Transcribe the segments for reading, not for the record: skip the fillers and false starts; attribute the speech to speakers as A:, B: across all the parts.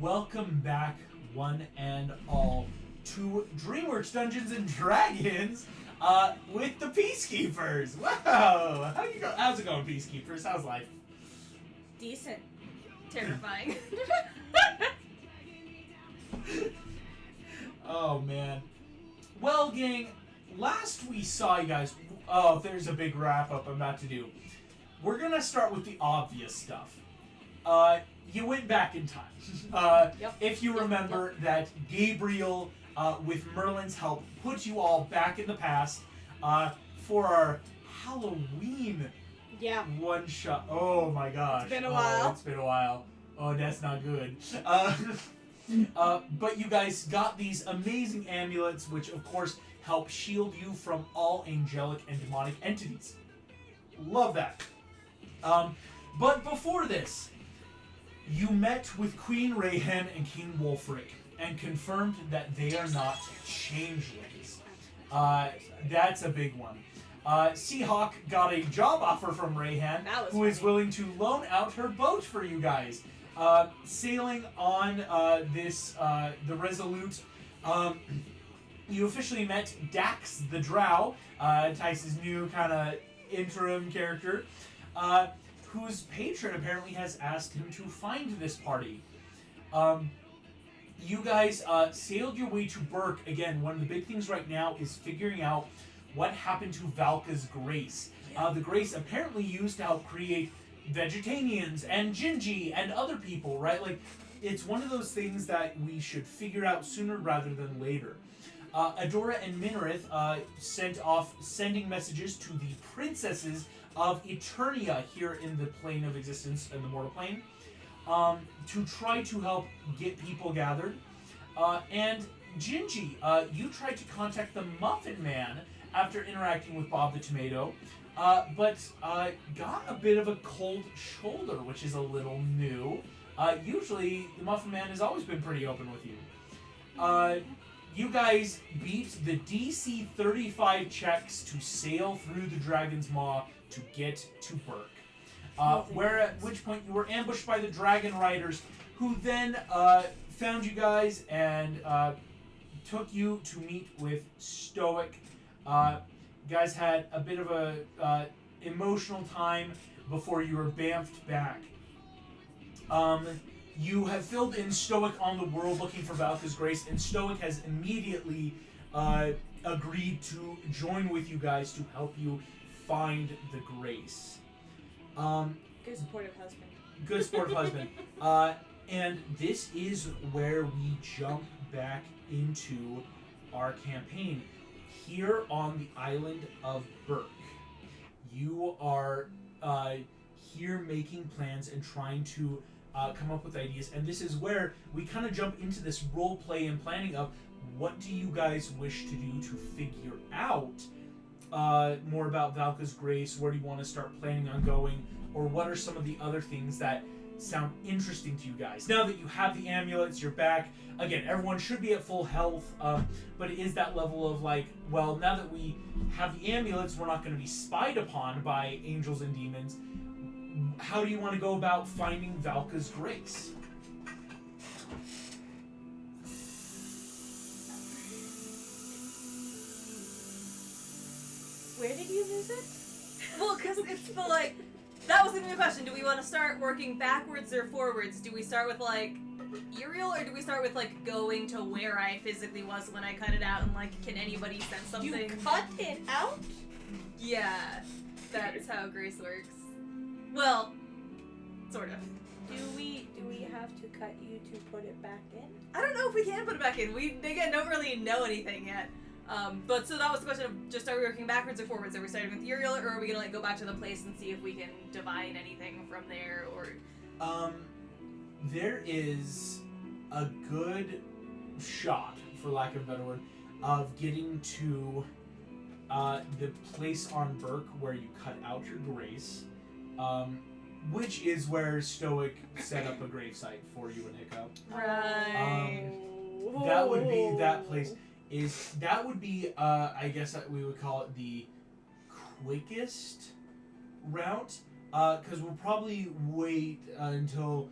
A: welcome back, one and all, to Dreamworks Dungeons and Dragons with the Peacekeepers. Wow, how's it going, Peacekeepers? How's life?
B: Decent. Terrifying.
A: Oh man. Well, gang, last we saw you guys. Oh, there's a big wrap up I'm about to do. We're gonna start with the obvious stuff. You went back in time. If you remember that Gabriel, with Merlin's help, put you all back in the past for our Halloween one shot. Oh my gosh.
B: It's been a while.
A: It's been a while. Oh, that's not good. But you guys got these amazing amulets, which of course help shield you from all angelic and demonic entities. Love that. But before this, you met with Queen Rayhan and King Wolfric and confirmed that they are not changelings. That's a big one. Seahawk got a job offer from Rayhan, who is willing to loan out her boat for you guys. Sailing on the Resolute, you officially met Dax the Drow, Tice's new kind of interim character, whose patron apparently has asked him to find this party. You guys sailed your way to Burke. Again, one of the big things right now is figuring out what happened to Valka's Grace. The Grace apparently used to help create Vegetarians and Gingy and other people, right? Like, it's one of those things that we should figure out sooner rather than later. Adora and Minarith sending messages to the princesses of Eternia here in the plane of existence, in the mortal plane, to try to help get people gathered. And Gingy, you tried to contact the Muffin Man after interacting with Bob the Tomato, but got a bit of a cold shoulder, which is a little new. Usually, the Muffin Man has always been pretty open with you. You guys beat the DC 35 checks to sail through the Dragon's Maw to get to Burke. At which point you were ambushed by the Dragon Riders, who then found you guys and took you to meet with Stoic. You guys had a bit of a emotional time before you were bamfed back. You have filled in Stoic on the world looking for Valka's Grace, and Stoic has immediately agreed to join with you guys to help you find the Grace.
B: Good supportive husband.
A: Good supportive husband. And this is where we jump back into our campaign. Here on the island of Burke, you are here making plans and trying to come up with ideas, and this is where we kind of jump into this role play and planning of what do you guys wish to do to figure out more about Valka's Grace. Where do you want to start planning on going, or what are some of the other things that sound interesting to you guys? Now that you have the amulets, you're back. Again, everyone should be at full health, but it is that level of like, well, now that we have the amulets, we're not going to be spied upon by angels and demons. How do you want to go about finding Valka's Grace?
B: Where did you lose it?
C: Well, because it's the, like, that was the new question. Do we want to start working backwards or forwards? Do we start with, like, Uriel, or do we start with, like, going to where I physically was when I cut it out and, like, can anybody sense something?
B: You cut it out?
C: Yeah, that's how Grace works. Well, sort of.
B: Do we have to cut you to put it back in?
C: I don't know if we can put it back in. We, again, don't really know anything yet. But so that was the question of just, are we working backwards or forwards? Are we starting with Uriel, or are we gonna, like, go back to the place and see if we can divine anything from there, or...
A: There is a good shot, for lack of a better word, of getting to the place on Burke where you cut out your Grace, which is where Stoic set up a gravesite for you and Hiccup.
C: Right.
A: That would be that place. That would be, I guess we would call it the quickest route, because we'll probably wait until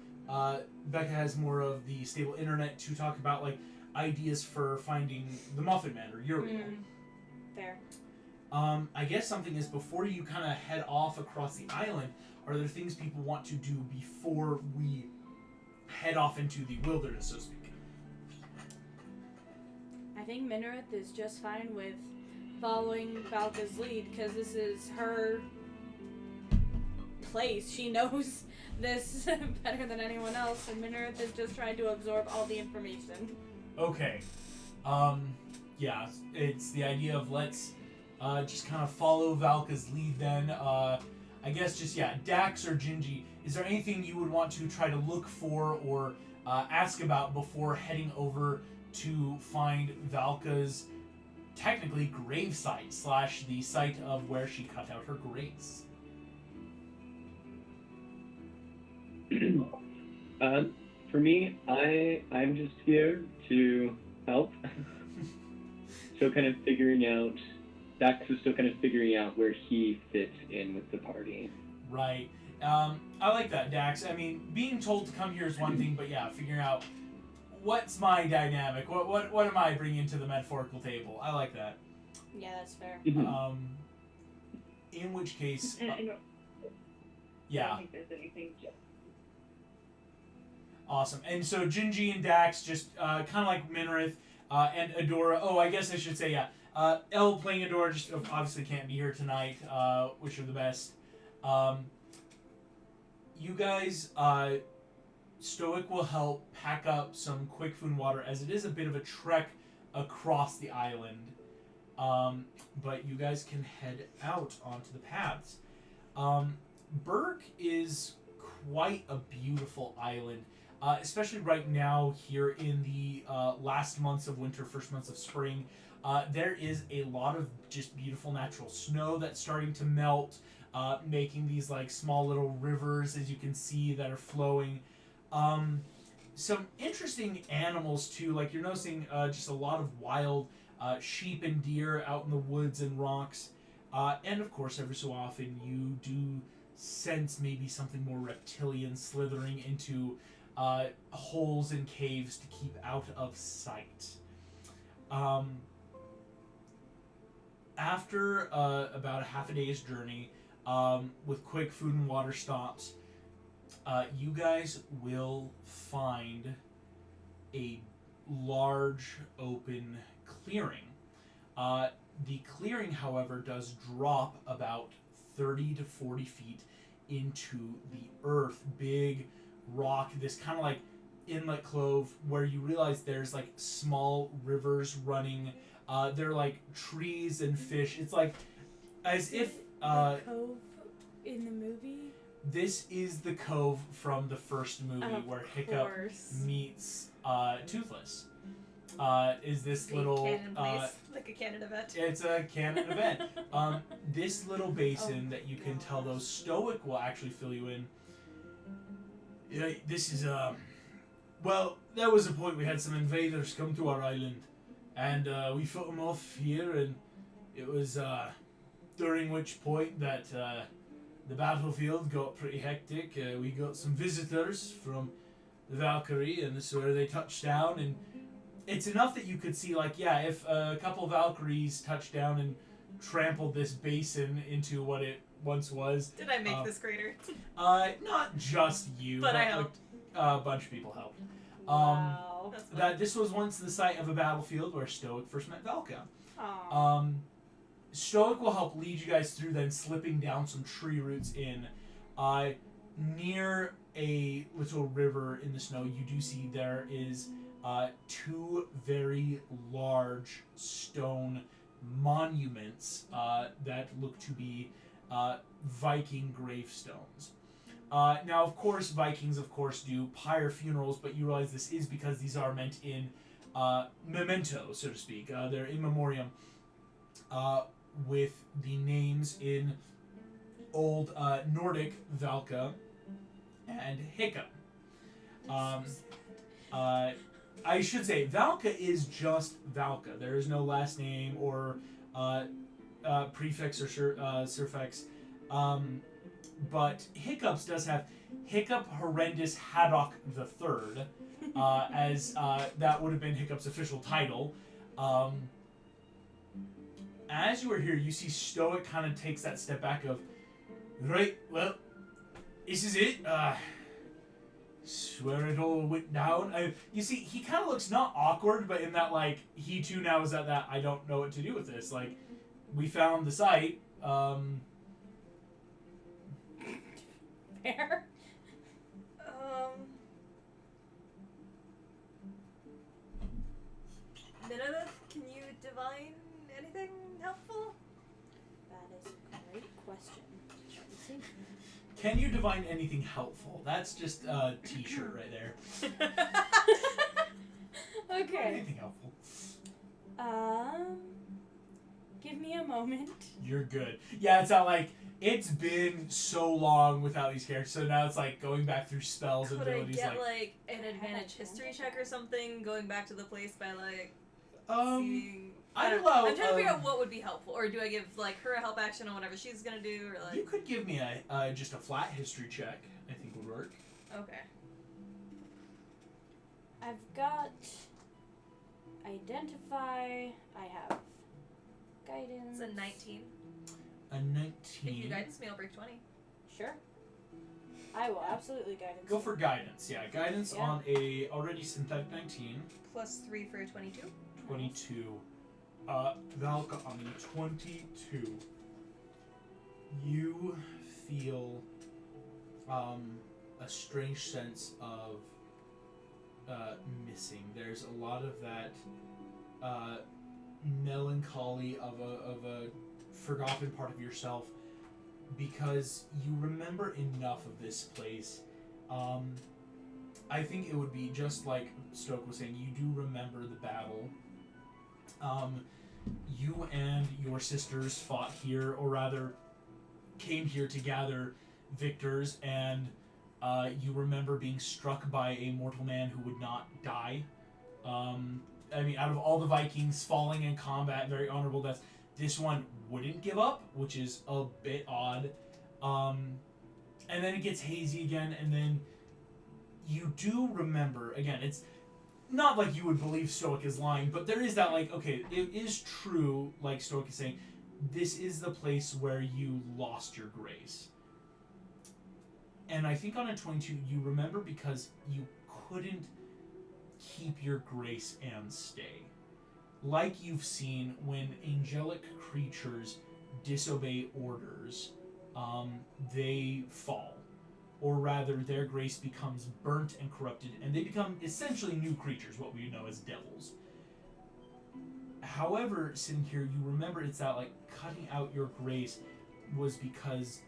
A: Becca has more of the stable internet to talk about like ideas for finding the Muffin Man or Uriel.
B: Fair.
A: I guess something is before you kind of head off across the island. Are there things people want to do before we head off into the wilderness, so to speak?
B: I think Minareth is just fine with following Valka's lead because this is her place. She knows this better than anyone else, and Minareth is just trying to absorb all the information.
A: Okay. Yeah, it's the idea of let's just kind of follow Valka's lead then. I guess just, yeah, Dax or Gingy, is there anything you would want to try to look for or ask about before heading over to find Valka's technically gravesite / the site of where she cut out her grace?
D: For me, I'm just here to help. So kind of figuring out, Dax is still kind of figuring out where he fits in with the party.
A: Right. I like that, Dax. I mean, being told to come here is one thing, but yeah, figuring out what's my dynamic, what am I bringing to the metaphorical table? I like that.
B: Yeah, that's fair.
A: In which case,
E: I
A: yeah.
E: don't think there's anything.
A: Awesome. And so Gingy and Dax just kind of like Minareth and Adora. Oh, I guess I should say, yeah. Elle playing Adora just obviously can't be here tonight, which are the best. You guys, Stoic will help pack up some quick food and water as it is a bit of a trek across the island. But you guys can head out onto the paths. Berk is quite a beautiful island. Especially right now here in the last months of winter, first months of spring, there is a lot of just beautiful natural snow that's starting to melt, making these like small little rivers, as you can see, that are flowing. Some interesting animals too, like you're noticing just a lot of wild sheep and deer out in the woods and rocks. And of course, every so often you do sense maybe something more reptilian slithering into holes and caves to keep out of sight. After about a half a day's journey, with quick food and water stops, you guys will find a large open clearing. The clearing, however, does drop about 30 to 40 feet into the earth. Big rock, this kind of like inlet cove where you realize there's like small rivers running. They're like trees and fish. It's like as if
B: the cove in the movie.
A: This is the cove from the first movie where Hiccup meets Toothless. Is this
C: Big
A: little
C: canon place, like a canon event.
A: It's a canon event. This little basin that you can tell though Stoic will actually fill you in. Yeah, this is well, there was a point we had some invaders come to our island, and we fought them off here, and it was during which point that the battlefield got pretty hectic. We got some visitors from the Valkyrie, and this is where they touched down, and it's enough that you could see, like, yeah, if a couple of Valkyries touched down and trampled this basin into what it once was.
C: Did I make this greater?
A: Not just you,
C: but I helped.
A: A bunch of people helped.
B: Wow.
A: That this was once the site of a battlefield where Stoic first met Valka.
B: Aww.
A: Stoic will help lead you guys through, then slipping down some tree roots in. Near a little river in the snow, you do see there is two very large stone monuments that look to be Viking gravestones. Now, of course, Vikings, do pyre funerals, but you realize this is because these are meant in memento, so to speak. They're in memoriam with the names in Old Nordic Valka and Hiccup. I should say, Valka is just Valka. There is no last name or prefix or suffix. but Hiccups does have Hiccup Horrendous Haddock the Third, as that would have been Hiccup's official title. As you are here, you see Stoic kind of takes that step back of, right, well, this is it. Swear it all went down. You see, he kind of looks not awkward, but in that, like, he too now is at that, I don't know what to do with this. Like, we found the site.
B: Fair.
C: Minerva, can you divine anything helpful?
B: That is a great question. Let me see.
A: Can you divine anything helpful? That's just a t-shirt right there.
B: Okay.
A: Anything helpful.
B: Give me a moment.
A: You're good. Yeah, it's not like, it's been so long without these characters, so now it's like going back through spells and
C: Could I
A: abilities.
C: get like an advantage history check or something, going back to the place by like seeing?
A: I'd
C: don't know.
A: allow,
C: I'm trying to figure out what would be helpful, or do I give like her a help action on whatever she's gonna do, or like?
A: You could give me a just a flat history check. I think would work.
C: Okay.
B: I've got identify. I have guidance.
C: It's a 19.
A: A 19.
C: If you guidance me, I'll break 20.
B: Sure. I will absolutely guidance.
A: Go for guidance. Yeah, guidance
B: Yeah.
A: on a already synthetic 19.
C: Plus 3 for a 22.
A: 22. Valka on the 22. You feel a strange sense of missing. There's a lot of that melancholy of a forgotten part of yourself, because you remember enough of this place. I think it would be just like Stoke was saying, you do remember the battle. You and your sisters fought here, or rather came here to gather victors, and you remember being struck by a mortal man who would not die. I mean, out of all the Vikings falling in combat, very honorable deaths, this one wouldn't give up, which is a bit odd. And then it gets hazy again, and then you do remember, again, it's not like you would believe Stoic is lying, but there is that, like, okay, it is true, like Stoic is saying, this is the place where you lost your grace. And I think on a 22, you remember because you couldn't keep your grace and stay. Like you've seen when angelic creatures disobey orders, they fall. Or rather, their grace becomes burnt and corrupted, and they become essentially new creatures, what we know as devils. However, sitting here, you remember it's that, like, cutting out your grace was because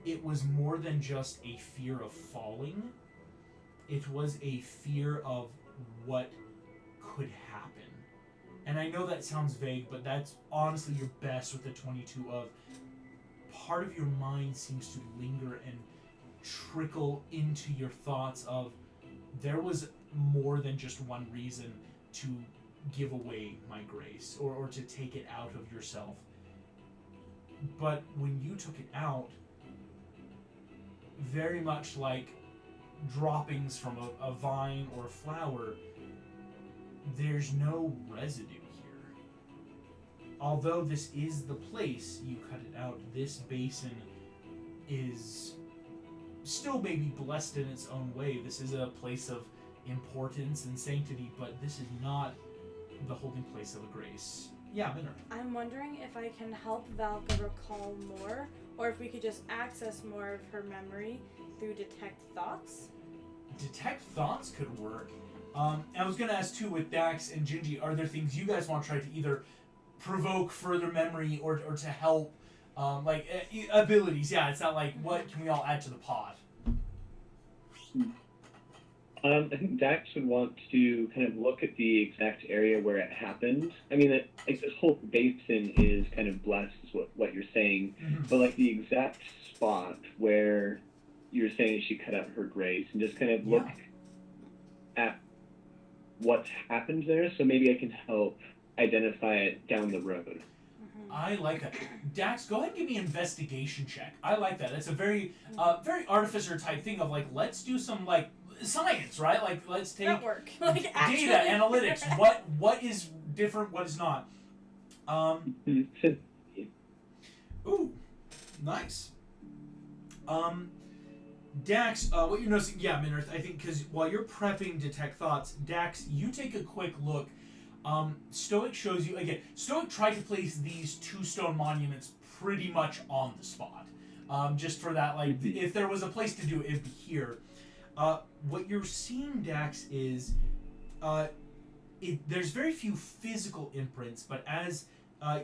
A: it was more than just a fear of falling. It was a fear of what could happen. And I know that sounds vague, but that's honestly your best with the 22 of part of your mind seems to linger and trickle into your thoughts of there was more than just one reason to give away my grace or to take it out of yourself. But when you took it out, very much like droppings from a vine or a flower, there's no residue here. Although this is the place you cut it out, this basin is still maybe blessed in its own way. This is a place of importance and sanctity, but this is not the holding place of a grace. Yeah, Minna.
B: I'm wondering if I can help Valka recall more, or if we could just access more of her memory through detect thoughts.
A: Detect thoughts could work. I was going to ask too, with Dax and Gingy, are there things you guys want to try to either provoke further memory or to help, abilities? Yeah, it's not like, what can we all add to the pot?
D: I think Dax would want to kind of look at the exact area where it happened. I mean, like this whole basin is kind of blessed, is what you're saying, but like the exact spot where you're saying she cut out her grace, and just kind of look at what's happened there, so maybe I can help identify it down the road.
A: I like that. Dax, go ahead and give me an investigation check. I like that. It's a very, very artificer type thing of like, let's do some like science, right? Like, let's take
B: Network. Like, actually.
A: data analytics. What is different? What is not? Ooh, nice. Dax, what you're noticing, yeah, Minarth, I think, because while you're prepping Detect Thoughts, Dax, you take a quick look. Stoic shows you, again, Stoic tried to place these 2 stone monuments pretty much on the spot. Just for that, like, if there was a place to do it, it'd be here. What you're seeing, Dax, is, there's very few physical imprints, but as,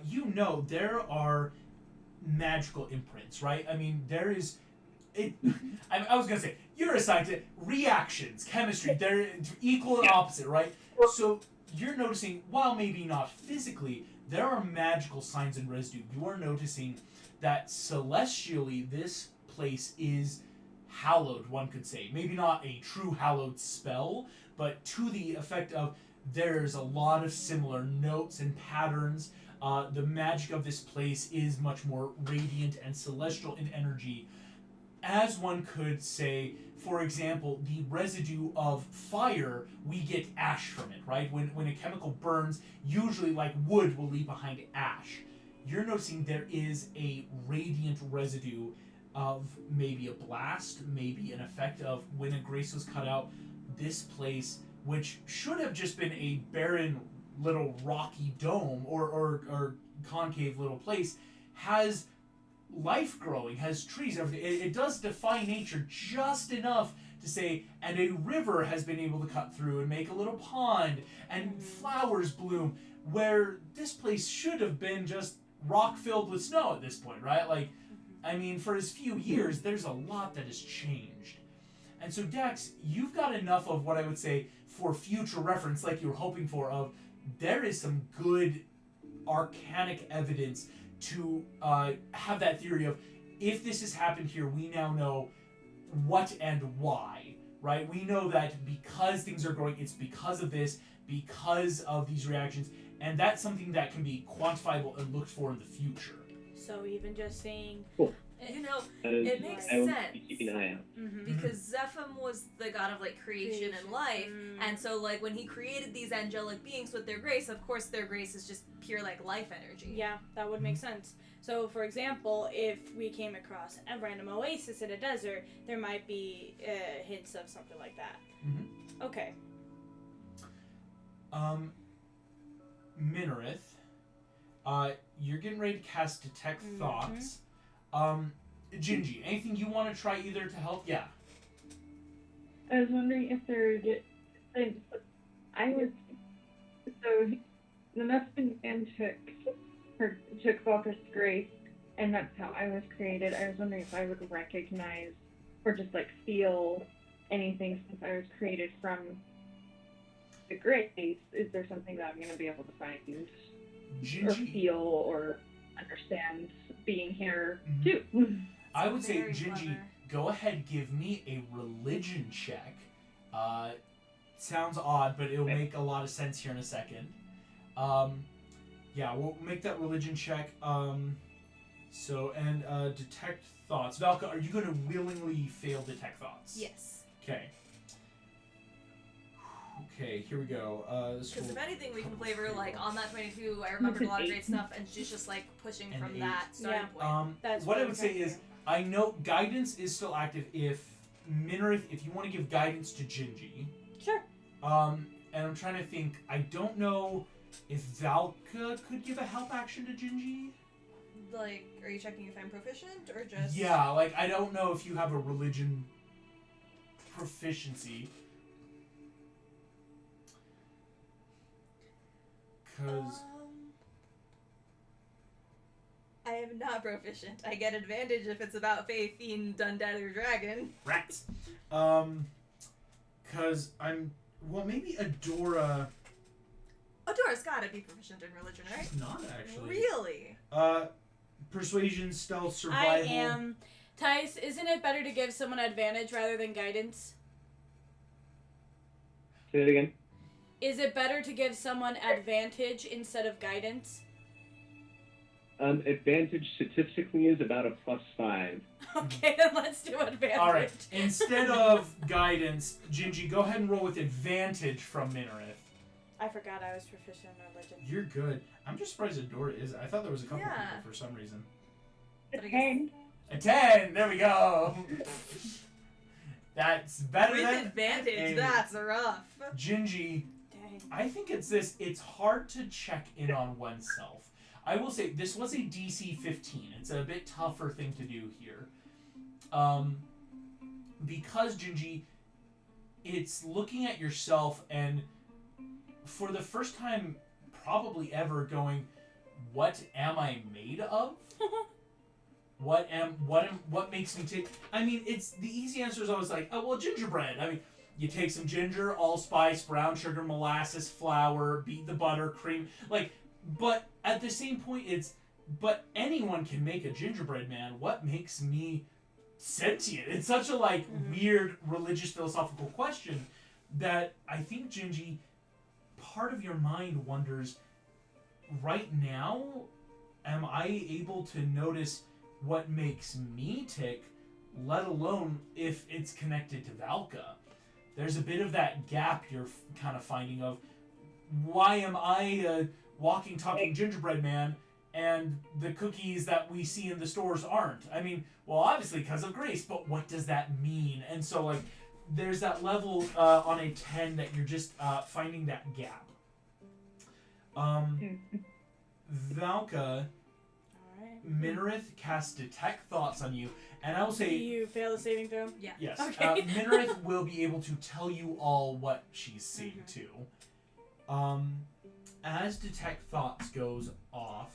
A: you know, there are magical imprints, right? I mean, there is... I was gonna say, you're a scientist. Reactions, chemistry, they're equal and opposite, right? So you're noticing, while maybe not physically, there are magical signs and residue. You are noticing that celestially, this place is hallowed, one could say. Maybe not a true hallowed spell, but to the effect of there's a lot of similar notes and patterns. The magic of this place is much more radiant and celestial in energy. As one could say, for example, the residue of fire, we get ash from it, right? When a chemical burns, usually like wood will leave behind ash. You're noticing there is a radiant residue of maybe a blast, maybe an effect of when a grace was cut out. This place, which should have just been a barren little rocky dome or concave little place, has life growing, has trees, everything. It does defy nature just enough to say, and a river has been able to cut through and make a little pond, and flowers bloom, where this place should have been just rock filled with snow at this point, right? Like, I mean, for as few years, there's a lot that has changed. And so, Dex, you've got enough of what I would say for future reference, like you were hoping for, of there is some good arcanic evidence to have that theory of, if this has happened here, we now know what and why, right? We know that because things are growing, it's because of this, because of these reactions, and that's something that can be quantifiable and looked for in the future.
B: So even just saying...
D: Cool.
C: You know,
D: Is,
C: it makes
D: I will
C: sense.
D: be keeping an eye out.
C: Because Zepham was the god of like creation and life, and so like when he created these angelic beings with their grace, of course their grace is just pure like life energy.
B: Yeah, that would make sense. So, for example, if we came across a random oasis in a desert, there might be hints of something like that. Okay.
A: Minarith, you're getting ready to cast Detect Thoughts. Gingy, anything you want to try either to help? Yeah.
E: I was wondering if there the Messin and took Valka's grace, and that's how I was created. I was wondering if I would recognize or just like feel anything since I was created from the grace. Is there something that I'm going to be able to find
A: Gingy,
E: or feel or understand being here too?
A: I would say,
C: Very
A: Gingy,
C: clever.
A: go ahead, give me a religion check. Sounds odd, but it'll make a lot of sense here in a second. Yeah, we'll make that religion check. Detect Thoughts. Valka, are you going to willingly fail Detect Thoughts?
C: Yes.
A: Okay. Okay, here we go.
C: Because if anything, we can flavor like on that 22. I remembered a lot of great stuff, and she's just like pushing
A: An
C: from
A: 8.
C: that starting point.
B: That's
A: what I
B: I'm
A: would say
B: trying to
A: is,
B: do.
A: I know guidance is still active. If Minarith, if you want to give guidance to Gingy,
B: Sure.
A: and I'm trying to think. I don't know if Valka could give a help action to Gingy.
C: Like, are you checking if I'm proficient or just?
A: Yeah, like I don't know if you have a religion proficiency. Cause
C: I am not proficient. I get advantage if it's about Fae, Fiend, Undead, or Dragon.
A: rats. Cause maybe Adora.
C: Adora's gotta be proficient in religion, right?
A: She's not actually.
C: Really?
A: Persuasion, stealth, survival.
B: I am. Tice, isn't it better to give someone advantage rather than guidance?
D: Say that again.
B: Is it better to give someone advantage instead of guidance?
D: Advantage statistically is about a +5.
B: Okay, then let's do advantage.
A: All right. Instead of guidance, Gingy, go ahead and roll with advantage from Minareth.
B: I forgot I was proficient in religion.
A: You're good. I'm just surprised Adora is. I thought there was a couple
C: Yeah.
A: people for some reason.
C: But I guess-
E: 10.
A: A 10. There we go. That's better
C: With
A: than
C: advantage,
A: a-
C: that's rough.
A: Gingy.
B: Dang.
A: I think it's this. It's hard to check in on oneself. I will say this was a DC 15. It's a bit tougher thing to do here. Because Gingy, it's looking at yourself and for the first time probably ever going, what am I made of? What makes me tick? I mean, it's the easy answer is always like, oh well, gingerbread. I mean, you take some ginger, allspice, brown sugar, molasses, flour, beat the butter, cream, like. But at the same point, but anyone can make a gingerbread man. What makes me sentient? It's such a weird religious philosophical question that I think Gingy, part of your mind wonders, right now, am I able to notice what makes me tick, let alone if it's connected to Valka? There's a bit of that gap you're kind of finding of, why am I walking, talking gingerbread man, and the cookies that we see in the stores aren't? I mean, well, obviously because of grace, but what does that mean? And so, there's that level on a 10 that you're just finding that gap. Valka,
B: Alright.
A: Minareth casts Detect Thoughts on you, and I will
B: Do
A: say,
B: you fail the saving throw?
C: Yeah.
A: yes,
B: Okay.
A: Minareth will be able to tell you all what she's seeing, too. As Detect Thoughts goes off,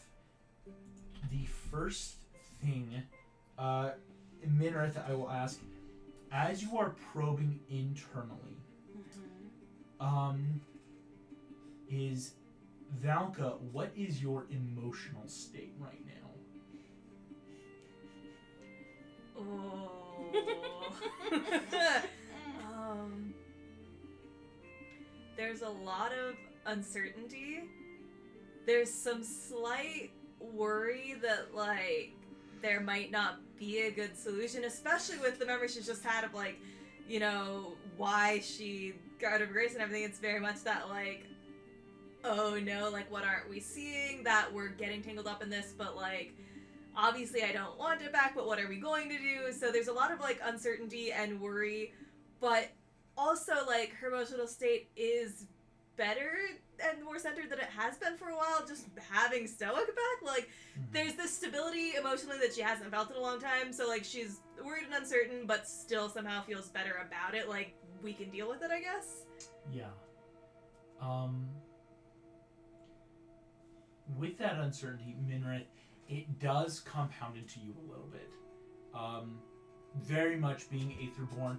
A: the first thing, Minareth, I will ask, as you are probing internally, is Valka, what is your emotional state right now?
C: Oh. There's a lot of uncertainty. There's some slight worry that there might not be a good solution, especially with the memory she's just had of why she got over grace and everything. It's very much that oh no, what aren't we seeing? That we're getting tangled up in this, but obviously I don't want it back, but what are we going to do? So there's a lot of uncertainty and worry, but also her emotional state is better and more centered than it has been for a while, just having Stoic back. There's this stability emotionally that she hasn't felt in a long time, so she's worried and uncertain, but still somehow feels better about it. We can deal with it, I guess.
A: Yeah. With that uncertainty, Minareth, it does compound into you a little bit. Very much being Aetherborn,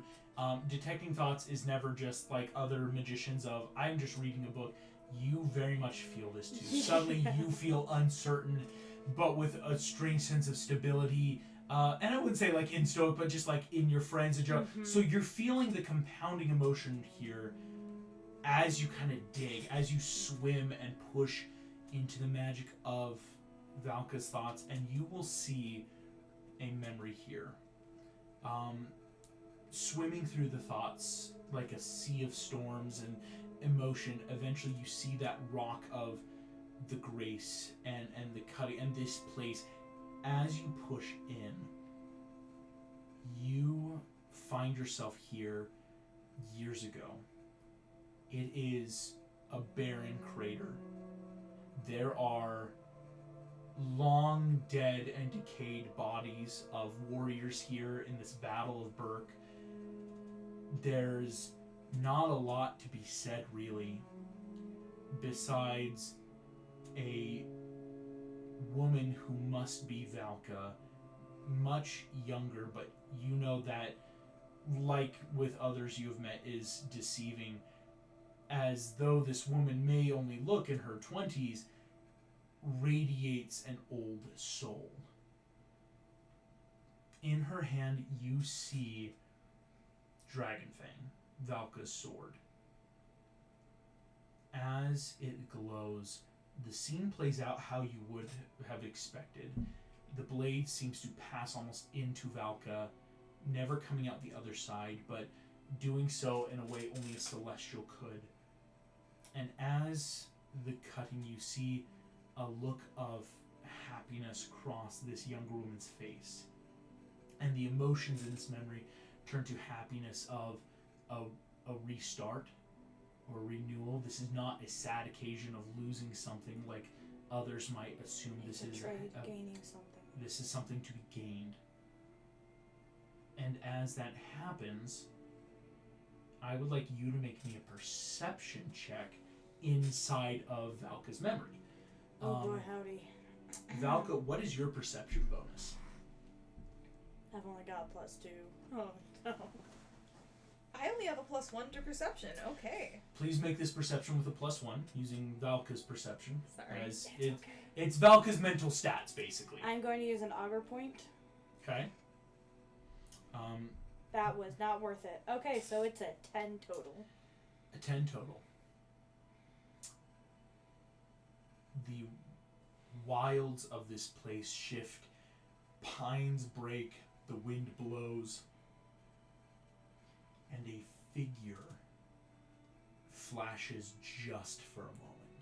A: detecting thoughts is never just like other magicians of, I'm just reading a book. You very much feel this too. Suddenly you feel uncertain, but with a strange sense of stability. And I wouldn't say in Stoic, but just in your friends and job.
B: Mm-hmm.
A: So you're feeling the compounding emotion here as you kind of dig, as you swim and push into the magic of Valka's thoughts, and you will see a memory here. Swimming through the thoughts like a sea of storms and emotion, eventually you see that rock of the grace and the cutting and this place. As you push in, you find yourself here years ago. It is a barren crater. There are long dead and decayed bodies of warriors here in this Battle of Burke. There's not a lot to be said, really, besides a woman who must be Valka, much younger, but you know that, like with others you have met, is deceiving, as though this woman may only look in her 20s, radiates an old soul. In her hand you see Dragonfang, Valka's sword. As it glows, The scene plays out how you would have expected. The blade seems to pass almost into Valka, never coming out the other side, but doing so in a way only a celestial could. And as the cutting, you see a look of happiness cross this younger woman's face. And the emotions in this memory turn to happiness of a restart or renewal. This is not a sad occasion of losing something like others might assume. This is
B: gaining something.
A: This is something to be gained. And as that happens, I would like you to make me a perception check inside of Valka's memory.
B: Oh boy, howdy.
A: Valka, what is your perception bonus?
B: I've only got a +2. Oh no.
F: I only have a +1 to perception. Okay.
A: Please make this perception with a +1 using Valka's perception.
C: Sorry.
A: As it's Valka's mental stats, basically.
B: I'm going to use an augur point.
A: Okay.
B: That was not worth it. Okay, so it's a 10 total.
A: A 10 total. The wilds of this place shift. Pines break, the wind blows, and a figure flashes just for a moment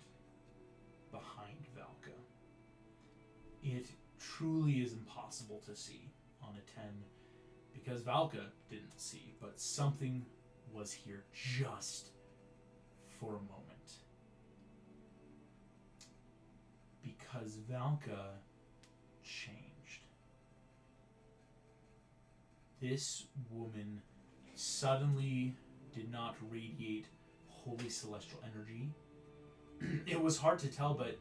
A: behind Valka. It truly is impossible to see on a 10 because Valka didn't see, but something was here just for a moment. Because Valka changed. This woman suddenly did not radiate holy celestial energy. It was hard to tell, but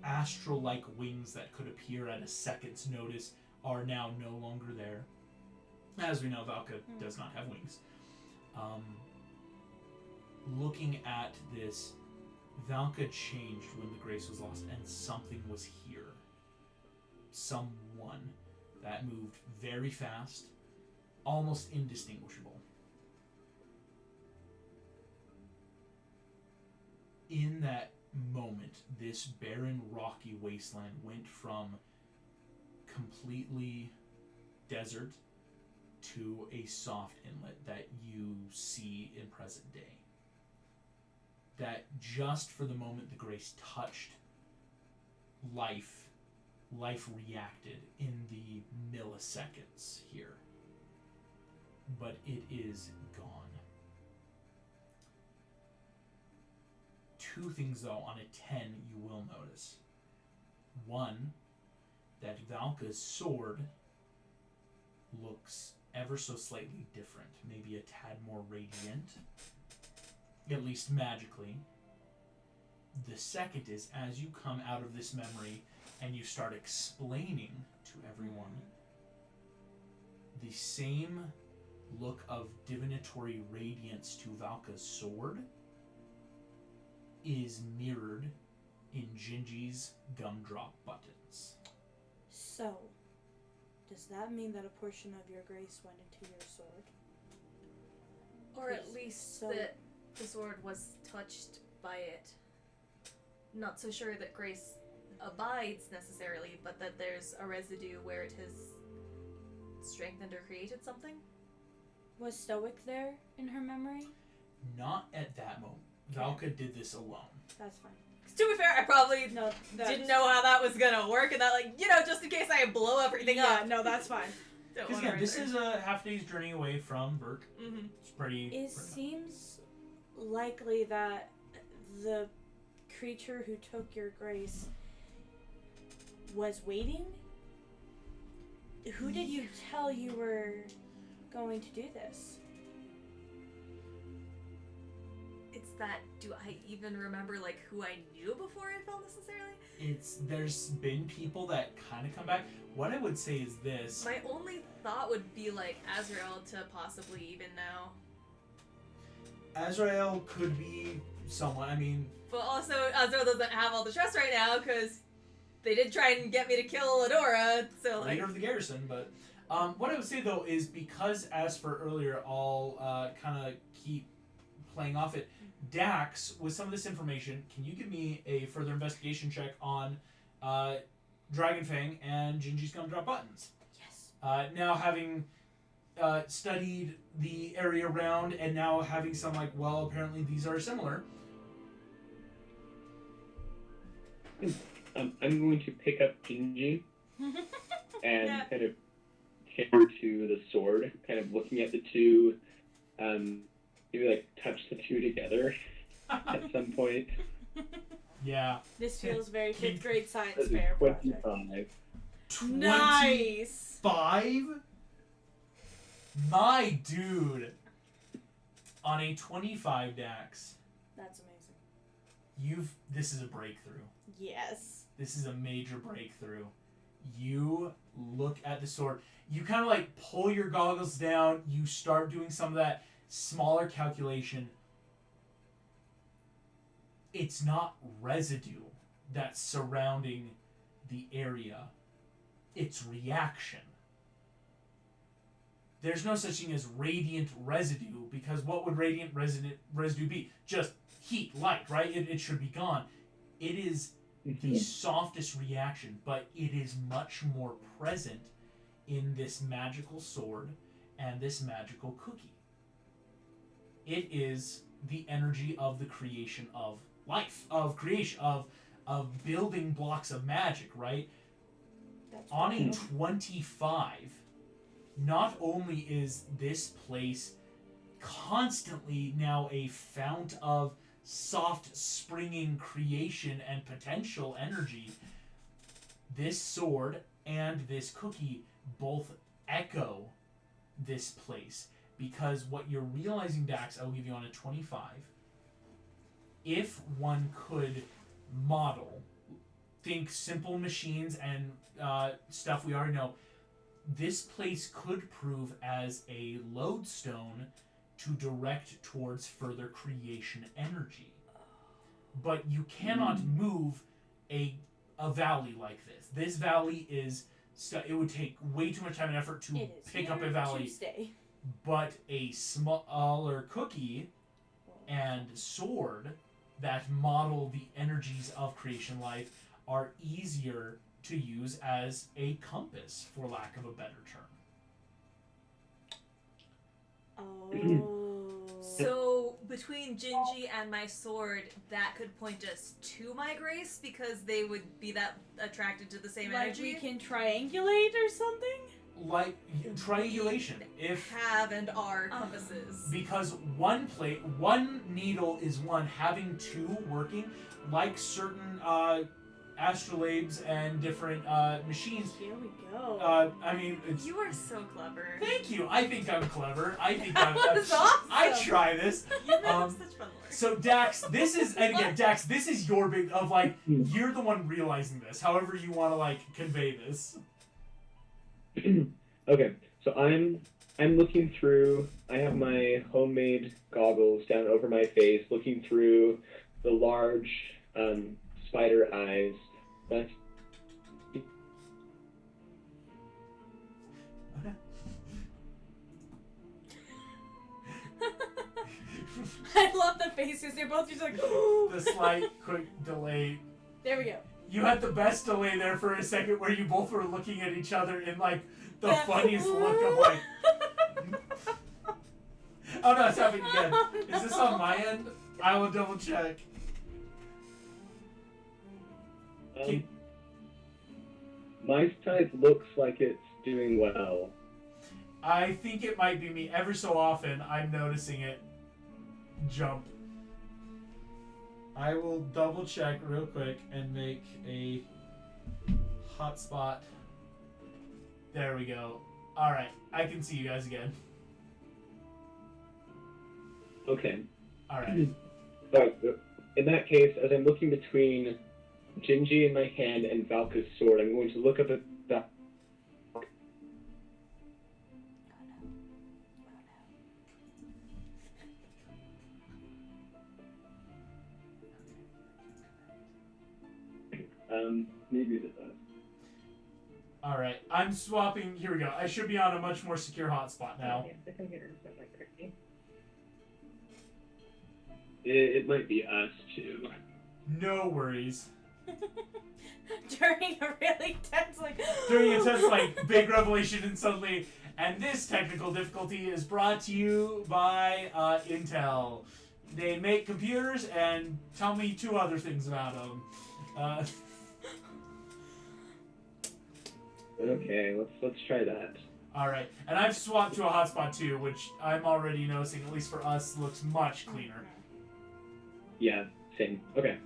A: astral-like wings that could appear at a second's notice are now no longer there. As we know, Valka does not have wings. Looking at this, Valka changed when the grace was lost, and something was here. Someone that moved very fast, almost indistinguishable. In that moment, this barren, rocky wasteland went from completely desert to a soft inlet that you see in present day. That just for the moment the grace touched life reacted in the milliseconds here. But it is gone. Two things though on a 10 you will notice. One, that Valka's sword looks ever so slightly different, maybe a tad more radiant, at least magically. The second is, as you come out of this memory and you start explaining to everyone, the same look of divinatory radiance to Valka's sword is mirrored in Gingy's gumdrop buttons.
B: So, does that mean that a portion of your grace went into your sword?
C: Or at least that the sword was touched by it. Not so sure that grace abides necessarily, but that there's a residue where it has strengthened or created something.
B: Was Stoic there in her memory?
A: Not at that moment. Valka did this alone.
B: That's fine.
C: To be fair, I probably
B: No,
C: didn't know how that was gonna work, and that, like, just in case I blow everything up.
B: Yeah, no, that's fine.
A: Because again, this is a half day's journey away from Burke.
C: Mm-hmm.
A: It's pretty.
B: It seems likely that the creature who took your grace was waiting. Who did you tell you were going to do this?
C: It's that, do I even remember, like, who I knew before I fell necessarily?
A: There's been people that kind of come back. What I would say is this.
C: My only thought would be, like, Azrael to possibly even know.
A: Azrael could be someone, I mean...
C: But also, Azrael doesn't have all the trust right now, because they did try and get me to kill Adora, so, like...
A: Leader of the garrison, but... what I would say, though, is because, as for earlier, I'll kind of keep playing off it, Dax, with some of this information, can you give me a further investigation check on Dragonfang and Gingy's Gumdrop Buttons?
B: Yes.
A: Now having studied the area around and now having some like, well, apparently these are similar.
D: I'm going to pick up Gingy and
C: Yeah.
D: kind of hammer to the sword, kind of looking at the two, maybe like touch the two together at some point.
A: Yeah.
B: This feels very fifth grade science
D: That's
B: fair
D: a
B: project.
D: 25.
B: Nice.
A: 5? My dude. On a 25, Dax,
B: That's amazing.
A: this is a breakthrough.
B: Yes.
A: This is a major breakthrough. You look at the sword. You kind of like pull your goggles down. You start doing some of that smaller calculation. It's not residue that's surrounding the area. It's reaction. There's no such thing as radiant residue, because what would radiant residue be? Just heat, light, right? It should be gone. It is the softest reaction, but it is much more present in this magical sword and this magical cookie. It is the energy of the creation of life, of creation, of building blocks of magic, right?
B: That's
A: On a
B: wild.
A: 25, not only is this place constantly now a fount of soft, springing creation and potential energy, this sword and this cookie both echo this place. Because what you're realizing, Dax, I will give you on a 25, if one could model, think simple machines and stuff we already know, this place could prove as a lodestone to direct towards further creation energy. But you cannot move a valley like this. This valley is... it would take way too much time and effort to
B: It is
A: pick up a
B: here
A: valley.
B: to stay.
A: But a smaller cookie and sword that model the energies of creation life are easier to use as a compass, for lack of a better term.
B: Oh.
C: So between Gingy and my sword, that could point us to my grace because they would be that attracted to the same
B: Like
C: energy.
B: we can triangulate or something?
A: Like triangulation. If
C: have and are compasses.
A: because one needle is one, having two working, like certain astrolabes and different machines.
B: Here we go.
A: I mean, it's,
C: You are so clever.
A: thank you. I think I'm clever. I think I'm.
C: That's awesome.
A: I try this.
C: You make
A: Um,
C: such fun work.
A: So Dax, this is, and again, Dax, this is your big of like, you're the one realizing this. However you want to like convey this.
D: Okay, so I'm looking through. I have my homemade goggles down over my face, looking through the large spider eyes. That's
B: I love the faces. They're both just like,
A: The slight quick delay.
B: there we go.
A: You had the best delay there for a second where you both were looking at each other in like the
B: That-
A: funniest look of like, oh no, it's happening again. Is this on my end? I will double check.
D: my side looks like it's doing well.
A: I think it might be me. Ever so often, I'm noticing it jump. I will double check real quick and make a hotspot. There we go. Alright, I can see you guys again.
D: Okay.
A: Alright.
D: Alright, in that case, as I'm looking between Gingy in my hand and Valka's sword, I'm going to look up at that. Maybe it does.
A: Alright, I'm swapping. Here we go. I should be on a much more secure hotspot now.
E: Yeah, the computer is like crazy.
D: it might be us too.
A: No worries.
B: During a really tense, like.
A: During a test, like, big revelation and suddenly... And this technical difficulty is brought to you by Intel. They make computers and tell me 2 other things about them.
D: Okay, let's try that.
A: Alright, and I've swapped to a hotspot too, which I'm already noticing, at least for us, looks much cleaner.
D: Yeah, same. Okay.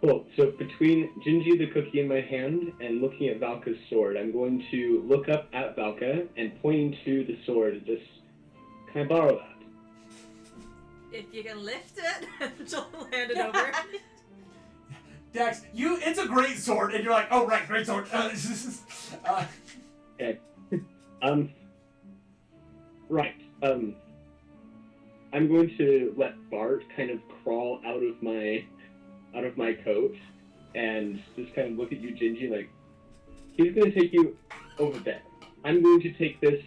D: Cool. So between Gingy the cookie in my hand and looking at Valka's sword, I'm going to look up at Valka and pointing to the sword, just, can I borrow that?
C: If you can lift it, she'll hand it over.
A: Dax, it's a great sword, and you're like, oh right, great sword.
D: Okay. Right. I'm going to let Bart kind of crawl out of my coat and just kind of look at you, Gingy, like, he's going to take you over there. I'm going to take this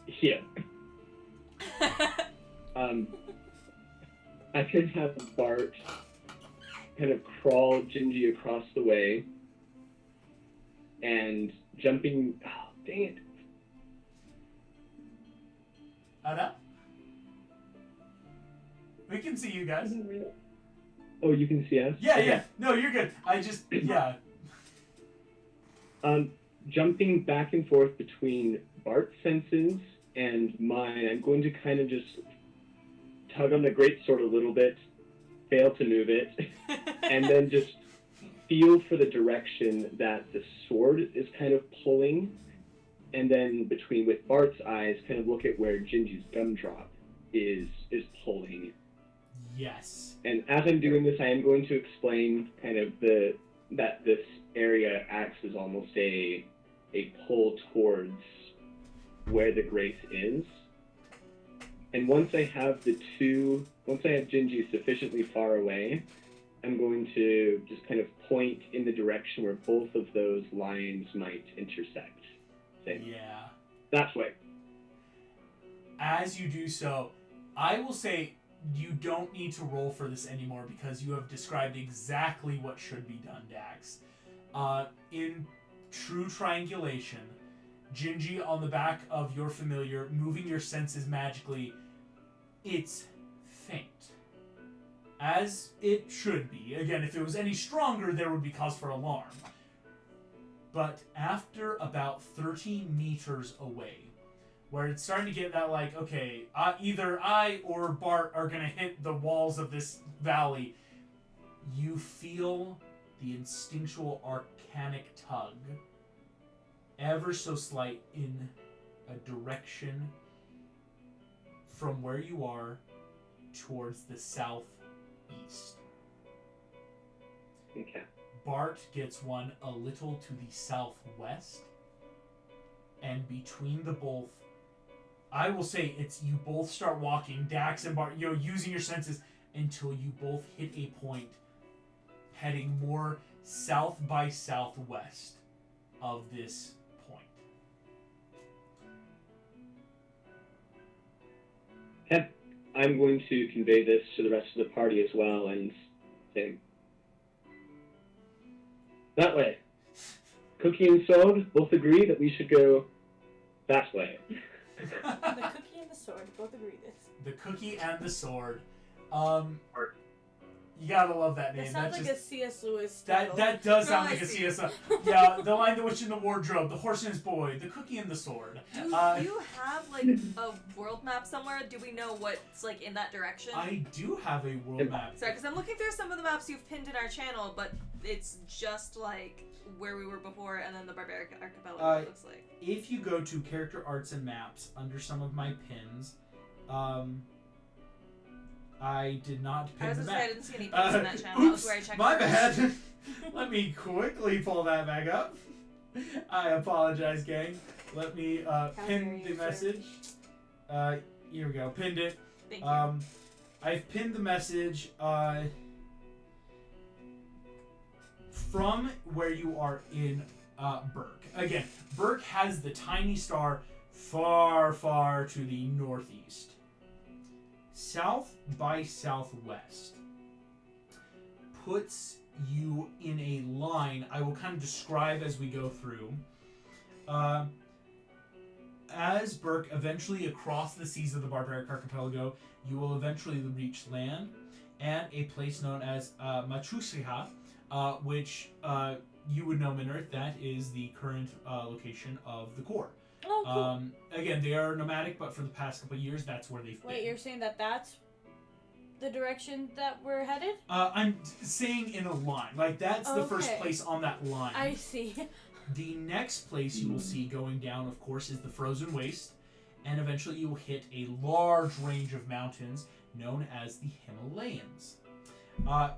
D: here. I can have Bart kind of crawl Gingy across the way and jumping... Oh, dang it.
A: Oh no? We can see you guys.
D: Oh, you can see us?
A: Yeah,
D: Okay.
A: yeah. No, you're good. Yeah.
D: Jumping back and forth between Bart's senses and mine, I'm going to kind of just tug on the greatsword a little bit, fail to move it, and then just feel for the direction that the sword is kind of pulling, and then with Bart's eyes, kind of look at where Gingy's gumdrop is pulling.
A: Yes.
D: And as I'm doing this, I am going to explain kind of that this area acts as almost a pull towards where the grace is. And once I have Gingy sufficiently far away, I'm going to just kind of point in the direction where both of those lines might intersect. Say,
A: Yeah.
D: that way.
A: As you do so, I will say you don't need to roll for this anymore because you have described exactly what should be done, Dax. In true triangulation, Gingy on the back of your familiar, moving your senses magically, it's faint. As it should be. Again, if it was any stronger, there would be cause for alarm. But after about 30 meters away, where it's starting to get that, like, okay, either I or Bart are going to hit the walls of this valley, you feel the instinctual arcanic tug, ever so slight, in a direction from where you are towards the southeast.
D: Okay.
A: Bart gets one a little to the southwest, and between the both, I will say it's you both start walking, Dax and Bart, using your senses until you both hit a point heading more south by southwest of this point.
D: Okay. I'm going to convey this to the rest of the party as well and say, that way. Cookie and Sword both agree that we should go that way.
B: The cookie and the sword both agree this.
A: The cookie and the sword. You gotta love that name.
B: It sounds
A: That's
B: like
A: just,
B: a C.S. Lewis
A: that
B: title.
A: that does sound
C: Oh,
A: like
C: I
A: a
C: see.
A: CSI. Yeah, the Lion, the Witch, and the Wardrobe, the Horse and His Boy, the Cookie and the Sword.
C: Do you have like a world map somewhere? Do we know what's like in that direction?
A: I do have a world map.
C: Sorry, because I'm looking through some of the maps you've pinned in our channel, but it's just like where we were before, and then the Barbaric Archipelago. It looks like.
A: If you go to Character Arts and Maps under some of my pins, I did not
C: I
A: pin
C: was
A: the
C: gonna say I
A: map.
C: didn't see any pins in that channel. That was
A: Oops,
C: where I checked.
A: my
C: first.
A: bad. Let me quickly pull that back up. I apologize, gang. Let me pin the message. Here we go. Pinned it.
C: Thank you.
A: I've pinned the message from where you are in Burke. Again, Burke has the tiny star far, far to the northeast. south by southwest puts you in a line. I will kind of describe as we go through. As Burke eventually across the seas of the barbaric archipelago, you will eventually reach land and a place known as Machusiha, which you would know, Minert, that is the current location of the Corps.
B: Oh, cool.
A: Again, they are nomadic, but for the past couple of years, that's where they've been.
B: Wait, you're saying that that's the direction that we're headed?
A: I'm saying in a line. Like, that's the first
B: Okay.
A: place on that line.
B: I see.
A: The next place you will see going down, of course, is the Frozen Waste, and eventually you will hit a large range of mountains known as the Himalayas.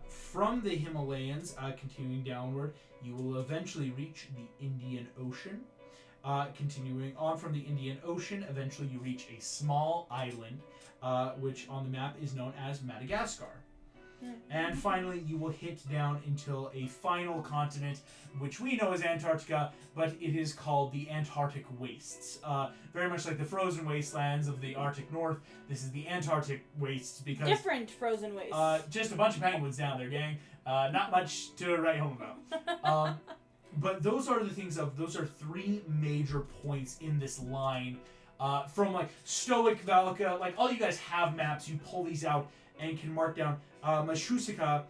A: From the Himalayas, continuing downward, you will eventually reach the Indian Ocean. Continuing on from the Indian Ocean, eventually you reach a small island, which on the map is known as Madagascar. And finally, you will hit down until a final continent, which we know as Antarctica, but it is called the Antarctic Wastes. Very much like the frozen wastelands of the Arctic North, this is the Antarctic Wastes because...
B: Different frozen waste.
A: Just a bunch of penguins down there, gang. Not much to write home about. But those are the things those are three major points in this line. From like Stoic, Valka, like all you guys have maps, you pull these out and can mark down Mashusika,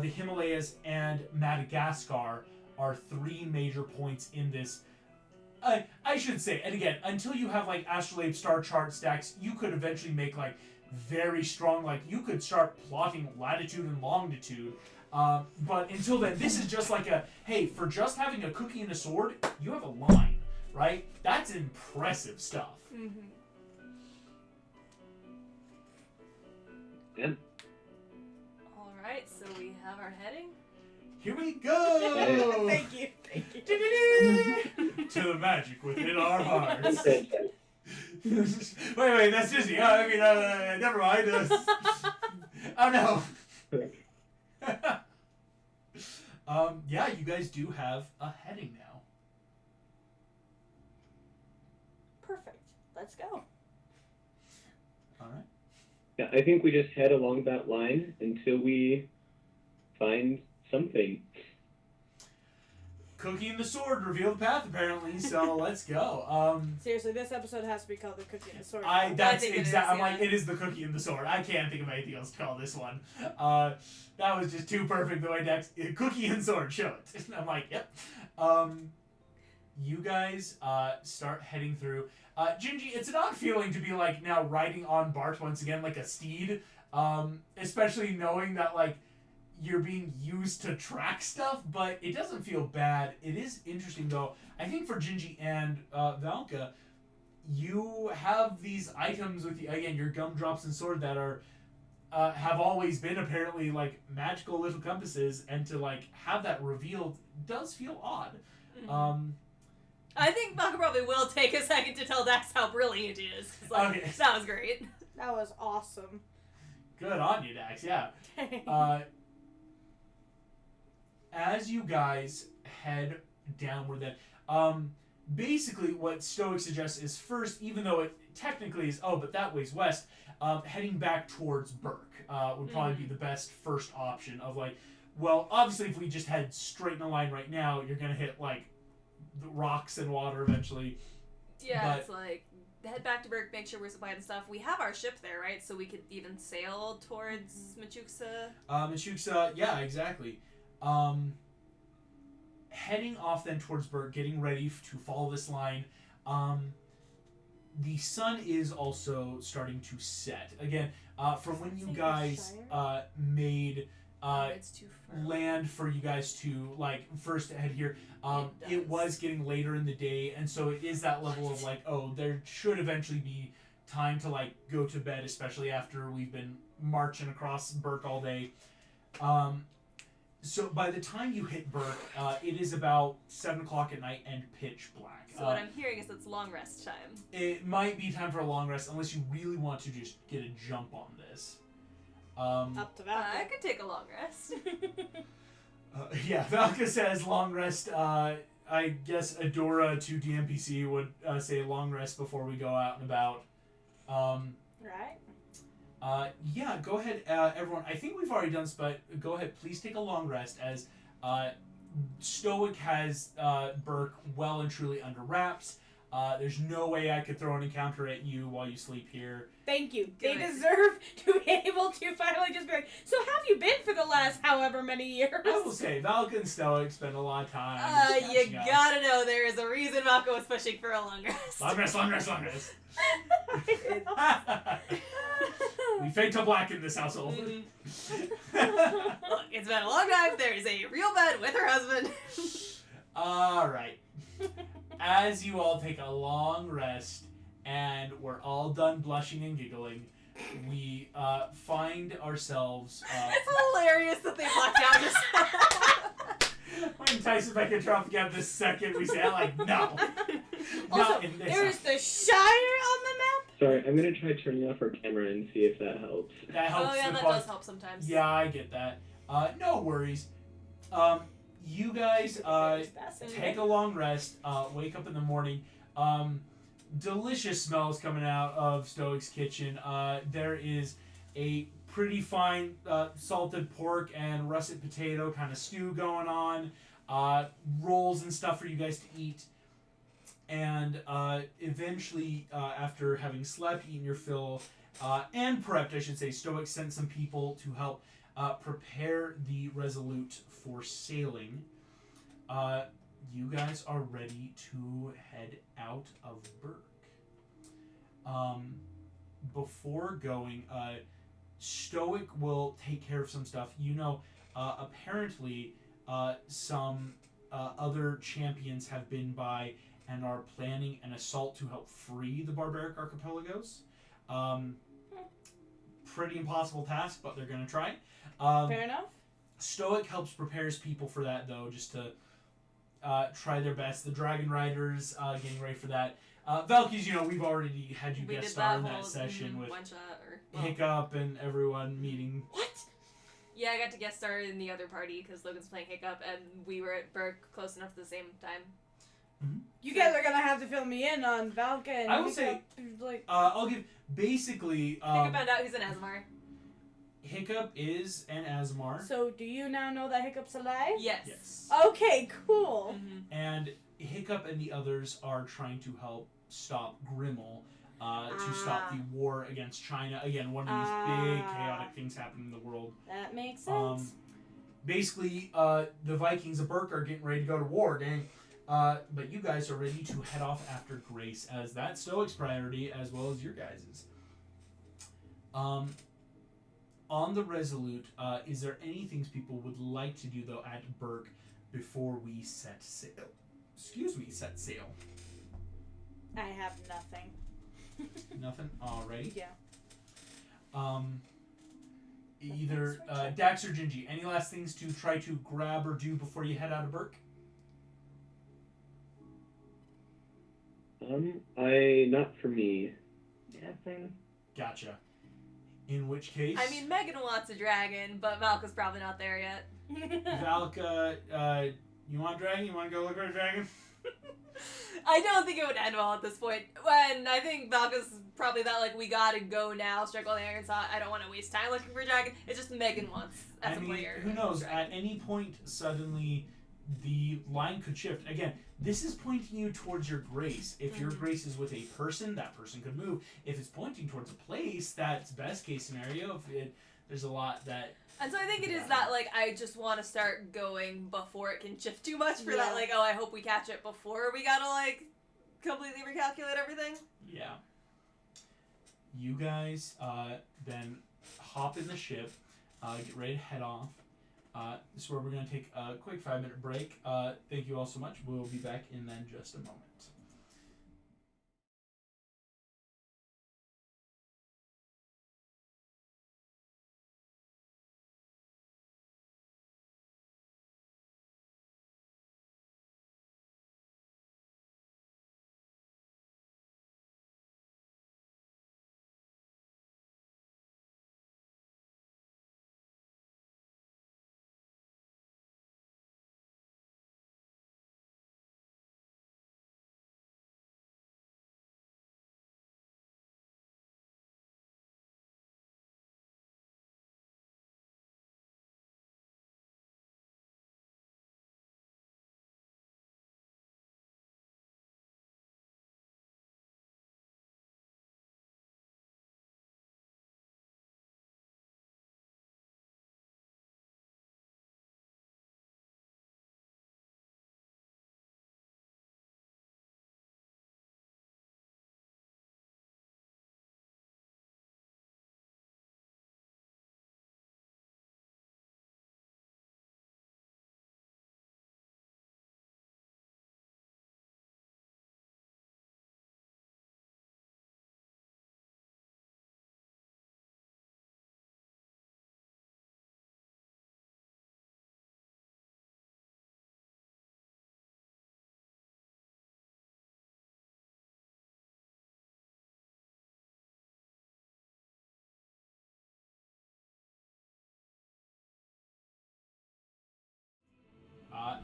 A: the Himalayas, and Madagascar are three major points in this. I should say, and again, until you have like astrolabe star chart stacks, you could eventually make like very strong, like you could start plotting latitude and longitude. But until then, this is just like hey, for just having a cookie and a sword, you have a line, right? That's impressive stuff.
C: Mm-hmm.
D: Yeah.
C: All right, so we have our heading.
A: Here we go!
B: Thank you.
A: To the magic within our hearts.
D: Okay.
A: wait, that's Disney. I mean, never mind. Oh no. Yeah, you guys do have a heading now.
B: Perfect. Let's go.
A: All right.
D: Yeah, I think we just head along that line until we find something.
A: Cookie and the sword reveal the path, apparently. So let's go.
B: Seriously, this episode has to be called the Cookie and the Sword.
A: That's
C: think it
A: exact.
C: is,
A: I'm like,
C: yeah.
A: it is the cookie and the sword. I can't think of anything else to call this one. That was just too perfect the way Dex cookie and sword show it. I'm like, yep. You guys start heading through. Gingy, it's an odd feeling to be like now riding on Bart once again like a steed, especially knowing that like you're being used to track stuff, but it doesn't feel bad. It is interesting though. I think for Gingy and Valka, you have these items with you, again, your gumdrops and sword that are have always been apparently like magical little compasses, and to like have that revealed does feel odd.
C: Mm-hmm. I think Valka probably will take a second to tell Dax how brilliant it is. 'Cause, like,
A: Okay.
C: that was great.
B: That was awesome.
A: Good on you, Dax. Yeah. As you guys head downward, then, basically what Stoic suggests is first, even though it technically is, but that way's west, heading back towards Burke would probably be the best first option of like, well, obviously if we just head straight in a line right now, you're going to hit like the rocks and water eventually.
C: Yeah,
A: But-
C: it's like, head back to Burke, make sure we're supplied and stuff. We have our ship there, right? So we could even sail towards Machuksa.
A: Machuksa, yeah, exactly. Heading off then towards Burke, getting ready to follow this line. The sun is also starting to set. Again, from when you
B: Say
A: guys
B: Shire?
A: made
C: It's too far.
A: land for you guys to like first head here,
C: It
A: it
C: does.
A: was getting later in the day, and so it is that level of like, there should eventually be time to like go to bed, especially after we've been marching across Burke all day. So by the time you hit Burke, it is about 7 o'clock at night and pitch black.
C: So what I'm hearing is it's long rest time.
A: It might be time for a long rest unless you really want to just get a jump on this.
B: Up to that.
C: I could take a long rest.
A: Yeah, Valka says long rest. I guess Adora to DMPC would say long rest before we go out and about.
B: Right?
A: Yeah, go ahead, everyone. I think we've already done this, but go ahead. Please take a long rest as Stoic has Burke well and truly under wraps. There's no way I could throw an encounter at you while you sleep here.
B: Thank you. They
C: Good.
B: deserve to be able to finally just be like, so how have you been for the last however many years?
A: I will say, Valka and Stoic spend a lot of time. just
C: You
A: catching up.
C: gotta know there is a reason Valka was pushing for a long rest.
A: Long rest, long rest, long rest. We fade to black in this household.
C: Mhm. Look, it's been a long time. There is a real bed with her husband.
A: Alright. As you all take a long rest and we're all done blushing and giggling, we find ourselves.
C: It's hilarious that they blacked out just.
A: When Tyson Becker drop again this second, we say, like, no.
B: Also,
A: Not in this
B: there is
A: house.
B: the Shire on the map.
D: Sorry, I'm gonna try turning off our camera and see if that helps.
A: That helps
C: Oh yeah,
A: the
C: that
A: quality.
C: does help sometimes.
A: Yeah, I get that. No worries. You guys take a long rest, wake up in the morning. Delicious smells coming out of Stoic's kitchen. There is a pretty fine salted pork and russet potato kind of stew going on. Rolls and stuff for you guys to eat. And eventually, after having slept, eaten your fill, and prepped, I should say, Stoic sent some people to help prepare the Resolute for sailing. You guys are ready to head out of Burke. Before going, Stoic will take care of some stuff. You know, apparently, some other champions have been by and are planning an assault to help free the barbaric archipelagos. Pretty impossible task, but they're going to try.
B: Fair enough.
A: Stoic helps prepares people for that, though, just to try their best. The Dragon Riders getting ready for that. Valky's, you know, we've already had you
C: We
A: guest
C: did
A: star in
C: that
A: that
C: whole
A: session with
C: one shot or well,
A: Hiccup and everyone meeting.
B: What?
C: yeah, I got to guest star in the other party because Logan's playing Hiccup and we were at Burke close enough at the same time.
B: You guys are gonna have to fill me in on Valka and
A: I will
B: Hiccup, like.
A: I'll give basically.
C: Hiccup found out he's an Asmar.
A: Hiccup is an Asmar.
B: So do you now know that Hiccup's alive?
C: Yes.
A: Yes.
B: Okay, cool.
C: Mm-hmm.
A: And Hiccup and the others are trying to help stop Grimmel. To stop the war against China. Again, one of these big chaotic things happening in the world.
B: That makes sense.
A: Basically, the Vikings of Burke are getting ready to go to war, gang. But you guys are ready to head off after Grace, as that's Stoic's priority as well as your guys's. On the Resolute, is there any things people would like to do though at Burke before we set sail? Excuse me, set sail.
B: I have nothing.
A: Nothing. Alrighty.
B: Yeah.
A: Either Dax or Gingy, any last things to try to grab or do before you head out of Burke?
D: Not for me.
E: Nothing.
A: Gotcha. In which case,
C: I mean, Megan wants a dragon, but Malka's probably not there yet.
A: Valka, you want a dragon? You want to go look for a dragon?
C: I don't think it would end well at this point. When I think Valka's probably that, like, we gotta go now, strike while the iron's hot. I don't want to waste time looking for a dragon. It's just Megan wants as
A: I
C: a
A: mean,
C: player.
A: who knows? At any point, suddenly, the line could shift. Again, this is pointing you towards your grace. If your grace is with a person, that person could move. If it's pointing towards a place, that's best case scenario. There's a lot that...
C: And so I think it is that, like, I just want to start going before it can shift too much for
B: Yeah.
C: that, like, oh, I hope we catch it before we gotta, like, completely recalculate everything.
A: Yeah. You guys then hop in the ship, get ready to head off. This is where we're going to take a quick 5-minute break. Thank you all so much. We'll be back in then just a moment.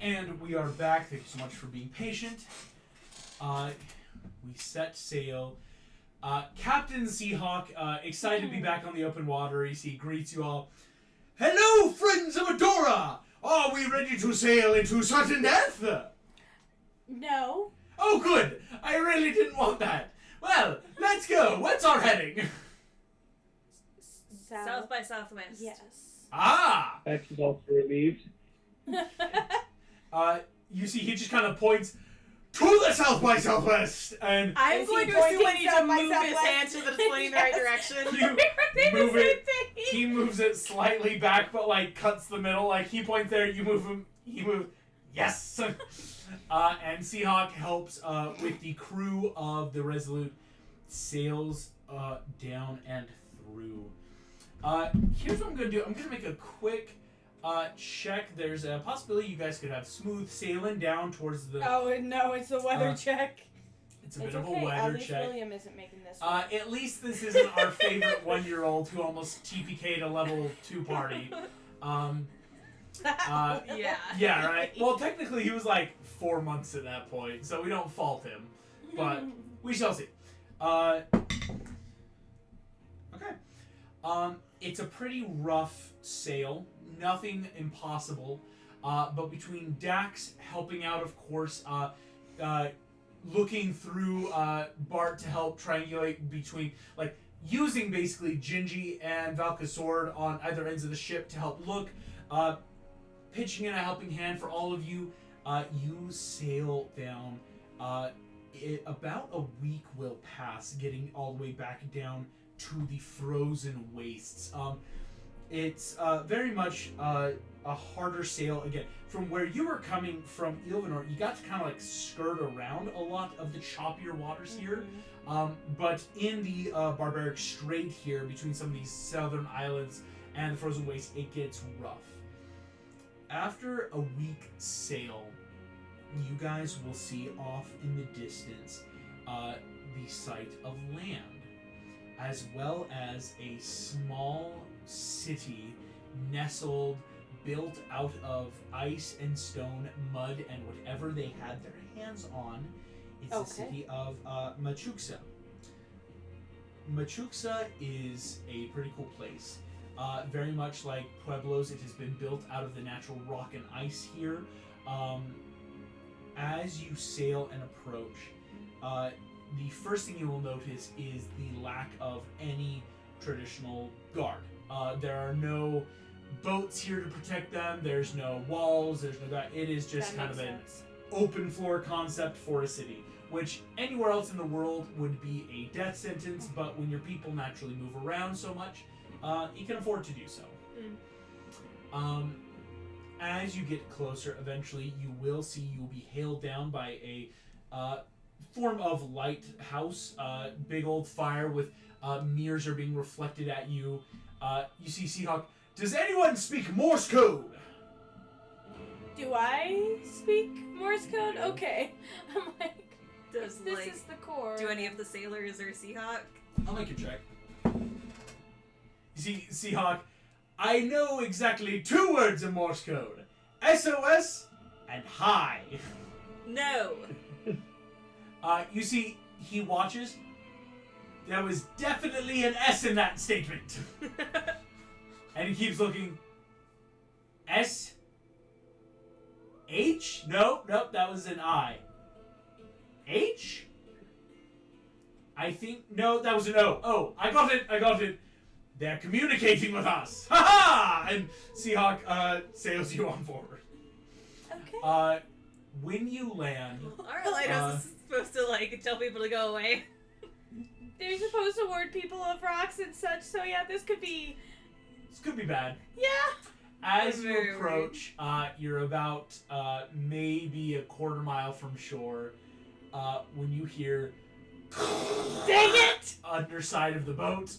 A: And we are back. Thank you so much for being patient. We set sail. Captain Seahawk, excited to be back on the open water. He greets you all. Hello, friends of Adora! Are we ready to sail into sudden death?
B: No.
A: Oh, good. I really didn't want that. Well, let's go. What's our heading?
C: South by Southwest.
B: Yes.
A: Ah!
D: X is also relieved.
A: You see, he just kind of points to the South by Southwest, and
C: I'm
B: Is
C: going
B: he
C: to assume I
B: pointing
C: need to
B: south by
C: move his
B: southwest?
C: hand so that it's pointing the right
B: Yes.
C: direction.
A: you move it. He moves it slightly back, but like cuts the middle. Like he points there, you move him. He moves. Yes. And Seahawk helps with the crew of the Resolute sails down and through. Here's what I'm gonna do. I'm gonna make a quick check. There's a possibility you guys could have smooth sailing down towards the.
B: Oh no, it's a weather check.
A: It's a
B: It's
A: bit of
B: okay.
A: a
B: At
A: weather
B: least
A: check.
B: William isn't making this one.
A: At least this isn't our favorite 1-year-old who almost TPK'd a level 2 party.
C: Yeah.
A: Yeah, right. Well, technically he was like 4 months at that point, so we don't fault him. But we shall see. Okay. It's a pretty rough sail. Nothing impossible. But between Dax helping out, of course, looking through Bart to help triangulate between, like, using basically Gingy and Valka's sword on either ends of the ship to help look, pitching in a helping hand for all of you. You sail down. About a week will pass getting all the way back down to the frozen wastes. It's very much a harder sail. Again, from where you were coming from Ilvanor, you got to kind of like skirt around a lot of the choppier waters here. But in the Barbaric Strait here, between some of these southern islands and the frozen waste, it gets rough. After a week sail, you guys will see off in the distance the sight of land, as well as a small city nestled, built out of ice and stone, mud, and whatever they had their hands on. It's the city of Machuxa. Machuxa is a pretty cool place. Very much like Pueblos, it has been built out of the natural rock and ice here. As you sail and approach, the first thing you will notice is the lack of any traditional guard. There are no boats here to protect them. There's no walls. There's no guard. It is just kind of an open floor concept for a city, which anywhere else in the world would be a death sentence. But when your people naturally move around so much, you can afford to do so. As you get closer, eventually you will be hailed down by a form of lighthouse. Big old fire with mirrors are being reflected at you. You see Seahawk. Does anyone speak Morse code?
B: Do I speak Morse code? Okay. I'm like,
C: Does,
B: this
C: like,
B: is the core.
C: do any of the sailors or Seahawk?
A: I'll make a check. You see Seahawk. I know exactly 2 words of Morse code. SOS and hi.
C: No.
A: You see, he watches. There was definitely an S in that statement. And he keeps looking. S? H? Nope, that was an I. H? I think, no, that was an O. Oh, I got it. They're communicating with us. Ha ha! And Seahawk sails you on forward.
B: Okay.
A: When you land,
C: Our lighthouse is supposed to, like, tell people to go away.
B: They're supposed to ward people of rocks and such, so yeah, this could be
A: bad.
B: Yeah.
A: As you
C: Very
A: approach, you're about maybe a quarter mile from shore. When you hear,
B: Dang it!
A: underside of the boat,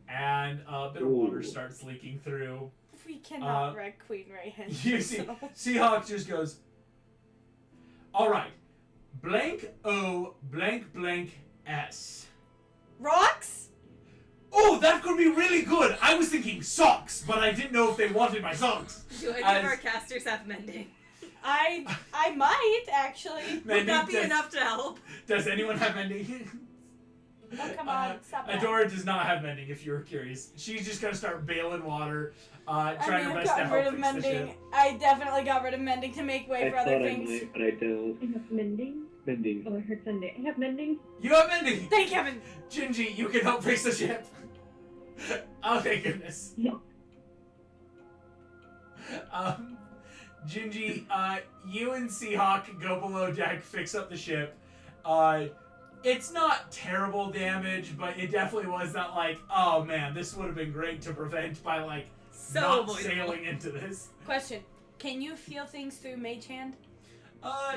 A: and a bit of water starts leaking through.
B: We cannot wreck Queen Rayhan.
A: You see, Seahawk just goes, all right, blank O blank blank S.
B: Rocks?
A: Oh, that could be really good. I was thinking socks, but I didn't know if they wanted my socks.
C: Do any
A: As-
C: of our casters have mending?
B: I might actually.
C: Would that be
A: does,
C: enough to help?
A: Does anyone have mending?
B: Oh, come on, stop that.
A: Adora does not have mending, if you're curious. She's just gonna start bailing water, trying
B: I
A: her
B: may have
A: best to
B: gotten
A: help
B: rid of
A: fix the
B: mending.
A: ship.
B: I definitely got rid of mending to make way
D: I
B: for
D: thought
B: other
D: I
B: things.
D: might, but I don't.
E: I have mending.
D: Mending.
E: Oh, I heard sending. I have mending.
A: You have mending!
B: Thank heaven.
A: Gingy, you can help fix the ship. Oh, thank goodness.
E: Yeah.
A: Gingy, you and Seahawk go below deck, fix up the ship. It's not terrible damage, but it definitely was not like, oh man, this would have been great to prevent by like
C: So
A: not
C: avoidable.
A: sailing into this.
B: Question: can you feel things through Mage Hand?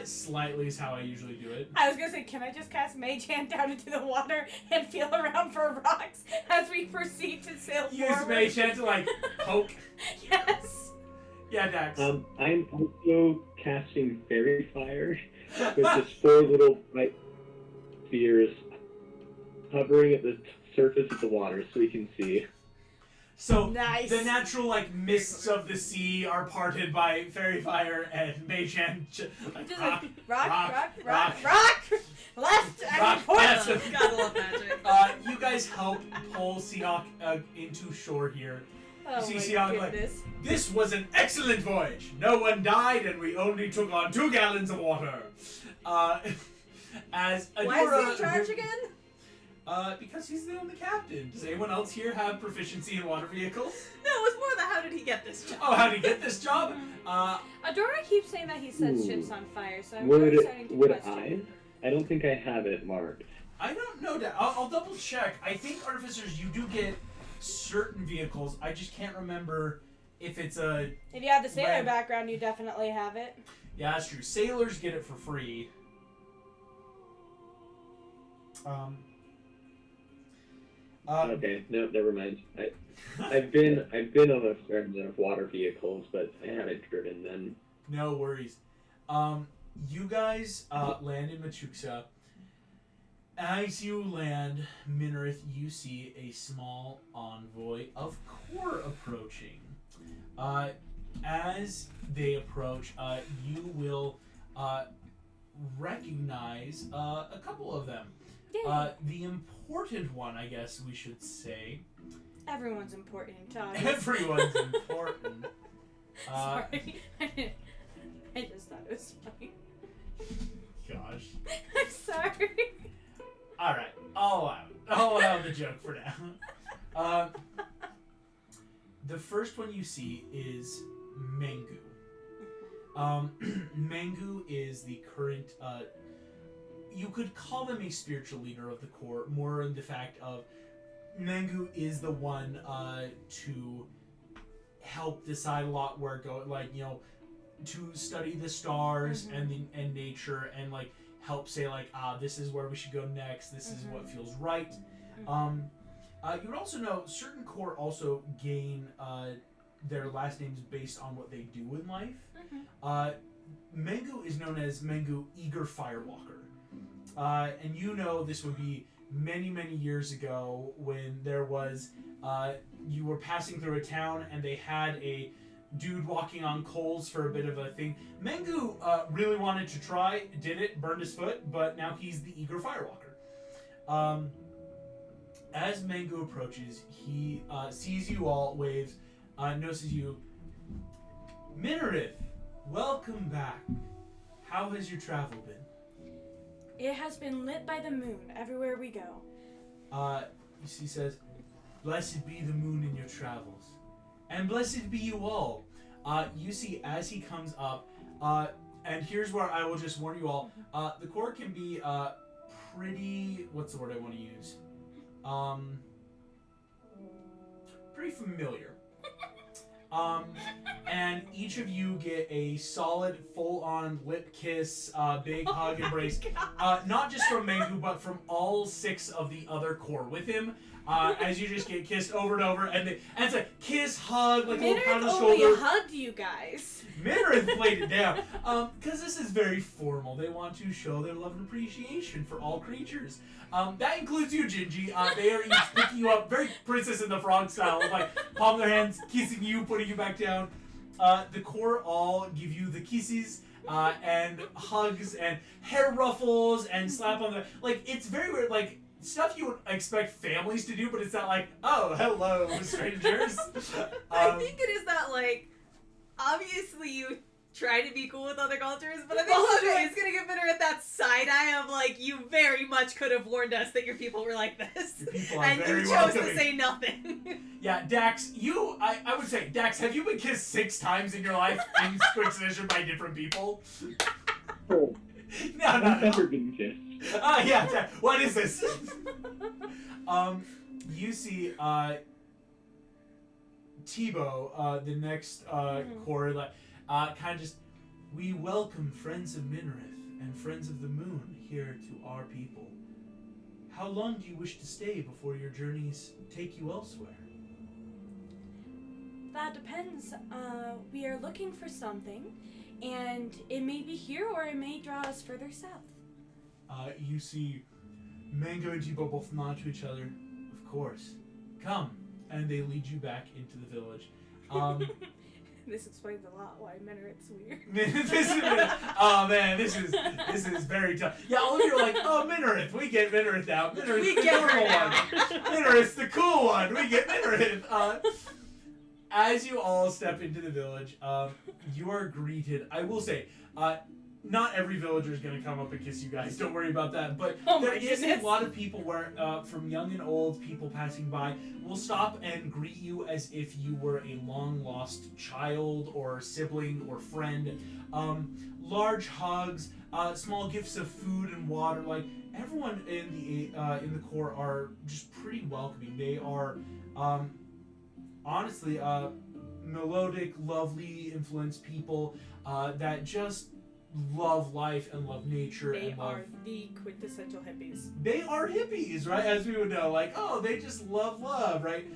A: Slightly is how I usually do it.
B: I was gonna say, can I just cast Mage Hand down into the water and feel around for rocks as we proceed to sail
A: Use
B: forward?
A: Mage Hand to like poke.
B: Yes.
A: Yeah, Dax.
D: I'm also casting Fairy Fire with just 4 little white spheres hovering at the surface of the water so we can see.
A: So
B: Nice.
A: the natural like mists of the sea are parted by fairy fire and Mage Hand like
B: Just
A: rock,
B: like, rock,
A: rock.
B: left,
A: Rock,
B: and forth.
A: left.
C: Gotta love magic.
A: You guys help pull Seahawk into shore here.
B: Oh
A: See,
B: my
A: Seahawk, like,
B: goodness.
A: this was an excellent voyage. No one died, and we only took on 2 gallons of water. As Adora,
C: Why is he in charge again?
A: Because he's the only captain. Does anyone else here have proficiency in water vehicles?
C: No, it was more the how did he get this job?
A: Oh, how did he get this job?
B: Adora keeps saying that he sets
D: Ooh.
B: ships on fire, so I'm really starting to
D: Would
B: question.
D: I don't think I have it marked.
A: I don't know that. I'll double check. I think artificers, you do get certain vehicles. I just can't remember if it's a.
B: If you have the sailor
A: Red.
B: background, you definitely have it.
A: Yeah, that's true. Sailors get it for free.
D: Okay, no, never mind. I've been on a fair amount of water vehicles, but I haven't driven them.
A: No worries. You guys land in Machuxa. As you land, Minarith, you see a small envoy of Kor approaching. As they approach, you will recognize a couple of them.
B: Yay.
A: The important one, I guess we should say.
B: Everyone's important, Todd.
A: Everyone's important.
B: Sorry. I just thought it was funny.
A: Gosh.
B: I'm sorry.
A: Alright, I'll allow the joke for now. The first one you see is Mengu. Mengu is the current, you could call them a spiritual leader of the court, more in the fact of Mengu is the one to help decide a lot where go, like, you know, to study the stars and nature and like help say like this is where we should go next, this is what feels right. You would also know certain core also gain their last names based on what they do in life. Mengu is known as Mengu Eager Firewalker. And you know this would be many, many years ago when there was, you were passing through a town and they had a dude walking on coals for a bit of a thing. Mengu really wanted to try, did it, burned his foot, but now he's the Eager Firewalker. As Mengu approaches, he sees you all, waves, notices you. Minarith, welcome back. How has your travel been?
B: It has been lit by the moon everywhere we go.
A: He says, blessed be the moon in your travels, and blessed be you all. You see, as he comes up, and here's where I will just warn you all, the core can be pretty, what's the word I want to use? Pretty familiar. And each of you get a solid, full-on lip kiss, big hug, embrace. Not just from Mengu, but from all 6 of the other core with him. As you just get kissed over and over, and it's a kiss, hug, like a little pat on the
B: Minarith only
A: shoulder.
B: hugged you guys.
A: Minarith played it down. Because this is very formal. They want to show their love and appreciation for all creatures. That includes you, Gingy. They are each picking you up, very Princess and the Frog style, like palm their hands, kissing you, putting you back down. The core all give you the kisses and hugs and hair ruffles and slap on the like. It's very weird, like stuff you would expect families to do, but it's not like, oh, hello, strangers.
C: I think it is that, like, obviously you try to be cool with other cultures, but I think it's gonna get better at that side eye of, like, you very much could have warned us that your people were like this. And you chose to say nothing.
A: Yeah, Dax, I would say, Dax, have you been kissed 6 times in your life in quick succession by different people?
D: Oh,
A: No.
D: I've never been kissed.
A: Yeah, what is this? You see, Tebow, the next core, kind of just, we welcome friends of Minareth and friends of the moon here to our people. How long do you wish to stay before your journeys take you elsewhere?
B: That depends. We are looking for something, and it may be here or it may draw us further south.
A: You see Mango and Tebow both nod to each other. Of course. Come. And they lead you back into the village.
B: This explains a lot why Minareth's weird.
A: Oh man, this is very tough. Yeah, all of you are like, oh, Minareth, we get Minareth now. Minareth's the normal one. Minareth's the cool one. We get Minareth. As you all step into the village, you are greeted. I will say, not every villager is going to come up and kiss you guys. Don't worry about that. But there is a lot of people where, from young and old, people passing by will stop and greet you as if you were a long-lost child or sibling or friend. Large hugs, small gifts of food and water. Like, everyone in the core are just pretty welcoming. They are, honestly, melodic, lovely, influenced people that just love life and love nature.
B: They
A: and
B: are the quintessential hippies.
A: They are hippies, right? As we would know, like, oh, they just love love, right?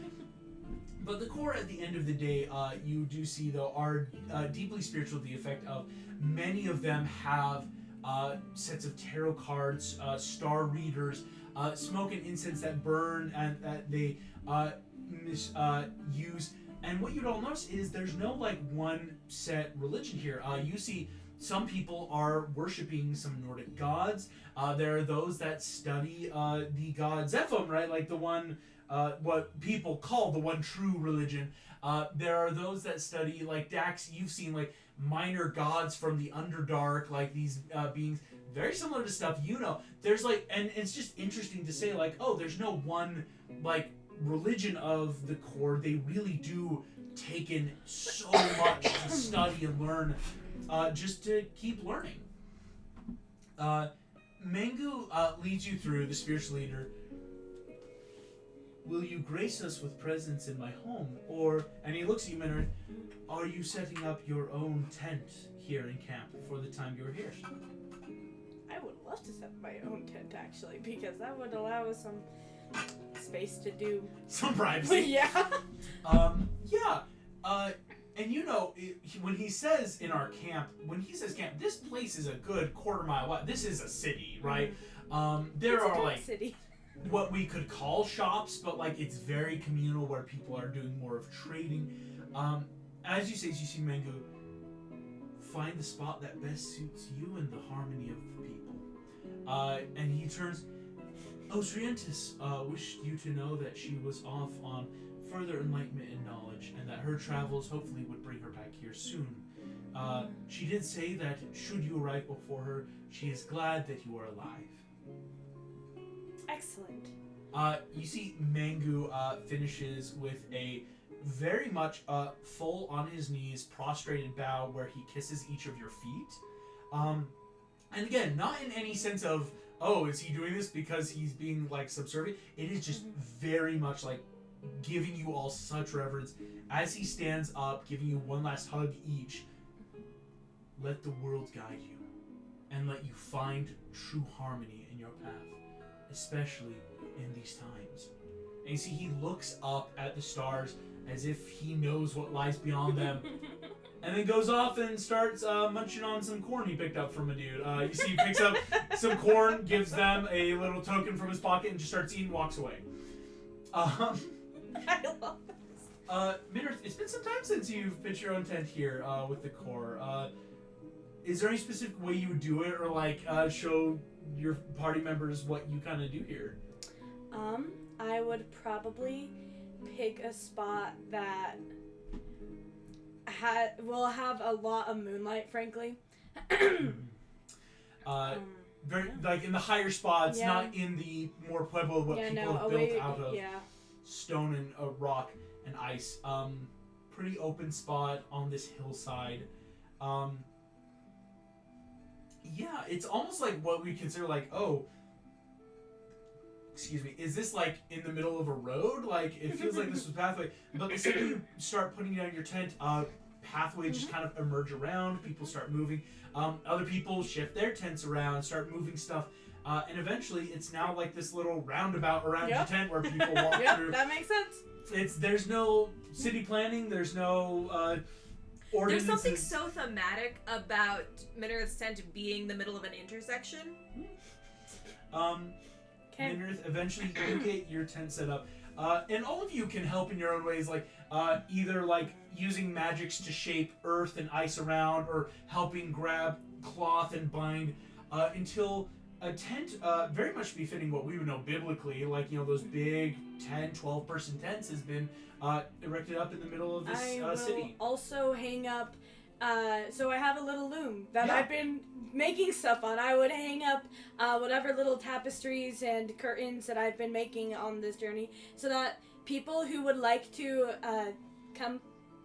A: But the core, at the end of the day, you do see, though, are deeply spiritual. The effect of many of them have sets of tarot cards, star readers, smoke and incense that burn and that they use. And what you'd all notice is there's no, like, one set religion here. You see some people are worshipping some Nordic gods. There are those that study the god Zepham, right? Like the one, what people call the one true religion. There are those that study, like Dax, you've seen like minor gods from the Underdark, like these beings, very similar to stuff you know. There's like, and it's just interesting to say like, oh, there's no one like religion of the core. They really do take in so much to study and learn. Just to keep learning. Mangu leads you through, the spiritual leader. Will you grace us with presence in my home? Or, and he looks at you, Minareth, are you setting up your own tent here in camp for the time you're here?
B: I would love to set my own tent, actually, because that would allow us some space to do
A: some privacy.
B: Yeah.
A: And you know, when he says in our camp, when he says camp, this place is a good quarter mile wide. This is a city, right? There are like
B: city.
A: What we could call shops, but like it's very communal where people are doing more of trading. As you say, as you see Mango, find the spot that best suits you and the harmony of the people. And he turns, Osrientis wished you to know that she was off on further enlightenment and knowledge, and that her travels hopefully would bring her back here soon. She did say that should you arrive before her, she is glad that you are alive.
B: Excellent.
A: You see Mangu finishes with a very much full on his knees, prostrated bow where he kisses each of your feet. And again, not in any sense of, oh, is he doing this because he's being like subservient? It is just very much like giving you all such reverence. As he stands up, giving you one last hug each, let the world guide you and let you find true harmony in your path, especially in these times. And you see he looks up at the stars as if he knows what lies beyond them, and then goes off and starts munching on some corn he picked up from a dude. You see he picks up some corn, gives them a little token from his pocket, and just starts eating, walks away.
B: I love this.
A: Minareth, it's been some time since you've pitched your own tent here with the core. is there any specific way you would do it, or like show your party members what you kind of do here?
B: I would probably pick a spot that will have a lot of moonlight, frankly.
A: Very like in the higher spots,
B: Yeah.
A: not in the more pueblo what people have built out of stone and rock and ice. Pretty open spot on this hillside. Yeah, it's almost like what we consider like, oh, excuse me, is this like in the middle of a road? Like it feels like this was a pathway, but the second you start putting down your tent, pathways just kind of emerge around. People start moving. Other people shift their tents around, start moving stuff, and eventually it's now like this little roundabout around your tent where people walk through.
B: That makes sense.
A: There's no city planning. There's no ordinances.
C: There's something so thematic about Minerith's tent being the middle of an intersection.
A: Minerith, eventually you get your tent set up. And all of you can help in your own ways, like either like using magics to shape earth and ice around, or helping grab cloth and bind until a tent very much befitting what we would know biblically, like, you know, those big 10, 12-person tents has been erected up in the middle of this city.
B: Also hang up, so I have a little loom that
A: Yeah.
B: I've been making stuff on. I would hang up whatever little tapestries and curtains that I've been making on this journey, so that people who would like to come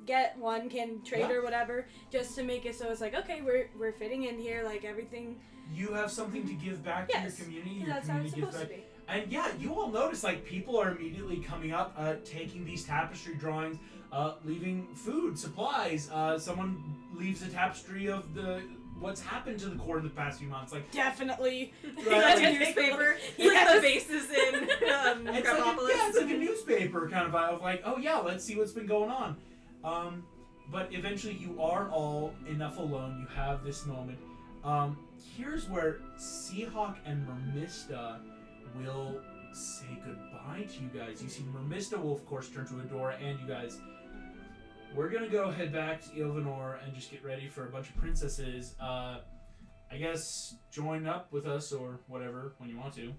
B: get one can trade or whatever, just to make it so it's like, okay, we're fitting in here, like everything.
A: You have something to give back to your community. Your
B: That's how it's
A: community gives
B: supposed
A: back.
B: to be.
A: And yeah, you all notice like people are immediately coming up, taking these tapestry drawings, leaving food, supplies. Someone leaves a tapestry of what's happened to the court in the past few months. Like
B: Definitely.
C: Like a newspaper. Like the bases in
A: it's like it's like a newspaper kind of vibe of like, oh yeah, let's see what's been going on. But eventually you are all enough alone. You have this moment. Here's where Seahawk and Mermista will say goodbye to you guys. You see, Mermista will of course turn to Adora and you guys. We're gonna go head back to Ilvanor and just get ready for a bunch of princesses. I guess join up with us or whatever when you want to.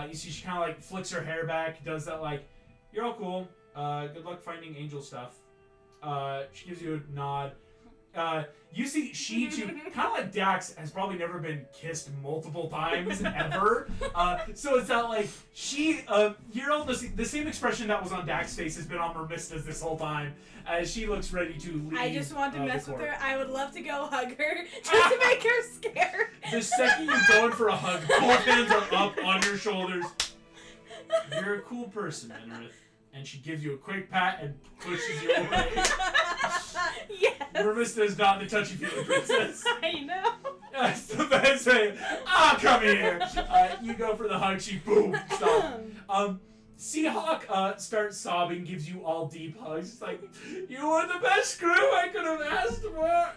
A: You see, she kind of like flicks her hair back, does that like, you're all cool. Good luck finding angel stuff. She gives you a nod. You see, she too, kind of like Dax, has probably never been kissed multiple times ever. So it's not like she, you're all the same expression that was on Dax's face has been on Mermista's this whole time, as she looks ready to leave.
B: I just want to mess with
A: court.
B: her. I would love to go hug her just to make her scared.
A: The second you're going for a hug, both hands are up on your shoulders. You're a cool person, Enrith. And she gives you a quick pat and pushes you away.
B: Yes.
A: Mermista is not the touchy-feely princess.
B: I know.
A: That's the best way. Come here. You go for the hug. She boom stop. Seahawk starts sobbing, gives you all deep hugs. It's like, you were the best crew I could have asked for.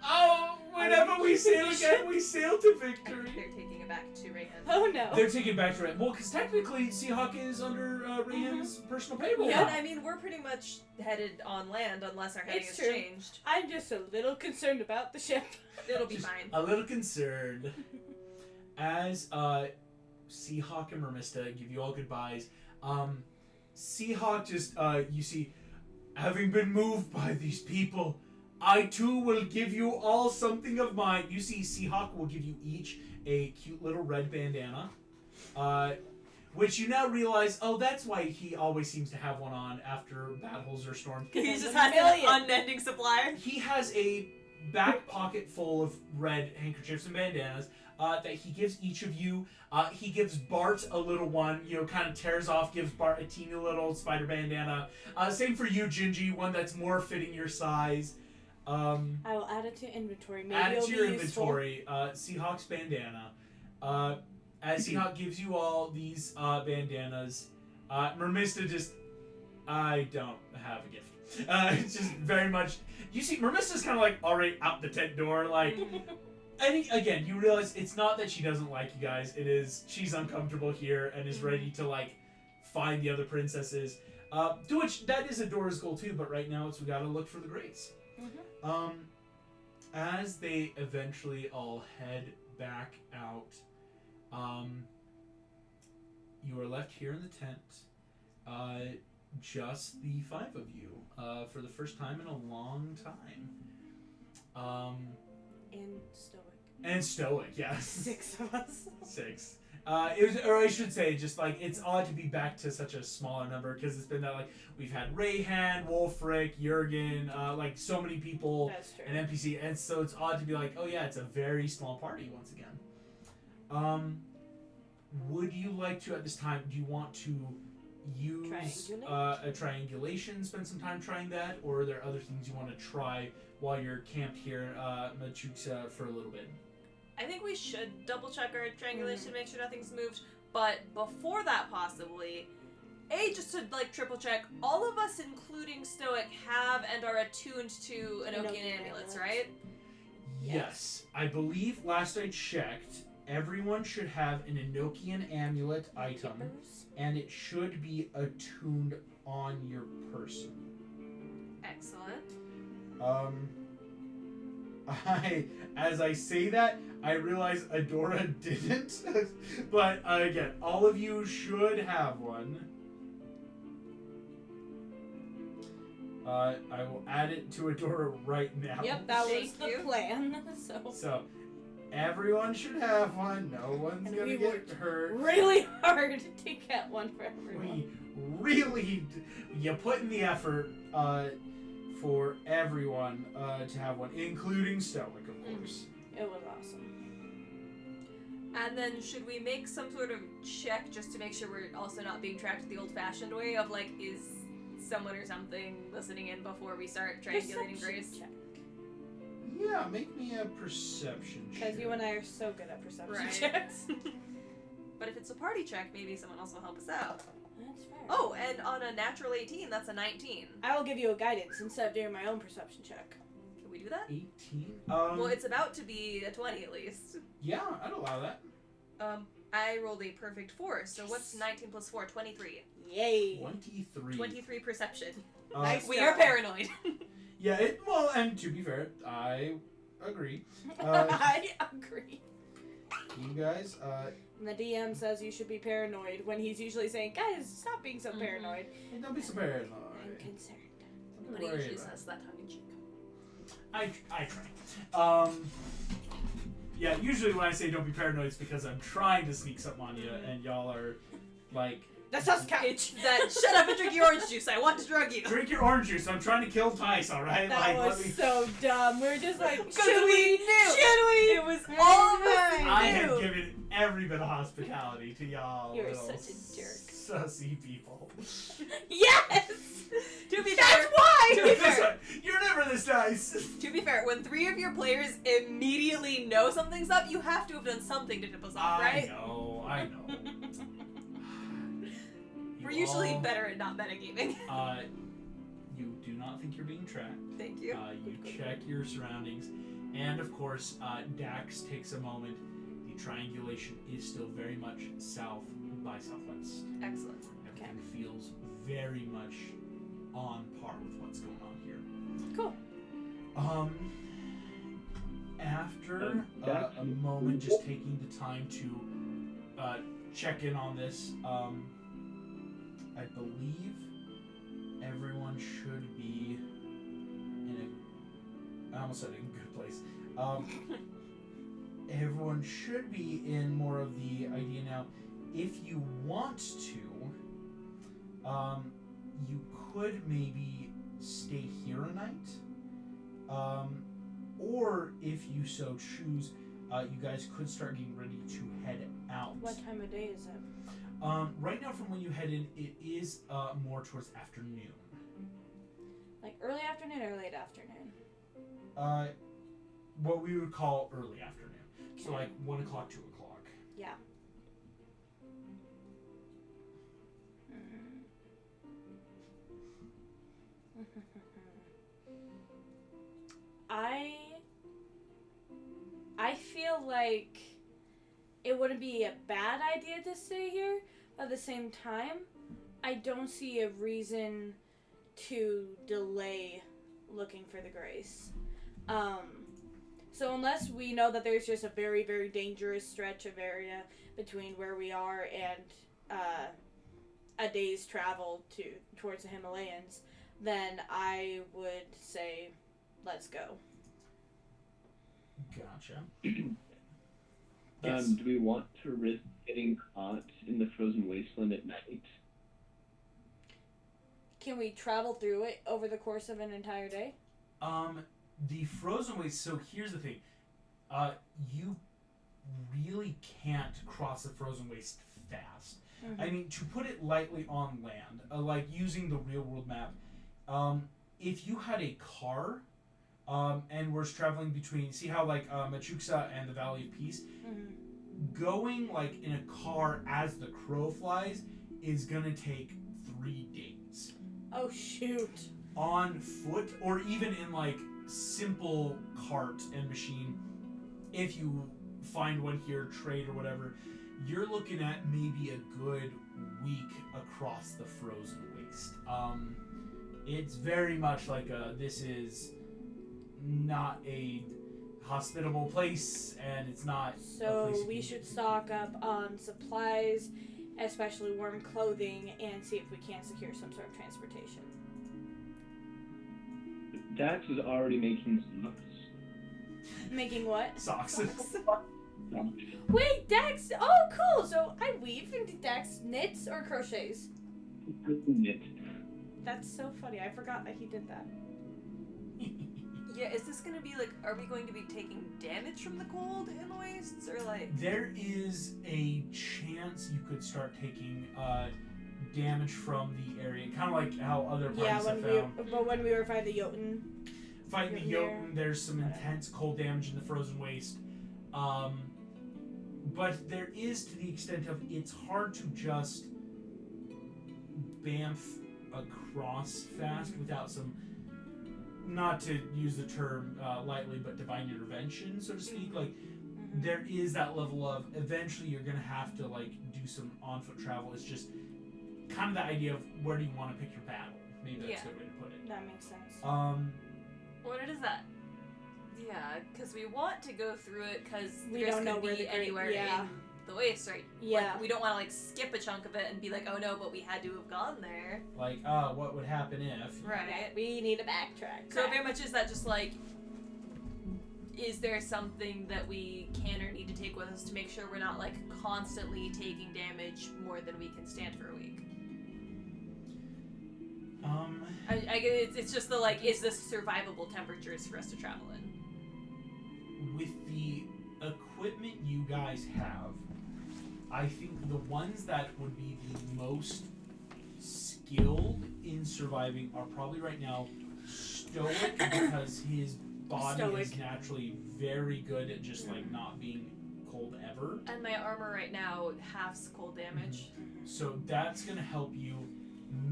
A: Oh, whenever we sail again, we sail to victory.
C: They're taking it back to Rayhan.
B: Oh no.
A: They're taking it back to Rayhan. Well, because technically Seahawk is under Rayhan's personal payroll.
C: Yeah, I mean, we're pretty much headed on land unless our heading
B: It's
C: has
B: true.
C: changed.
B: I'm just a little concerned about the ship.
C: It'll be
A: Just
C: fine.
A: a little concerned. As Seahawk and Mermista give you all goodbyes, Seahawk just, you see, having been moved by these people, I too will give you all something of mine. You see, Seahawk will give you each a cute little red bandana, which you now realize, oh, that's why he always seems to have one on after battles or storms.
C: He
B: There's
C: just
B: a
C: has
B: million.
C: an unending supply.
A: He has a back pocket full of red handkerchiefs and bandanas that he gives each of you. He gives Bart a little one, you know, kind of tears off, gives Bart a teeny little spider bandana. Same for you, Gingy, one that's more fitting your size.
B: I will add it to inventory. Maybe
A: Add it
B: it'll
A: to your
B: be useful.
A: inventory. Seahawk's bandana. As Seahawk gives you all these bandanas, Mermista just, I don't have a gift. It's just very much, you see, Mermista's kind of like already out the tent door, like, and again, you realize it's not that she doesn't like you guys, it is, she's uncomfortable here and is ready to, like, find the other princesses. To which, that is Adora's goal too, but right now it's we gotta look for the Grace. as they eventually all head back out, you are left here in the tent. Just the 5 of you, for the first time in a long time.
B: And stoic.
A: And stoic, yes.
B: 6 of us.
A: 6. It was, or I should say, just like it's odd to be back to such a smaller number because it's been that like we've had Rayhan, Wolfric, Jurgen, like so many people,
B: That's true.
A: and NPC, and so it's odd to be like, oh yeah, it's a very small party once again. Would you like to at this time? Do you want to use a triangulation? Spend some time trying that, or are there other things you want to try while you're camped here, Machuksa, for a little bit?
C: I think we should double check our triangulation, make sure nothing's moved. But before that, possibly, just to like triple check, all of us, including Stoic, have and are attuned to Enochian amulets, right?
A: Yes. I believe last I checked, everyone should have an Enochian amulet item, and it should be attuned on your person.
C: Excellent.
A: As I say that, I realize Adora didn't, but again, all of you should have one. I will add it to Adora right now.
B: Yep, that was
C: Thank
B: the
C: you.
B: plan.
A: So, everyone should have one. No one's
B: And
A: gonna
B: we
A: get
B: worked
A: hurt.
B: really hard to get one for everyone.
A: You put in the effort for everyone to have one, including Stoic, of course.
B: It was awesome.
C: And then should we make some sort of check just to make sure we're also not being tracked the old-fashioned way of like, is someone or something listening in before we start triangulating Grace?
B: Check.
A: Yeah, make me a perception check.
B: Because you and I are so good at perception
C: Right.
B: checks.
C: But if it's a party check, maybe someone else will help us out.
B: That's fair.
C: Oh, and on a natural 18, that's a 19.
B: I will give you a guidance instead of doing my own perception check.
C: Can we do that?
A: 18?
C: Well, it's about to be a 20 at least.
A: Yeah, I'd allow that.
C: I rolled a perfect 4, so what's 19 plus 4? 23.
B: Yay.
A: 23.
C: 23 perception.
B: Nice.
C: We are paranoid.
A: Yeah, well, and to be fair, I agree.
B: I agree.
A: You guys,
B: And the DM says you should be paranoid when he's usually saying, guys, stop being so paranoid.
A: don't be so paranoid.
B: I'm concerned.
A: Don't
C: But he
A: worry
C: usually
A: about
C: says that tongue in cheek.
A: I try. Yeah, usually when I say don't be paranoid, it's because I'm trying to sneak something on you, and y'all are like,
B: That's us,
C: It's that, shut up and drink your orange juice, I want to drug you.
A: drink your orange juice. I'm trying to kill Tice, all right?
B: That
A: like,
B: was so dumb. We were just like,
C: Because
B: should
C: we
B: we?
C: knew.
B: Should we?
C: It was all of us
A: I
C: knew.
A: had given every bit of hospitality to y'all.
B: You're
A: little
B: such a jerk.
A: Sussy people.
B: Yes!
C: To be
B: That's
C: fair,
B: why!
C: to be fair,
A: You're never this nice.
C: to be fair, when 3 of your players immediately know something's up, you have to have done something to tip us off, right?
A: I know.
C: We're
A: You
C: usually
A: all,
C: better at not metagaming.
A: You do not think you're being tracked.
C: Thank you.
A: You check your surroundings, and of course, Dax takes a moment. The triangulation is still very much south by southwest.
C: Excellent.
A: Everything feels very much on par with what's going on here.
B: Cool.
A: After a moment, just taking the time to check in on this, I believe everyone should be in a, I almost said in a good place. Everyone should be in more of the idea now. If you want to, you could maybe stay here a night. Or if you so choose, you guys could start getting ready to head out.
B: What time of day is it?
A: Right now, from when you head in, it is more towards afternoon.
B: Like early afternoon or late afternoon?
A: What we would call early afternoon. So
B: Okay.
A: like 1 o'clock, 2 o'clock.
B: Yeah. I feel like it wouldn't be a bad idea to stay here. At the same time, I don't see a reason to delay looking for the Grace. So unless we know that there's just a very, very dangerous stretch of area between where we are and a day's travel towards the Himalayas, then I would say, let's go.
A: Gotcha. Yes.
D: Do we want to risk getting caught in the frozen wasteland at night?
B: Can we travel through it over the course of an entire day?
A: The frozen waste. So here's the thing. You really can't cross the frozen waste fast.
B: Mm-hmm.
A: I mean, to put it lightly on land, like using the real world map, if you had a car, and we're traveling between, see how like Machuksa and the Valley of Peace, going like in a car as the crow flies is gonna take 3 days.
B: Oh shoot.
A: On foot, or even in like simple cart and machine, if you find one here, trade or whatever, you're looking at maybe a good week across the frozen waste. It's very much like this is not a hospitable place, and it's not a
B: So
A: place
B: we should stock up on supplies, especially warm clothing, and see if we can secure some sort of transportation.
D: Dax is already making socks.
B: Making what?
A: Socks.
B: Wait, Dax! Oh, cool! So I weave, and Dax knits or crochets?
D: Knit.
B: That's so funny. I forgot that he did that.
C: Yeah, is this gonna be like, are we going to be taking damage from the cold in the wastes, or like?
A: There is a chance you could start taking damage from the area, kind of like how other parties have found.
B: When we were fighting the Jotun.
A: Fighting the Jotun, there's some intense cold damage in the frozen waste. But there is, to the extent of, it's hard to just bamf across fast without some, not to use the term lightly, but divine intervention, so to speak. Like, there is that level of, eventually you're going to have to, like, do some on-foot travel. It's just kind of the idea of where do you want to pick your battle. Maybe that's a good way to put it.
B: That makes sense.
C: What is that? Yeah, because we want to go through it because
B: We
C: there's
B: don't know
C: gonna
B: where
C: be
B: the
C: anywhere
B: yeah.
C: in the waste, right?
B: Yeah.
C: Like, we don't want to like skip a chunk of it and be like, oh no, but we had to have gone there.
A: Like, what would happen if?
C: Right.
B: We need to backtrack.
C: So very much is that just like, is there something that we can or need to take with us to make sure we're not like constantly taking damage more than we can stand for a week? It's just the like, is this survivable temperatures for us to travel in?
A: With the equipment you guys have, I think the ones that would be the most skilled in surviving are probably right now Stoic, because his body is naturally very good at just like not being cold ever.
C: And my armor right now halves cold damage.
A: So that's gonna help you.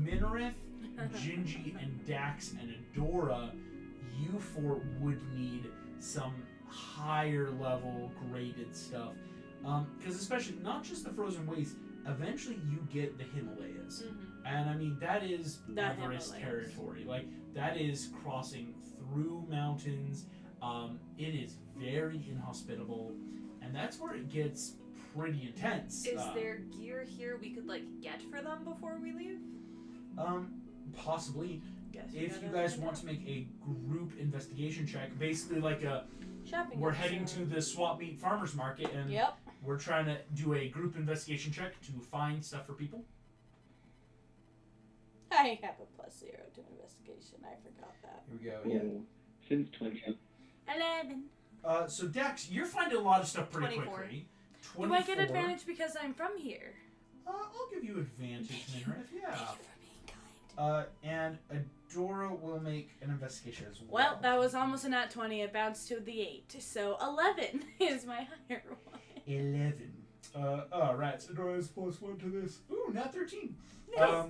A: Minareth, Gingy, and Dax, and Adora, you four would need some higher level graded stuff. Because especially, not just the frozen waste, eventually you get the Himalayas. And I mean, that is Everest territory. Like, that is crossing through mountains. It is very inhospitable. And that's where it gets pretty intense.
C: Is there gear here we could like get for them before we leave?
A: Possibly. If you guys want to make a group investigation check, basically like a
B: shopping.
A: We're heading to the swap meet farmers market, and we're trying to do a group investigation check to find stuff for people.
B: I have a +0 to investigation. I forgot that.
A: Here we go.
D: Yeah. Since 20.
B: 11.
A: So Dex, you're finding a lot of stuff pretty
C: 24.
A: quickly.
B: 24. Do I get advantage because I'm from here?
A: I'll give you advantage, Minareth. Yeah.
B: Thank you for being kind.
A: And Adora will make an investigation as well.
B: Well, that was almost a nat 20. It bounced to the 8. So 11 is my higher one.
A: 11. Alright, so Adora is +1 to this. Ooh, nat 13.
B: Nice.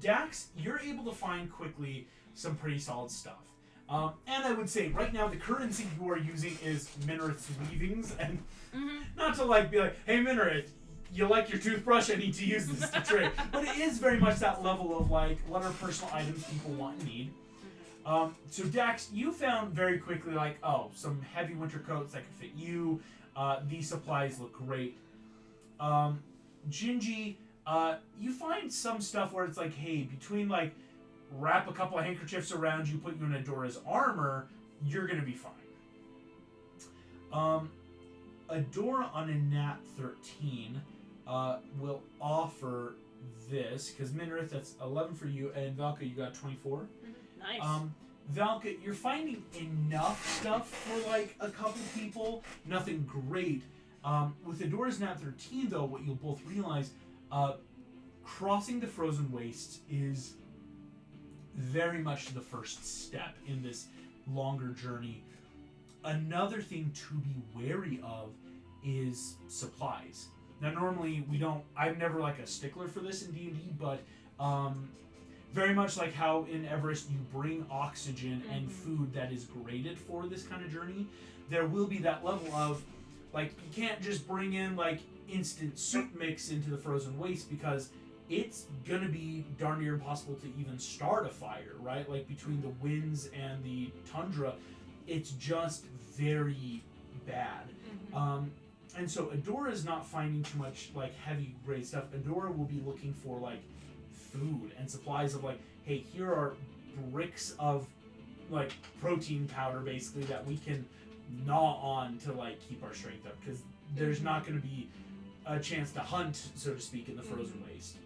A: Dax, you're able to find quickly some pretty solid stuff. And I would say right now the currency you are using is Minareth's weavings, and not to like be like, hey Minareth, you like your toothbrush? I need to use this to trade. But it is very much that level of like, what are personal items people want and need. So Dax, you found very quickly like, oh, some heavy winter coats that could fit you. These supplies look great. Gingy, you find some stuff where it's like, hey, between like wrap a couple of handkerchiefs around you, put you in Adora's armor, you're gonna be fine. Adora on a nat 13 will offer this, because Minrith, that's 11 for you, and Valka, you got 24.
B: Nice.
A: Valka, you're finding enough stuff for like a couple people, nothing great. With Adora's nat 13 though, what you'll both realize, crossing the frozen wastes is very much the first step in this longer journey. Another thing to be wary of is supplies. Now normally I'm never like a stickler for this in D&D, but very much like how in Everest you bring oxygen and food that is graded for this kind of journey, there will be that level of, like, you can't just bring in like instant soup mix into the frozen waste because it's gonna be darn near impossible to even start a fire, right? Like between the winds and the tundra, it's just very bad. And so Adora's not finding too much like heavy grade stuff. Adora will be looking for like food and supplies of like, hey, here are bricks of like protein powder basically that we can gnaw on to like keep our strength up, because there's not going to be a chance to hunt, so to speak, in the frozen waste.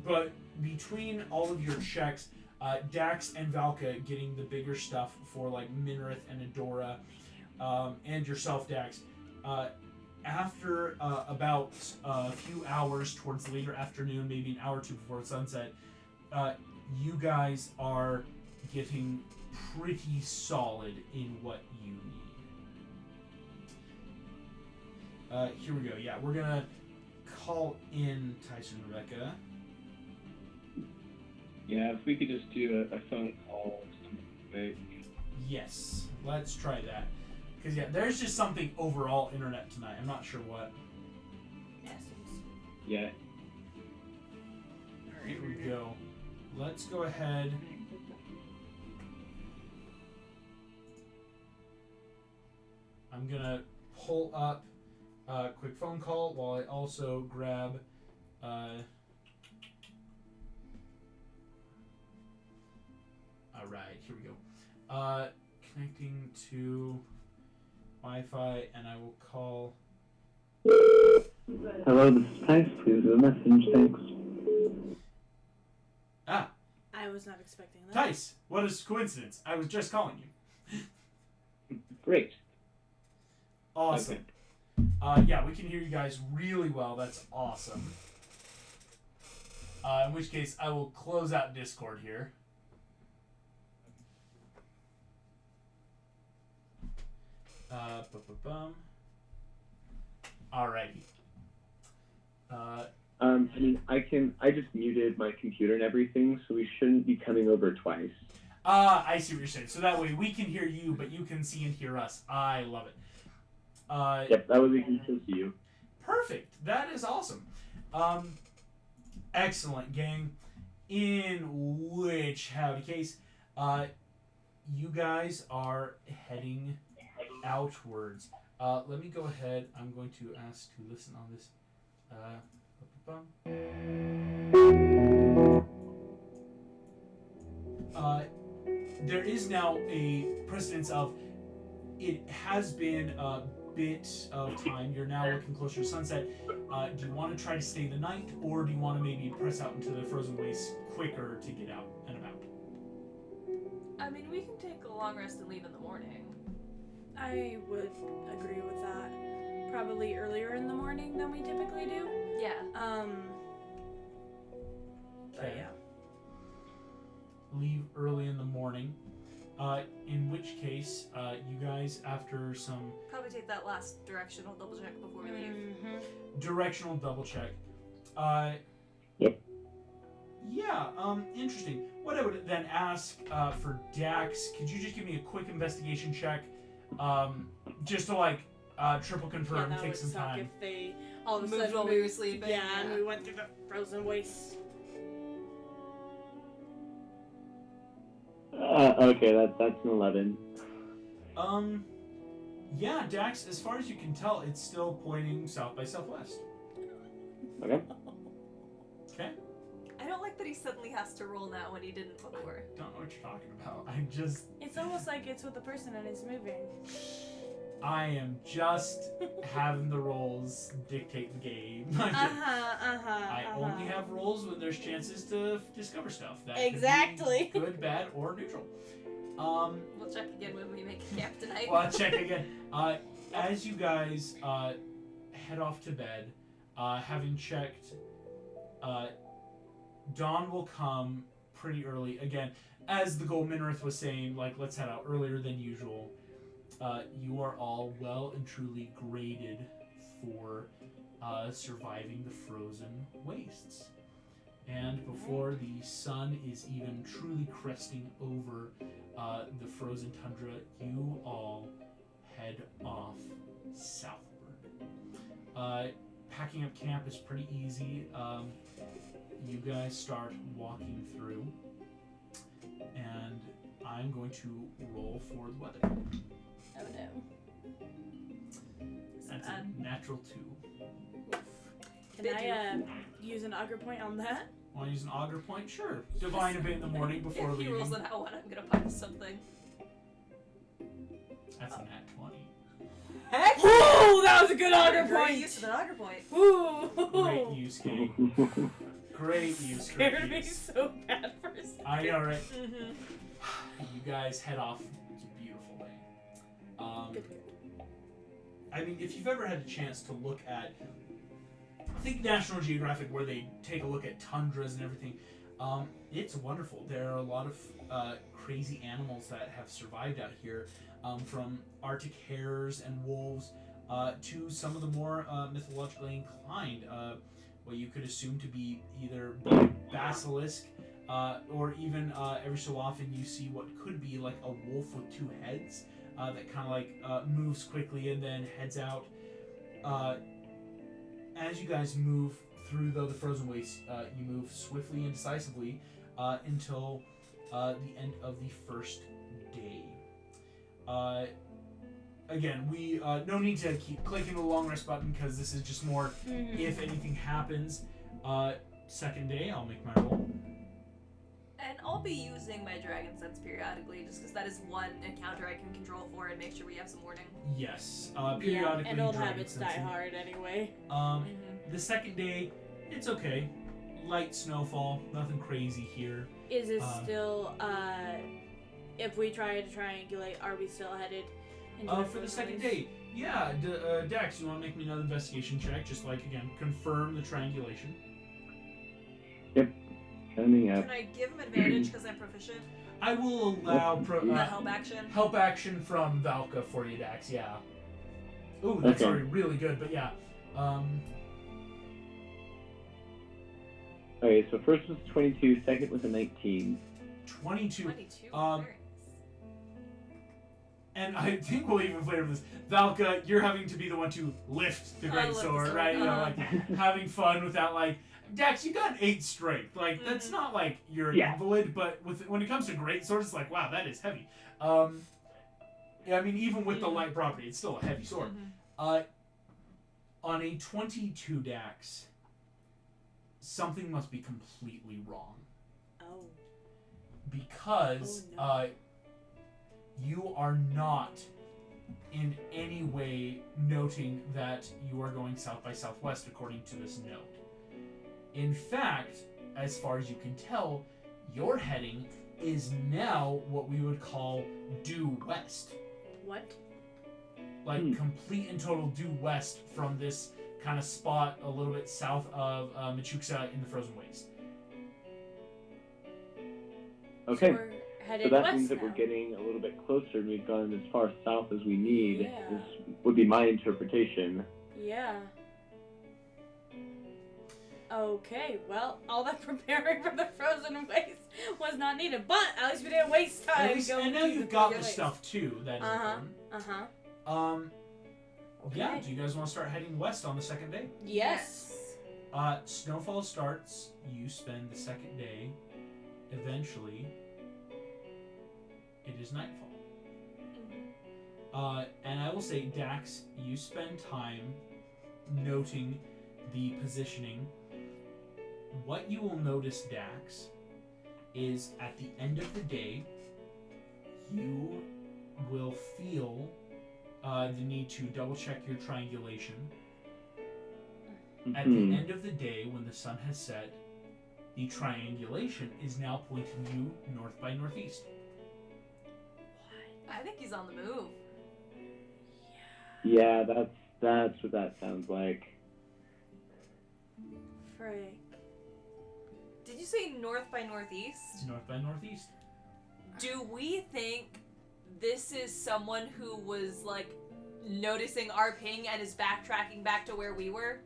A: But between all of your checks, Dax and Valka getting the bigger stuff for like Minrith and Adora, and yourself, Dax, after about a few hours towards later afternoon, maybe an hour or two before sunset, you guys are getting pretty solid in what you need. Here we go. Yeah, we're gonna call in Tyson and Rebecca.
D: Yeah, if we could just do a phone call or something quick.
A: Yes, let's try that. Because, yeah, there's just something overall internet tonight. I'm not sure what.
D: Yeah.
A: Here we go. Let's go ahead. I'm going to pull up a quick phone call while I also grab... Alright, here we go. Connecting to Wi-Fi, and I will call...
D: Hello, this is Tice. Please leave a message. Thanks.
A: Ah,
B: I was not expecting that.
A: Tice! What a coincidence. I was just calling you.
D: Great.
A: Awesome.
D: Okay.
A: Yeah, we can hear you guys really well. That's awesome. In which case, I will close out Discord here. Alrighty.
D: I just muted my computer and everything, so we shouldn't be coming over twice.
A: I see what you're saying. So that way we can hear you, but you can see and hear us. I love it.
D: Yep, that way we can still see you.
A: Perfect. That is awesome. Excellent, gang. In which, howdy case, you guys are heading outwards. Let me go ahead. I'm going to ask to listen on this. There is now a precedence of it has been a bit of time. You're now looking closer to sunset. Do you want to try to stay the night, or do you want to maybe press out into the frozen waste quicker to get out and about?
C: I mean, we can take a long rest and leave in the morning.
B: I would agree with that. Probably earlier in the morning than we typically do.
C: Yeah.
B: But yeah.
A: Leave early in the morning. In which case, you guys, after some
C: Probably take that last directional double check before we leave.
A: directional double check.
D: Yep.
A: Yeah, interesting. What I would then ask for Dax, could you just give me a quick investigation check? Just to like triple confirm,
B: that
A: take
B: would
A: some
B: suck
A: time.
B: if they all of a
C: Moved
B: sudden
C: while we were sleeping.
B: Yeah, and we went through the frozen waste.
D: Okay, that's an 11.
A: Yeah, Dax, as far as you can tell, it's still pointing south by southwest.
D: Okay.
A: Okay?
C: I don't like that he suddenly has to roll now when he didn't before.
A: Don't know what you're talking about. I
B: It's almost like it's with the person and it's moving.
A: am just having the rolls dictate the game. I only have rolls when there's chances to discover stuff. That could
B: Exactly.
A: be good, bad, or neutral.
C: We'll check again when we make camp tonight.
A: Well, I'll check again. As you guys head off to bed, having checked, dawn will come pretty early. Again, as the Gold Minrith was saying, like, let's head out earlier than usual. You are all well and truly graded for surviving the frozen wastes. And before the sun is even truly cresting over the frozen tundra, you all head off southward. Packing up camp is pretty easy. You guys start walking through, and I'm going to roll for the weather.
B: Oh no.
A: That's a natural 2.
B: Can I use an auger point on that?
A: Want to use an auger point? Sure. Divine a bit in the morning before
C: If he
A: leaving.
C: rolls an out one, I'm gonna find something.
A: That's a nat 20.
C: Heck!
B: Ooh, that was a good auger
C: Great
B: point.
C: use of an auger point.
B: Ooh.
A: Great use, Kate. Great use.
B: Scared
A: Great
B: me
A: use.
B: so bad for a second.
A: I know, right?
C: Mm-hmm.
A: You guys head off. It's a beautiful day.
B: Good.
A: I mean, if you've ever had a chance to look at, I think National Geographic, where they take a look at tundras and everything, it's wonderful. There are a lot of crazy animals that have survived out here, from Arctic hares and wolves to some of the more mythologically inclined, what you could assume to be either basilisk, or even every so often you see what could be like a wolf with 2 heads that kind of like moves quickly and then heads out. As you guys move through the frozen waste, you move swiftly and decisively until the end of the first day. Again, we no need to keep clicking the long rest button because this is just more if anything happens. Second day, I'll make my roll.
C: And I'll be using my dragon sense periodically, just because that is one encounter I can control for and make sure we have some warning.
A: Yes,
B: Yeah,
A: periodically.
B: and old
A: dragon
B: habits die
A: sensing.
B: hard anyway.
A: The second day, it's okay. Light snowfall, nothing crazy here.
B: Is it still, if we try to triangulate, are we still headed into
A: For the second day, yeah, Dax, you want to make me another investigation check? Just like, again, confirm the triangulation.
D: Coming up.
C: Can I give him advantage because I'm proficient?
A: I will allow
C: The help action?
A: help action from Valka for you, Dax, yeah. Ooh, that's
D: Okay.
A: already really good, but yeah.
D: Okay, so first was 22, second was a 19.
A: 22.
C: 22.
A: Um,
C: Very nice.
A: And I think we'll even flavor this. Valka, you're having to be the one to lift the
C: I
A: great
C: lift the
A: sword,
C: sword,
A: right? You know,
C: uh-huh.
A: like having fun without like Dax, you got an 8 strength. Like that's
C: Mhm.
A: not like you're an
D: Yeah.
A: invalid, but when it comes to great swords, it's like wow, that is heavy. Yeah, I mean even with the light property, it's still a heavy sword.
C: Mhm.
A: On a 22 Dax, something must be completely wrong
B: Oh.
A: because
B: Oh, no.
A: you are not in any way noting that you are going south by southwest according to this note. In fact, as far as you can tell, your heading is now what we would call due west.
B: What?
A: Like complete and total due west from this kind of spot a little bit south of Machuksa in the frozen waste.
D: Okay,
B: So we're headed
D: so that
B: west
D: means that
B: now.
D: we're getting a little bit closer. We've gone as far south as we need.
B: Yeah.
D: This would be my interpretation.
B: Yeah. Okay, well, all that preparing for the frozen waste was not needed, but at least we didn't waste time.
A: At least,
B: going
A: and now
B: through
A: you've
B: the
A: got the
B: frozen waste.
A: stuff too. That is important.
B: Uh-huh.
A: Yeah.
B: Okay.
A: Do you guys want to start heading west on the second day?
B: Yes.
A: Snowfall starts. You spend the second day. Eventually, it is nightfall. And I will say, Dax, you spend time noting the positioning. What you will notice, Dax, is at the end of the day, you will feel the need to double check your triangulation. At the end of the day, when the sun has set, the triangulation is now pointing you north by northeast.
C: I think he's on the move.
D: Yeah, that's what that sounds like.
B: Frick.
C: Did you say north by northeast?
A: North by northeast.
C: Do we think this is someone who was, like, noticing our ping and is backtracking back to where we were?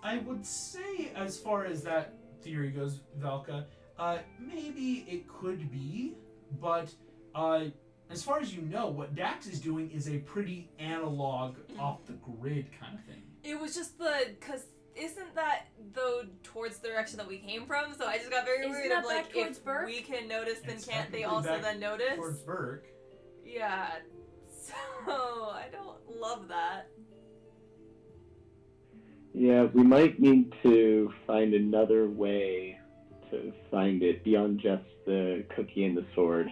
A: I would say, as far as that theory goes, Valka, maybe it could be, but as far as you know, what Dax is doing is a pretty analog, off-the-grid kind of thing.
C: It was just because isn't that, though, towards the direction that we came from? So I just got very worried of, like, if
B: Burke?
C: we can notice, then
A: It's
C: can't they
A: technically
C: also
A: back
C: then notice?
A: Towards Burke.
C: Yeah. So, I don't love that.
D: Yeah, we might need to find another way to find it beyond just the cookie and the sword.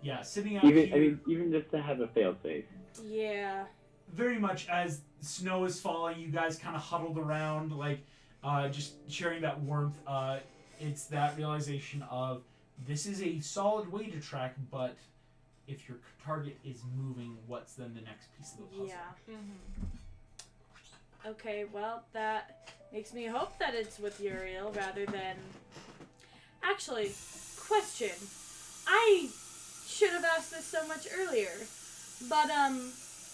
A: Yeah, sitting out
D: Even
A: here.
D: even just to have a failsafe.
B: Yeah.
A: Very much as snow is falling, you guys kind of huddled around, like, just sharing that warmth. It's that realization of this is a solid way to track, but if your target is moving, what's then the next piece of the puzzle?
B: Yeah.
C: Mm-hmm.
B: Okay, well, that makes me hope that it's with Uriel rather than... Actually, question. I should have asked this so much earlier. But,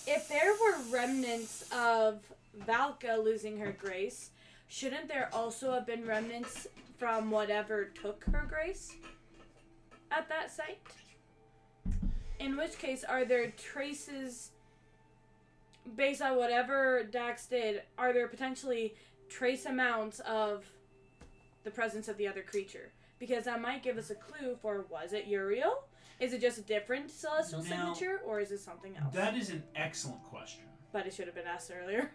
B: if there were remnants of Valka losing her grace, shouldn't there also have been remnants from whatever took her grace at that site? In which case, are there traces, based on whatever Dax did, are there potentially trace amounts of the presence of the other creature? Because that might give us a clue for, was it Uriel? Is it just a different celestial
A: Now,
B: signature, or is it something else?
A: That is an excellent question.
B: But it should have been asked earlier.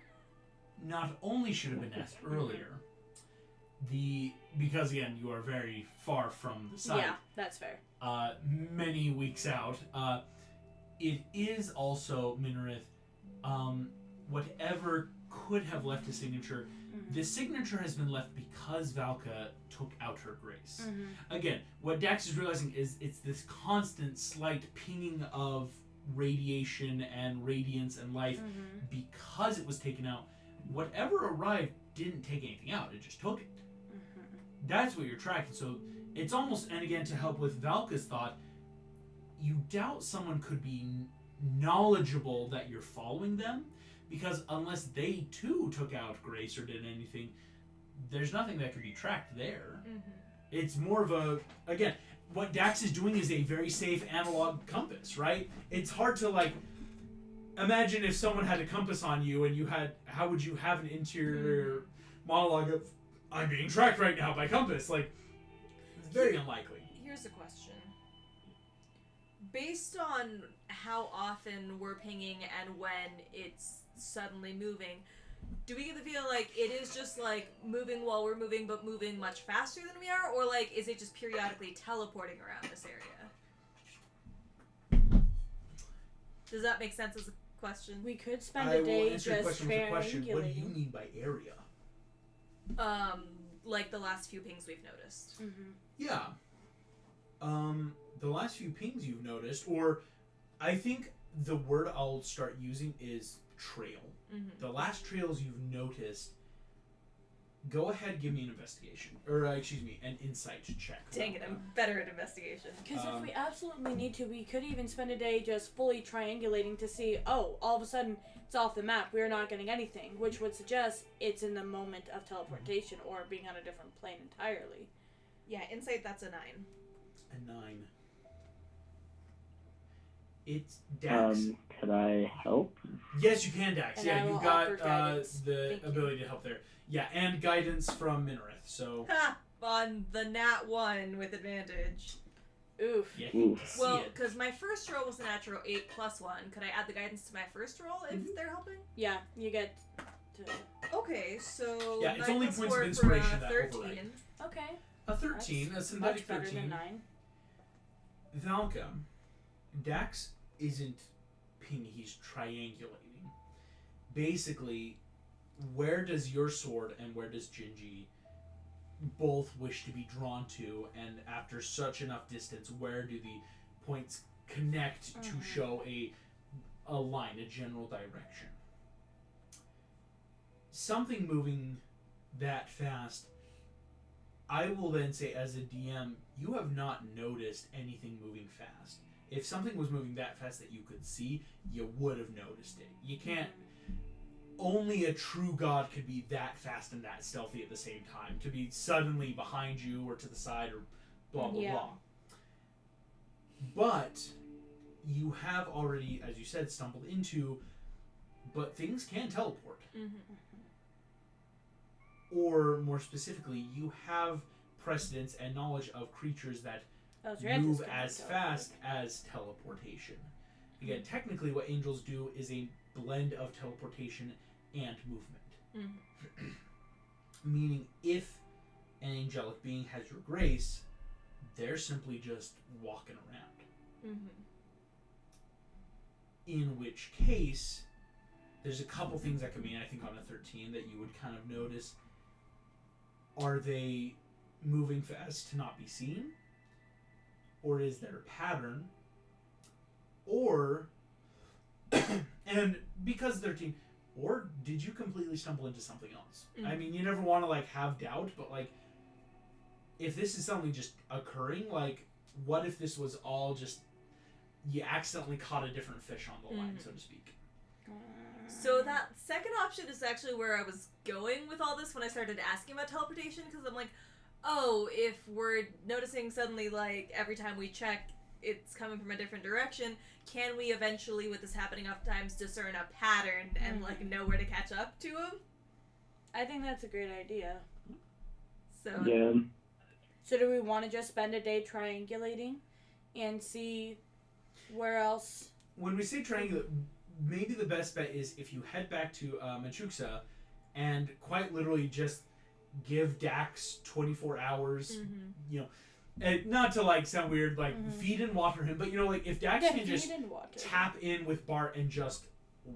A: Not only should have been asked earlier, because again, you are very far from the site.
B: Yeah, that's fair.
A: Many weeks out. It is also, Minarith, whatever could have left a signature, the signature has been left because Valka took out her grace. Again, what Dax is realizing is it's this constant slight pinging of radiation and radiance and life because it was taken out. Whatever arrived didn't take anything out, it just took it. That's what you're tracking. So it's almost, and again, to help with Valka's thought, you doubt someone could be knowledgeable that you're following them, because unless they too took out grace or did anything, there's nothing that could be tracked there. It's more of a, again, what Dax is doing is a very safe analog compass, right? It's hard to, like, imagine if someone had a compass on you and you had, how would you have an interior monologue of, I'm being tracked right now by compass? Like, it's very unlikely.
C: Here's a question. Based on how often we're pinging and when it's suddenly moving, do we get the feeling like it is just, like, moving while we're moving, but moving much faster than we are? Or, like, is it just periodically teleporting around this area? Does that make sense as a question?
B: We could spend
A: I
B: a
A: will
B: day
A: answer your
B: just
A: question with a question. What do you
B: triangulating.
A: mean by area?
C: Like the last few pings we've noticed.
A: Yeah. The last few pings you've noticed, or I think the word I'll start using is trail. The last trails you've noticed, go ahead, give me an investigation. Or, excuse me, an insight check.
C: Dang it, I'm better at investigation.
B: Because if we absolutely need to, we could even spend a day just fully triangulating to see, oh, all of a sudden it's off the map, we're not getting anything, which would suggest it's in the moment of teleportation or being on a different plane entirely.
C: Yeah, insight, that's a 9.
A: A 9. It's Dax.
D: Could I help?
A: Yes, you can, Dax.
B: And
A: Yeah,
B: I
A: you
B: will
A: got
B: offer guidance.
A: the
B: Thank you.
A: ability to help there. Yeah, and guidance from Minarith. So
C: Ha! on the nat 1 with advantage.
B: Oof.
A: You hate to see
C: Well,
A: it.
C: because my first roll was a natural 8 plus 1. Could I add the guidance to my first roll if they're helping?
B: Yeah, you get to.
C: Okay, so
A: Yeah, it's
C: 9
A: only
C: plus
A: points of
C: 4 for
A: inspiration that
C: 13.
A: override.
B: Okay.
A: A 13, a synthetic
B: Much better
A: 13.
B: than 9.
A: Valka, Dax isn't ping, he's triangulating. Basically, where does your sword and where does Gingy both wish to be drawn to, and after such enough distance, where do the points connect to show a line, a general direction? Something moving that fast, I will then say as a DM, you have not noticed anything moving fast. If something was moving that fast that you could see, you would have noticed it. You can't. Only a true god could be that fast and that stealthy at the same time. To be suddenly behind you or to the side or blah blah blah. But you have already, as you said, stumbled into. But things can teleport. Or more specifically, you have precedence and knowledge of creatures that move as fast as teleportation. Again, technically what angels do is a blend of teleportation and movement. Meaning if an angelic being has your grace, they're simply just walking around. In which case, there's a couple things that could mean, I think, on a 13 that you would kind of notice. Are they moving fast to not be seen? Or is there a pattern? Or, and because 13, or did you completely stumble into something else? I mean, you never want to, like, have doubt, but, like, if this is something just occurring, like, what if this was all just, you accidentally caught a different fish on the line, so to speak?
C: So that second option is actually where I was going with all this when I started asking about teleportation, because I'm like, oh, if we're noticing suddenly, like, every time we check, it's coming from a different direction, can we eventually, with this happening oftentimes, discern a pattern and, like, know where to catch up to him?
B: I think that's a great idea.
C: So
D: Yeah.
B: So do we want to just spend a day triangulating and see where else?
A: When we say triangulate, maybe the best bet is if you head back to Machuksa and quite literally just give Dax 24 hours, you know, and not to, like, sound weird, like, feed and water him, but, you know, like, if Dax can just tap in with Bart and just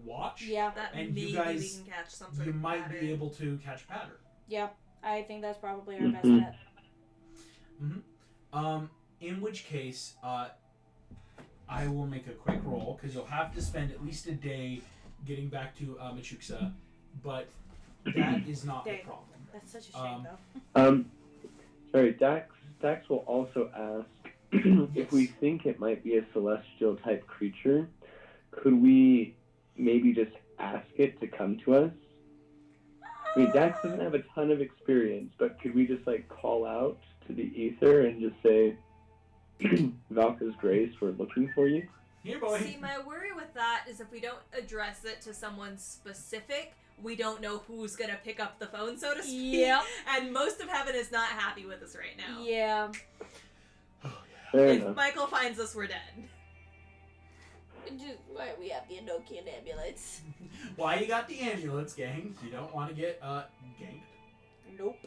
A: watch,
C: that
A: and
C: maybe
A: you guys,
C: we can catch some sort
A: you
C: of
A: might
C: pattern.
A: be able to catch a pattern.
B: Yeah, I think that's probably our best bet.
A: In which case, I will make a quick roll, because you'll have to spend at least a day getting back to Machuksa, but that is not the problem.
B: That's such a shame, though.
D: Sorry, Dax will also ask if we think it might be a celestial type creature, could we maybe just ask it to come to us? I mean, Dax doesn't have a ton of experience, but could we just, like, call out to the ether and just say, Valka's Grace, we're looking for you?
A: Here, boy.
C: See, my worry with that is if we don't address it to someone specific, we don't know who's gonna pick up the phone, so to speak.
B: Yep.
C: And most of heaven is not happy with us right now.
B: Yeah.
D: Fair
C: If
D: enough.
C: Michael finds us, we're dead.
B: Just why we have the Enochian amulets.
A: Why you got the amulets, gang? You don't want to get ganked.
B: Nope.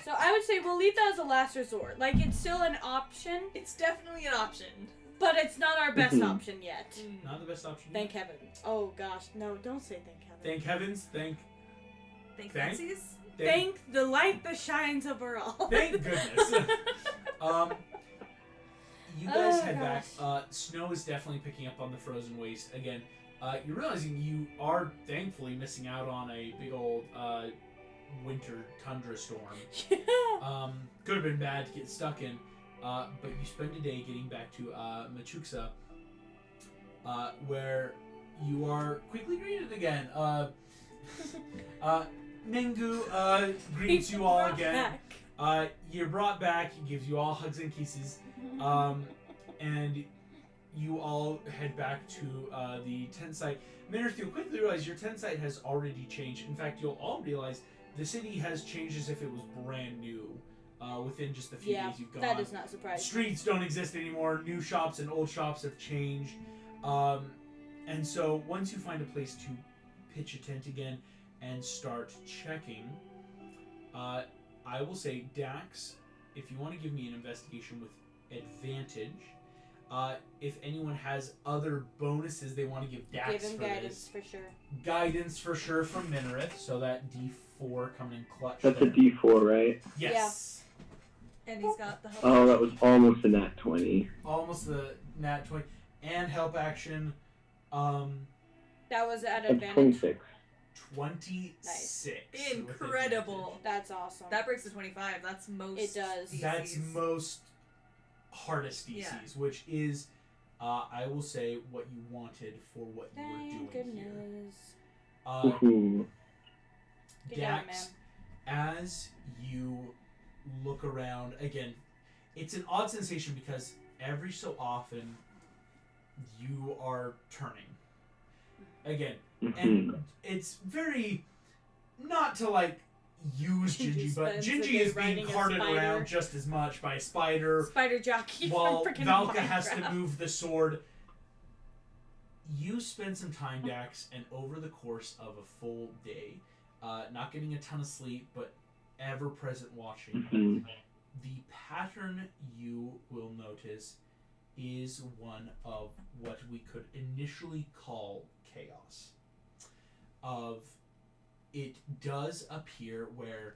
B: So I would say we'll leave that as a last resort. Like, it's still an option,
C: It's definitely an option.
B: but it's not our best option yet.
A: Not the best option.
B: Thank heaven. Oh gosh, no, don't say thank heaven.
A: Thank heavens. Thank
C: Fancies?
B: Thank the light that shines over all.
A: Thank goodness. You guys
B: Oh,
A: head
B: gosh.
A: back. Snow is definitely picking up on the frozen waste again. You're realizing you are thankfully missing out on a big old winter tundra storm. Could have been bad to get stuck in, but you spend a day getting back to Machuksa, where you are quickly greeted again. Mingu greets you all again. You're brought back. He gives you all hugs and kisses, and you all head back to the tent site. Minarth, you'll quickly realize your tent site has already changed. In fact, you'll all realize the city has changed as if it was brand new within just the few days you've gone.
B: That does not surprise me.
A: Streets don't exist anymore. New shops and old shops have changed. And so once you find a place to pitch a tent again and start checking, I will say, Dax, if you want to give me an investigation with advantage, if anyone has other bonuses they want to give Dax
B: Give him
A: for
B: guidance
A: this.
B: for sure.
A: Guidance for sure from Minareth, so that D4 coming in clutch.
D: That's
A: there.
D: a D4, right?
A: Yes.
C: And he's got the help.
D: Oh, that was almost a nat 20.
A: Almost the nat 20. And help action,
B: That was at
D: That's
B: advantage.
D: 26.
A: 26. with
C: Incredible.
B: That's awesome.
C: That breaks to 25. That's most.
B: It does.
A: advantage. That's
C: DCs.
A: most hardest DCs,
C: Yeah.
A: which is, I will say, what you wanted for what you were
B: Thank
A: doing here.
B: goodness.
D: Ooh.
B: Good job,
A: Dax, as you look around, again, it's an odd sensation because every so often you are turning. Again, and it's very, not to like use Gingy, but
B: Spends a
A: Gingy
B: day
A: is being
B: riding a
A: carted
B: spider.
A: around just as much by a spider,
B: Spider jockey
A: while
B: from freaking
A: Valka has to
B: Minecraft.
A: move the sword. You spend some time, Dax, and over the course of a full day, not getting a ton of sleep, but ever present watching,
D: Mhm.
A: the pattern you will notice is one of what we could initially call chaos. It does appear where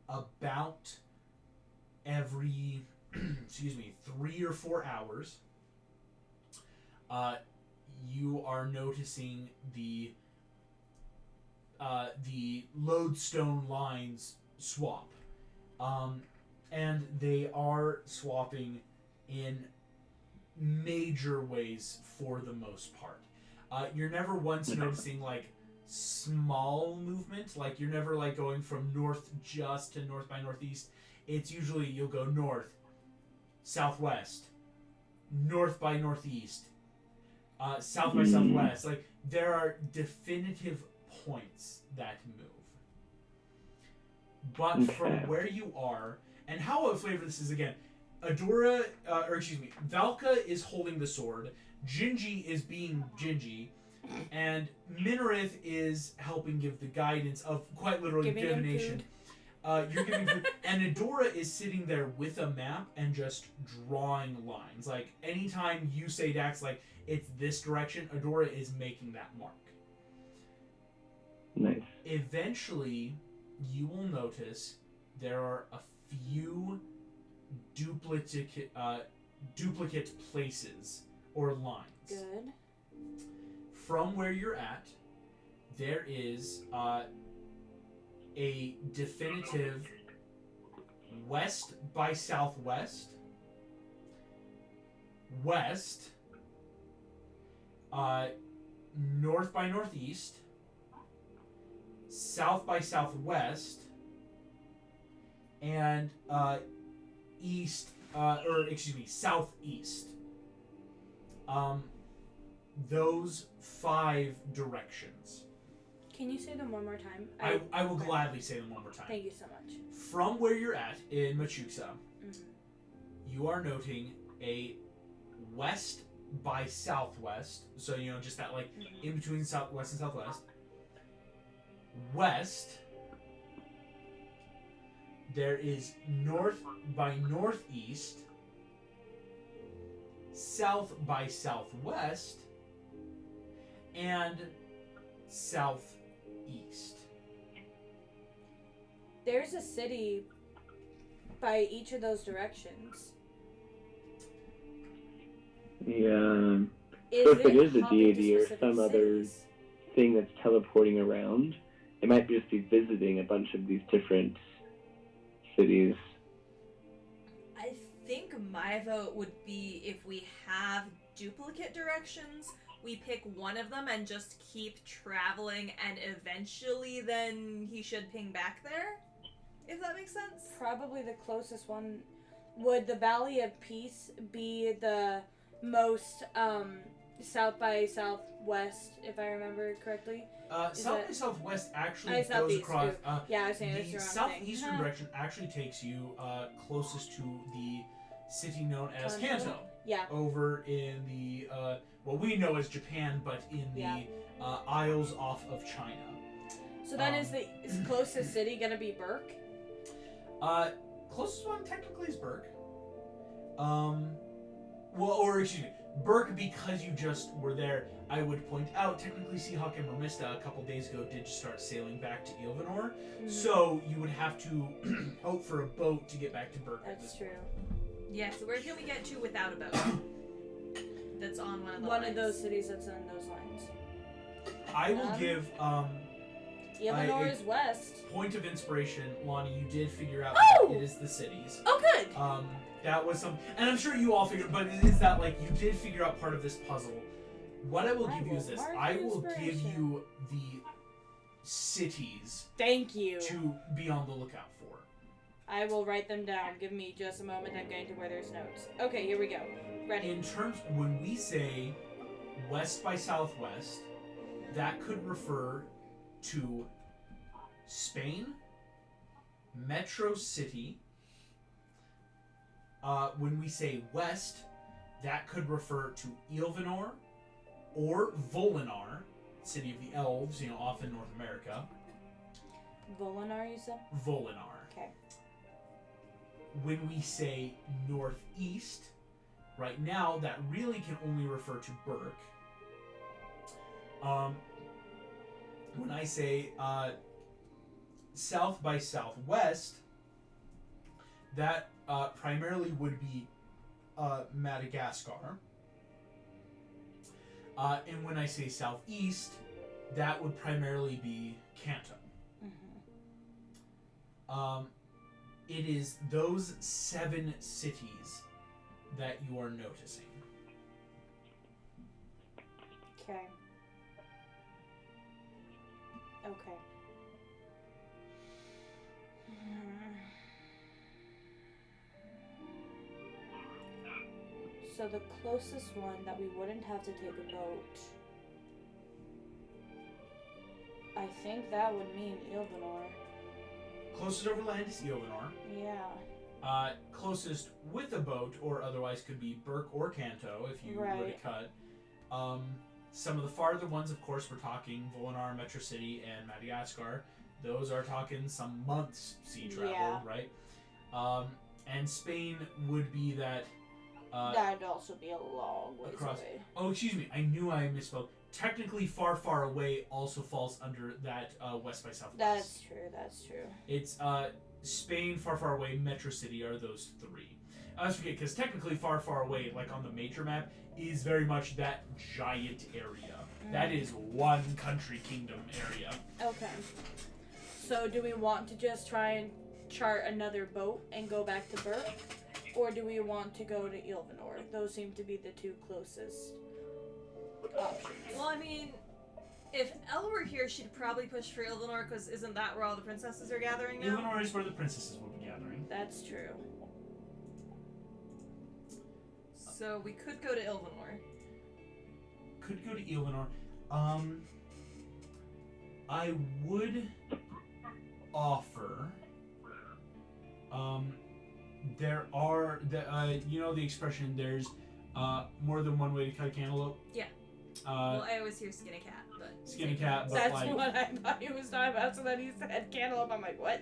A: about every 3 or 4 hours, you are noticing the lodestone lines swap, and they are swapping in major ways for the most part. You're never once noticing like small movement, like you're never like going from north just to north by northeast. It's usually you'll go north, southwest, north by northeast, south by southwest. Like there are definitive points that move. But from where you are, and how I'll flavor this is again, Valka is holding the sword, Gingy is being Gingy, and Minareth is helping give the guidance of quite literally
B: Giving him
A: divination. You're giving food, and Adora is sitting there with a map and just drawing lines. Like anytime you say Dax, like it's this direction, Adora is making that mark.
D: Nice.
A: Eventually, you will notice there are a few duplicate places or lines.
B: Good.
A: From where you're at, there is a definitive west by southwest, west, north by northeast, south by southwest, and southeast. Those 5 directions.
B: Can you say them one more time?
A: I will gladly say them one more time.
B: Thank you so much.
A: From where you're at in Machuksa,
B: Mhm.
A: you are noting a west by southwest, so just that like in between southwest and southwest. West, there is north by northeast, south by southwest, and southeast.
B: There's a city by each of those directions.
D: Yeah.
B: Is
D: So if it is a
B: hopping to
D: deity or
B: specific
D: some other
B: cities?
D: thing that's teleporting around, it might just be visiting a bunch of these different cities.
C: I think my vote would be if we have duplicate directions, we pick one of them and just keep traveling, and eventually then he should ping back there. If that makes sense.
B: Probably the closest one. Would the Valley of Peace be the most south by southwest, if I remember correctly.
A: South by southwest actually goes
B: southeast,
A: across.
B: Yeah, I was saying
A: The
B: it's the wrong thing.
A: southeastern direction actually takes you closest to the city known as Kanto.
B: Yeah.
A: Over in the what we know as Japan, but in the Isles off of China.
B: So then is the closest city gonna be Burke?
A: Closest one technically is Burke. Or excuse me, Burke, because you just were there. I would point out, technically Seahawk and Mermista a couple days ago did just start sailing back to Ilvanor, so you would have to hope for a boat to get back to Burke.
B: That's true.
C: Yeah, so where can we get to without a boat? That's on one of the
B: One
C: lines.
B: of those cities that's on those lines.
A: I will give
B: Ilvanor is west.
A: point of inspiration, Lonnie. You did figure out
B: Oh!
A: that it is the cities.
B: Oh, good.
A: That was some, and I'm sure you all figured, but it is that like you did figure out part of this puzzle. What I will give you is this: I will give you the cities
B: Thank you.
A: to be on the lookout for.
B: I will write them down. Give me just a moment. I'm going to where there's notes. Okay, here we go. Ready.
A: In terms, when we say west by southwest, that could refer to Spain, Metro City. When we say west, that could refer to Ilvanor or Volinar, city of the elves, off in North America.
B: Volinar, you said?
A: Volinar.
B: Okay.
A: When we say northeast, right now that really can only refer to Burke. When I say south by southwest, that primarily would be Madagascar. And when I say southeast, that would primarily be Kanto. It is those 7 cities that you are noticing.
B: Okay. Okay. So the closest one that we wouldn't have to take a boat, I think that would mean Ilvanor.
A: Closest overland is Ilvanor.
B: Yeah.
A: Closest with a boat, or otherwise could be Burke or Kanto if you were to cut. Some of the farther ones, of course, we're talking Volinar, Metro City, and Madagascar. Those are talking some months sea travel, right? And Spain would be that.
B: That'd also be a long ways
A: across.
B: away.
A: Oh, excuse me. I knew I misspoke. Technically, far, far away also falls under that west by southwest.
B: That's true. That's true.
A: It's Spain, far, far away, Metro City are those 3. I always forget because technically, far, far away, like on the major map, is very much that giant area. That is one country kingdom area.
B: Okay. So, do we want to just try and chart another boat and go back to Burke? Or do we want to go to Ilvanor? Those seem to be the 2 closest options.
C: Well, I mean, if Elle were here, she'd probably push for Ilvanor, because isn't that where all the princesses are gathering now?
A: Ilvanor is where the princesses will be gathering.
B: That's true.
C: So we could go to Ilvanor.
A: Could go to Ilvanor. I would offer. There are the expression. There's more than one way to cut a cantaloupe.
C: Yeah. Well, I always hear skin a cat, but
A: skin a cat. But
B: That's
A: like,
B: what I thought he was talking about. So then he said cantaloupe. I'm like, what?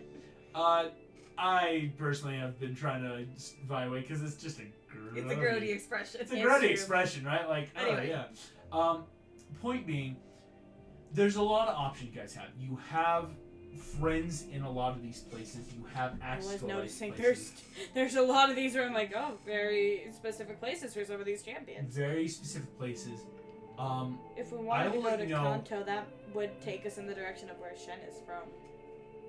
A: I personally have been trying to evaluate because it's just a grody.
C: It's a grody expression.
A: It's a grody expression, right? Like,
C: anyway.
A: Yeah. Point being, there's a lot of options you guys have. You have friends in a lot of these places. You have access
B: I was
A: to a lot of
B: noticing
A: these places.
B: there's a lot of these where I'm like, oh, very specific places for some of these champions.
A: Very specific places.
B: If we wanted to
A: will
B: go
A: let
B: to
A: you know-
B: Kanto, that would take us in the direction of where Shen is from.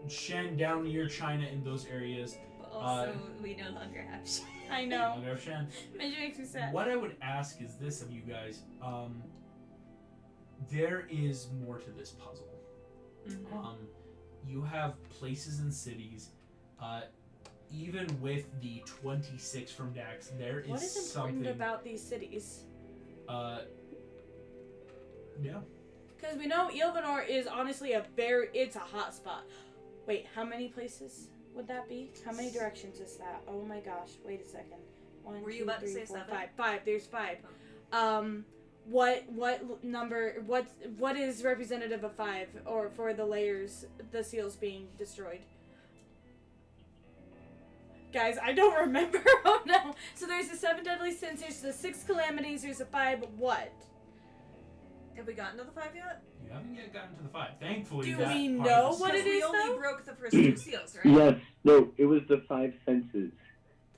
A: Shen, down near China, in those areas.
C: But also, we no longer have Shen.
B: I know.
A: I'll go Shen.
B: It makes me sad.
A: What I would ask is this of you guys. There is more to this puzzle.
C: Mm-hmm.
A: You have places and cities. Even with the 26 from Dax, there is
B: What is
A: something.
B: important about these cities?
A: Yeah.
B: Because we know Ilvanor is honestly it's a hot spot. Wait, how many places would that be? How many directions is that? Oh my gosh, wait a second. One,
C: Were you
B: two,
C: about to
B: three,
C: say
B: four,
C: 7?
B: five. Five, there's 5. What number, what is representative of 5, or for the layers, the seals being destroyed? Guys, I don't remember. Oh no. So there's the 7 deadly sins, there's the 6 calamities, there's a 5 what?
C: Have we gotten to the 5 yet?
A: You haven't yet gotten to the 5. Thankfully,
B: Do
A: that
B: we
A: part
B: know
A: of the
B: what
A: story-
B: it
C: We
B: is,
C: only
B: though?
C: broke the first 2 seals, right?
D: Yes. No, it was the 5 senses.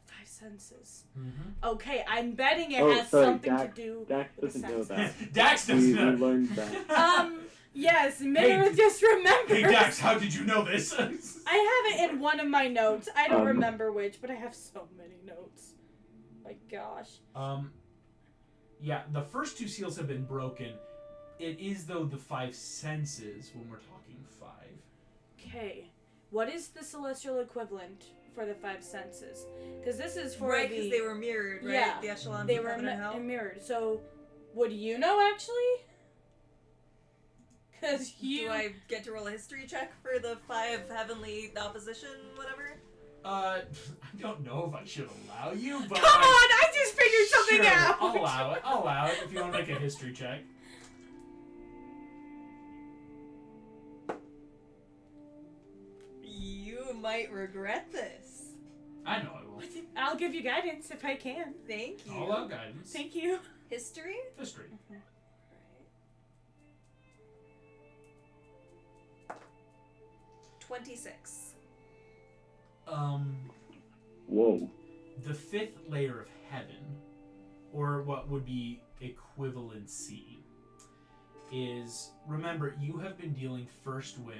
B: 5 senses.
A: Mhm.
B: Okay, I'm betting it
D: Oh,
B: has
D: sorry,
B: something
D: Dax-
B: to do
D: Dax
B: with the
D: doesn't know
B: senses.
D: that.
A: Dax
D: We
A: doesn't know.
D: learned that.
B: Yes, Minor just remembers.
A: Hey, Dax, how did you know this?
B: I have it in one of my notes. I don't
D: Um,
B: remember which, but I have so many notes. My gosh.
A: Yeah, the first 2 seals have been broken. It is, though, the 5 senses when we're talking 5.
B: Okay. What is the celestial equivalent for the 5 senses? Because this is for
C: Right,
B: the...
C: because they were mirrored, right?
B: Yeah,
C: The echelons
B: they
C: of
B: were
C: heaven and hell.
B: mirrored. So, would you know, actually? Because you...
C: Do I get to roll a history check for the 5 heavenly opposition, whatever?
A: I don't know if I should allow you, but...
B: Come on! I just figured something
A: Sure,
B: out!
A: I'll allow it. I'll allow it if you want to make a history check.
C: You might regret this.
A: I know I will.
B: I'll give you guidance if I can.
C: Thank you.
A: I'll allow guidance.
B: Thank you.
C: History?
A: History.
C: 26.
D: Whoa.
A: The 5th layer of heaven, or what would be equivalency, is, remember, you have been dealing first with,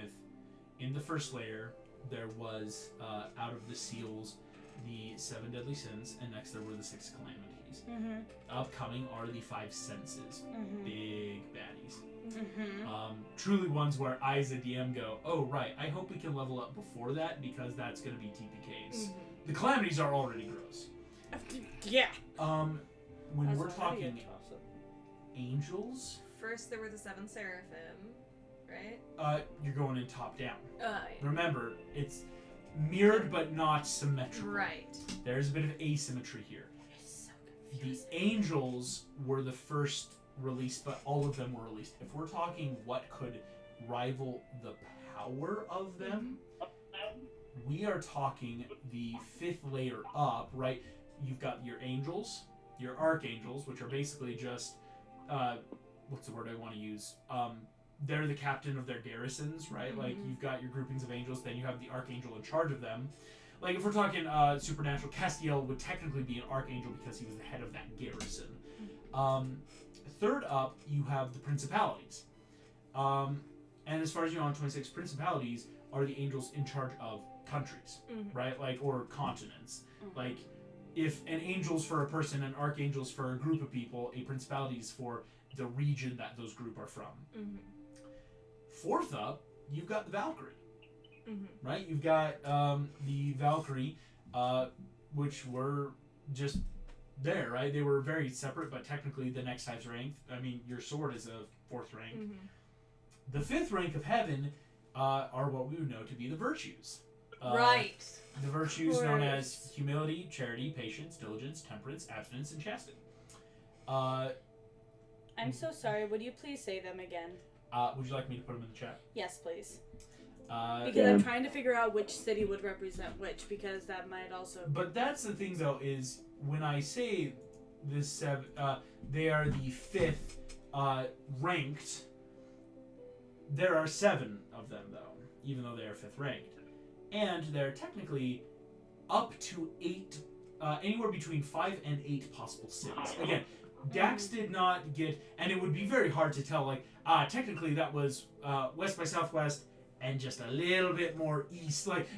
A: in the first layer, there was, out of the seals, the 7 deadly sins, and next there were the 6 calamities.
B: Mm-hmm.
A: Upcoming are the 5 senses.
B: Mm-hmm.
A: Big baddies.
B: Mm-hmm.
A: Truly ones where I as a DM go, oh right, I hope we can level up before that because that's going to be TPKs.
C: Mm-hmm.
A: The calamities are already gross.
B: Yeah.
A: When
B: That's
A: we're
B: already a
A: talking
B: toss-up.
A: angels,
C: First, there were the 7 seraphim, right?
A: you're going in top down.
C: Yeah.
A: Remember, it's mirrored but not symmetrical.
C: Right.
A: There's a bit of asymmetry here.
B: It's so
A: The
B: confusing.
A: angels were the first released, but all of them were released. If we're talking what could rival the power of them, we are talking the 5th layer up, right? You've got your angels, your archangels, which are basically just, what's the word I want to use? They're the captain of their garrisons, right? Like, you've got your groupings of angels, then you have the archangel in charge of them. Like, if we're talking supernatural, Castiel would technically be an archangel because he was the head of that garrison. Third up, you have the principalities. And as far as you know, on 26, principalities are the angels in charge of countries, right? Like, or continents. Like, if an angel's for a person, an archangel's for a group of people, a principality is for the region that those group are from. Fourth up, you've got the Valkyrie, right? You've got the Valkyrie, which were just there, right? They were very separate, but technically the next highest rank. I mean, your sword is a 4th rank. The 5th rank of heaven are what we would know to be the virtues.
C: Right.
A: The virtues known
B: course.
A: as humility, charity, patience, diligence, temperance, abstinence, and chastity.
B: I'm so sorry. Would you please say them again?
A: Would you like me to put them in the chat?
B: Yes, please.
A: Because
B: Because I'm trying to figure out which city would represent which, because that might also...
A: But that's the thing, though, is when I say this, they are the 5th ranked. There are 7 of them, though, even though they are 5th ranked, and they're technically up to 8, anywhere between 5 and 8 possible cities. Again, Dax did not get, and it would be very hard to tell. Like, technically that was west by southwest. And just a little bit more east, like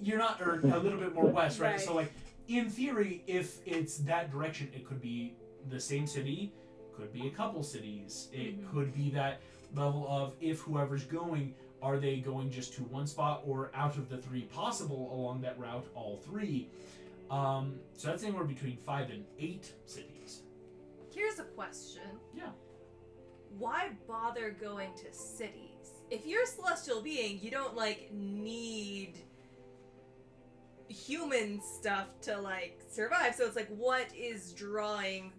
A: you're not, or a little bit more west, right?
B: Right.
A: So like, in theory, if it's that direction, it could be the same city, could be a couple cities. It could be that level of if whoever's going, are they going just to one spot or out of the 3 possible along that route, all 3? So that's anywhere between 5 and 8 cities.
C: Here's a question.
A: Yeah.
C: why bother going to cities? If you're a celestial being, you don't, like, need human stuff to, like, survive. So it's like, what is drawing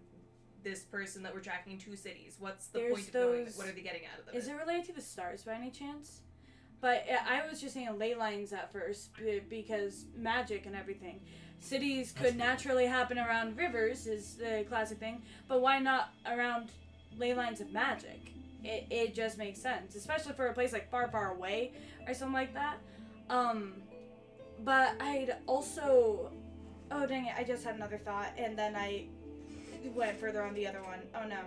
C: this person that we're tracking to cities? What's the
B: There's
C: point of going?
B: those-
C: What are they getting out of them?
B: Is it related to the stars by any chance? But I was just saying ley lines at first because magic and everything. Cities could naturally happen around rivers is the classic thing, but why not around ley lines of magic? It just makes sense, especially for a place like far, far away or something like that. But I'd also... Oh, dang it, I just had another thought, and then I went further on the other one. Oh, no.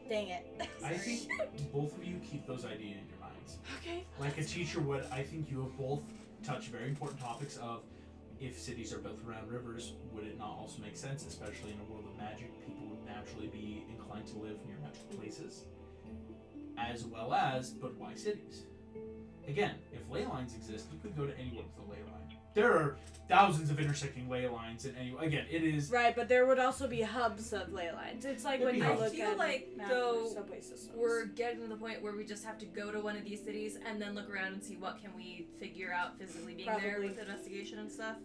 B: Dang it.
A: I think both of you keep those ideas in your minds.
B: Okay.
A: Like a teacher would, I think you have both touched very important topics of if cities are built around rivers, would it not also make sense, especially in a world of magic, people would naturally be inclined to live near magical places, as well as, but why cities? Again, if ley lines exist, you could go to anywhere with a ley line. There are thousands of intersecting ley lines, and again, it is...
B: Right, but there would also be hubs of ley lines. It's like
A: There'd
B: when
A: be
B: you
A: hubs.
B: look
C: I feel
B: at
C: like,
B: map
C: though,
B: for subway systems.
C: We're getting to the point where we just have to go to one of these cities and then look around and see what can we figure out physically being there
B: Probably.
C: with investigation and stuff.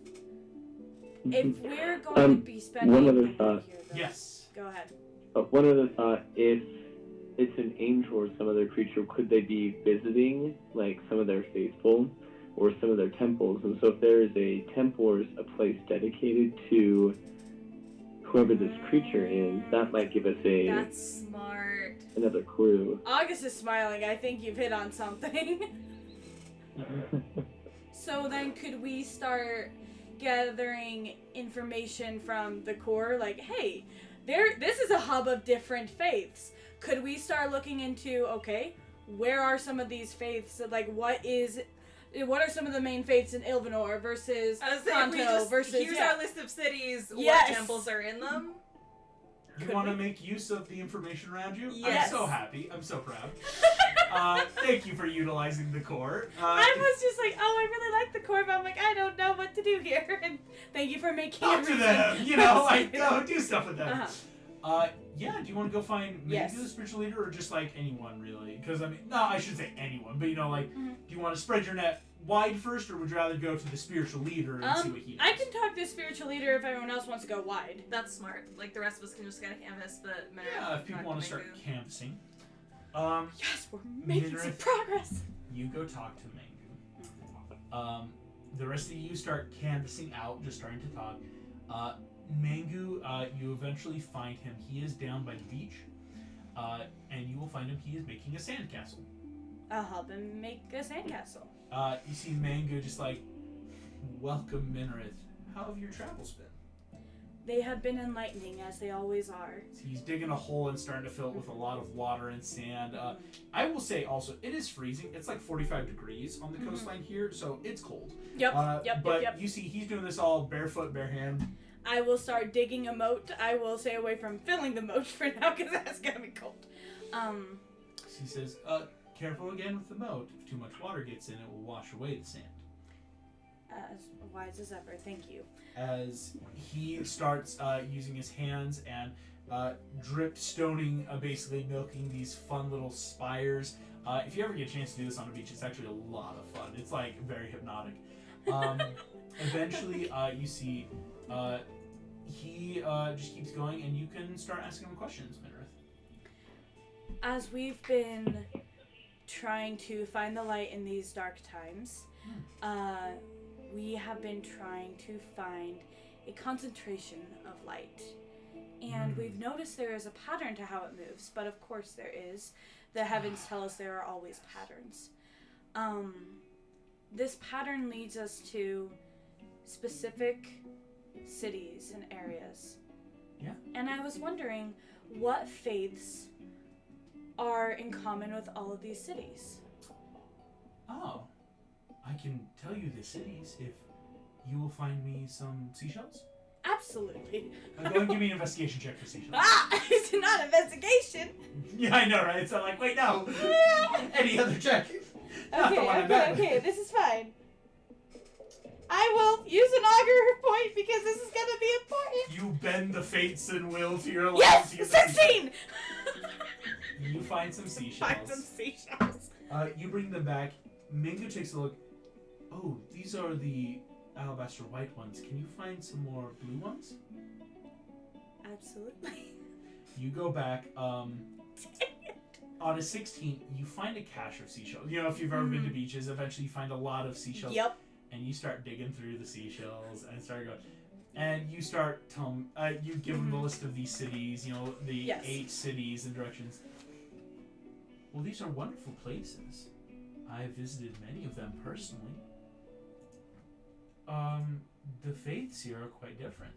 B: If we're going to be spending...
D: one other
B: time
D: thought.
B: here, though,
A: Yes.
B: Go ahead.
D: One other thought, if it's an angel or some other creature, could they be visiting, like, some of their faithful or some of their temples? And so if there is a temple or a place dedicated to whoever this creature is, that might give us
C: That's smart.
D: another clue.
B: August is smiling. I think you've hit on something. So then could we start gathering information from the core? Like, hey, this is a hub of different faiths. Could we start looking into, okay, where are some of these faiths? Like, what are some of the main faiths in Ilvanor versus
C: I was saying, if we
B: Kanto
C: just,
B: versus...
C: here's
B: yeah.
C: our list of cities,
B: Yes.
C: what temples are in them.
A: You
B: Could
A: want to
B: we?
A: make use of the information around you?
B: Yes.
A: I'm so happy. I'm so proud. Thank you for utilizing the core.
B: I was just like, oh, I really like the core, but I'm like, I don't know what to do here. And thank you for making
A: talk
B: a
A: to
B: reason.
A: them, you know, like, go do stuff with them.
B: Uh-huh.
A: Yeah, do you want to go find maybe
B: Yes.
A: the spiritual leader or just, like, anyone, really? Because, I mean, no, I shouldn't say anyone, but, you know, like,
B: Mhm.
A: do you want to spread your net wide first, or would you rather go to the spiritual leader and see what he knows?
B: I can talk to the spiritual leader if everyone else wants to go wide.
C: That's smart. Like, the rest of us can just kind of canvas, but
A: Yeah, if people want to start canvassing.
B: Yes, we're making some
A: Minareth.
B: progress.
A: You go talk to Mangu. The rest of you start canvassing out, just starting to talk. Mangu, you eventually find him. He is down by the beach, and you will find him. He is making a sandcastle.
B: I'll help him make a sandcastle.
A: You see Mangu just like, welcome, Minareth. How have your travels been?
B: They have been enlightening, as they always are.
A: So he's digging a hole and starting to fill it with a lot of water and sand. I will say also, it is freezing. It's like 45 degrees on the coastline here, so it's cold.
B: Yep,
A: But
B: yep.
A: you see, he's doing this all barefoot, bare hand.
B: I will start digging a moat. I will stay away from filling the moat for now, because that's gonna be cold.
A: He says, careful again with the moat. If too much water gets in, it will wash away the sand.
B: As wise as ever, thank you.
A: As he starts using his hands and drip stoning, basically milking these fun little spires. If you ever get a chance to do this on a beach, it's actually a lot of fun. It's like very hypnotic. Eventually, you see he just keeps going, and you can start asking him questions, Minareth.
B: As we've been trying to find the light in these dark times, we have been trying to find a concentration of light. And we've noticed there is a pattern to how it moves, but of course there is. The heavens tell us there are always patterns. This pattern leads us to specific cities and areas.
A: Yeah.
B: And I was wondering what faiths are in common with all of these cities.
A: Oh, I can tell you the cities if you will find me some seashells.
B: Absolutely.
A: Go and give me an investigation check for seashells.
B: It's not investigation.
A: Yeah, I know, right? So I'm like, wait, no. Any other check. Not the one I bet.
B: Okay, this is fine. I will use an augur point because this is gonna be important.
A: You bend the fates and will to your life.
B: Yes!
A: to get the seashell.
B: 16!
A: You find some seashells.
B: Find some seashells.
A: You bring them back. Mingo takes a look. Oh, these are the alabaster white ones. Can you find some more blue ones?
B: Absolutely.
A: You go back. On a 16, you find a cache of seashells. You know, if you've ever been to beaches, eventually you find a lot of seashells.
B: Yep.
A: And you start digging through the seashells and start going. And you start telling, you give them the list of these cities, you know, the 8 cities and directions. Well, these are wonderful places. I've visited many of them personally. The faiths here are quite different.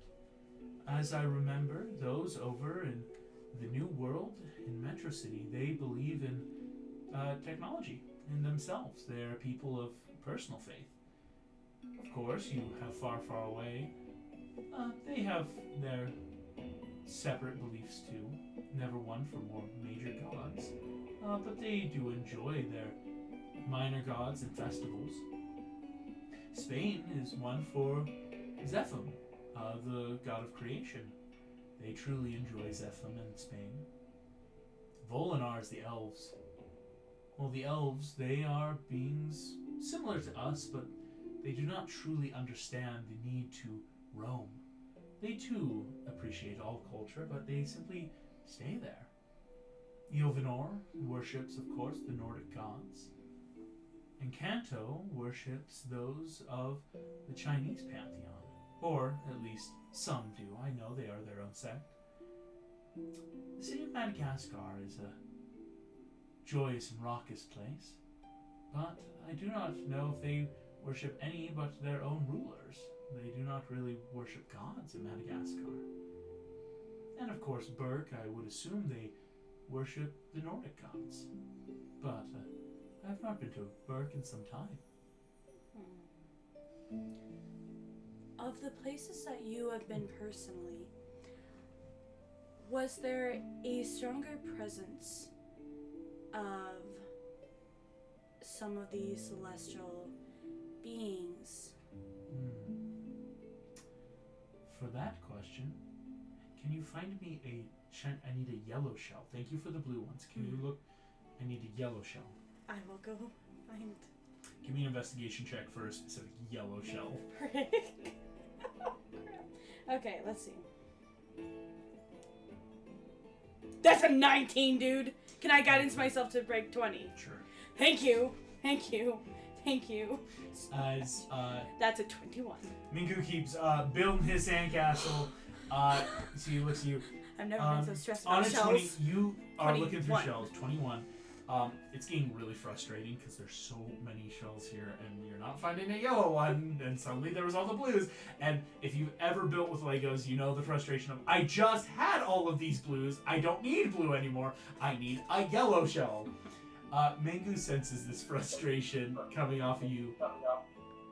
A: As I remember, those over in the New World, in Metro City, they believe in technology in themselves. They're people of personal faith. Of course, you have far, far away. They have their separate beliefs too. Never one for more major gods. But they do enjoy their minor gods and festivals. Spain is one for Zepham, the god of creation. They truly enjoy Zepham in Spain. Volinar is the elves. Well, the elves, they are beings similar to us, but they do not truly understand the need to roam. They too appreciate all culture, but they simply stay there. Iovenor worships, of course, the Nordic gods. And Kanto worships those of the Chinese pantheon. Or, at least, some do. I know they are their own sect. The city of Madagascar is a joyous and raucous place, but I do not know if they worship any but their own rulers. They do not really worship gods in Madagascar. And of course, Berk, I would assume they worship the Nordic gods. But I have not been to Berk in some time.
B: Of the places that you have been personally, was there a stronger presence of some of these celestial beings?
A: For that question, can you find me I need a yellow shell. Thank you for the blue ones. Can you look? I need a yellow shell.
B: I will go find.
A: Give me an investigation check for a specific yellow shell.
B: Okay, let's see. That's a 19, dude. Can I guidance myself to break 20?
A: Sure.
B: Thank you. Thank you. Thank you.
A: As
B: That's a 21.
A: Mingu keeps building his sandcastle, so he looks at you.
B: I've never been so stressed
A: On
B: about
A: a
B: shells.
A: 20, you are looking through
B: 21.
A: shells. 21. It's getting really frustrating because there's so many shells here, and you're not finding a yellow one. And suddenly there was all the blues. And if you've ever built with Legos, you know the frustration of I just had all of these blues. I don't need blue anymore. I need a yellow shell. Mangu senses this frustration coming off of you.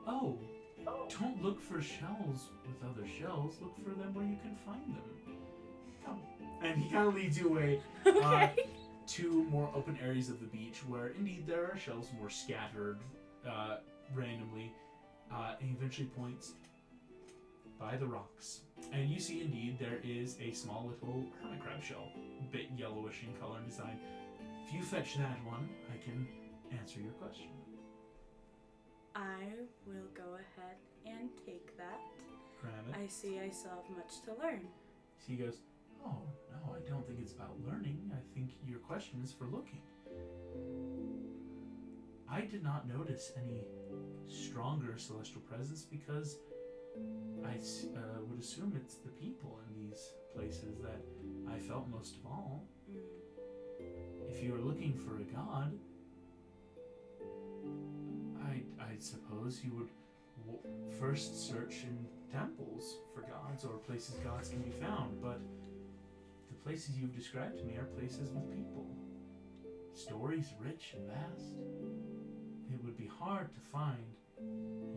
A: Oh, don't look for shells with other shells. Look for them where you can find them. Come. And he kind of leads you away to more open areas of the beach where indeed there are shells more scattered randomly. And he eventually points by the rocks. And you see indeed there is a small little hermit crab shell, a bit yellowish in color and design. If you fetch that one, I can answer your question.
B: I will go ahead and take that.
A: Grab it.
B: I see I still have much to learn.
A: So he goes, oh, no, I don't think it's about learning. I think your question is for looking. I did not notice any stronger celestial presence because I would assume it's the people in these places that I felt most of all. If you were looking for a god, I suppose you would first search in temples for gods or places gods can be found, but the places you've described to me are places with people. Stories rich and vast. It would be hard to find a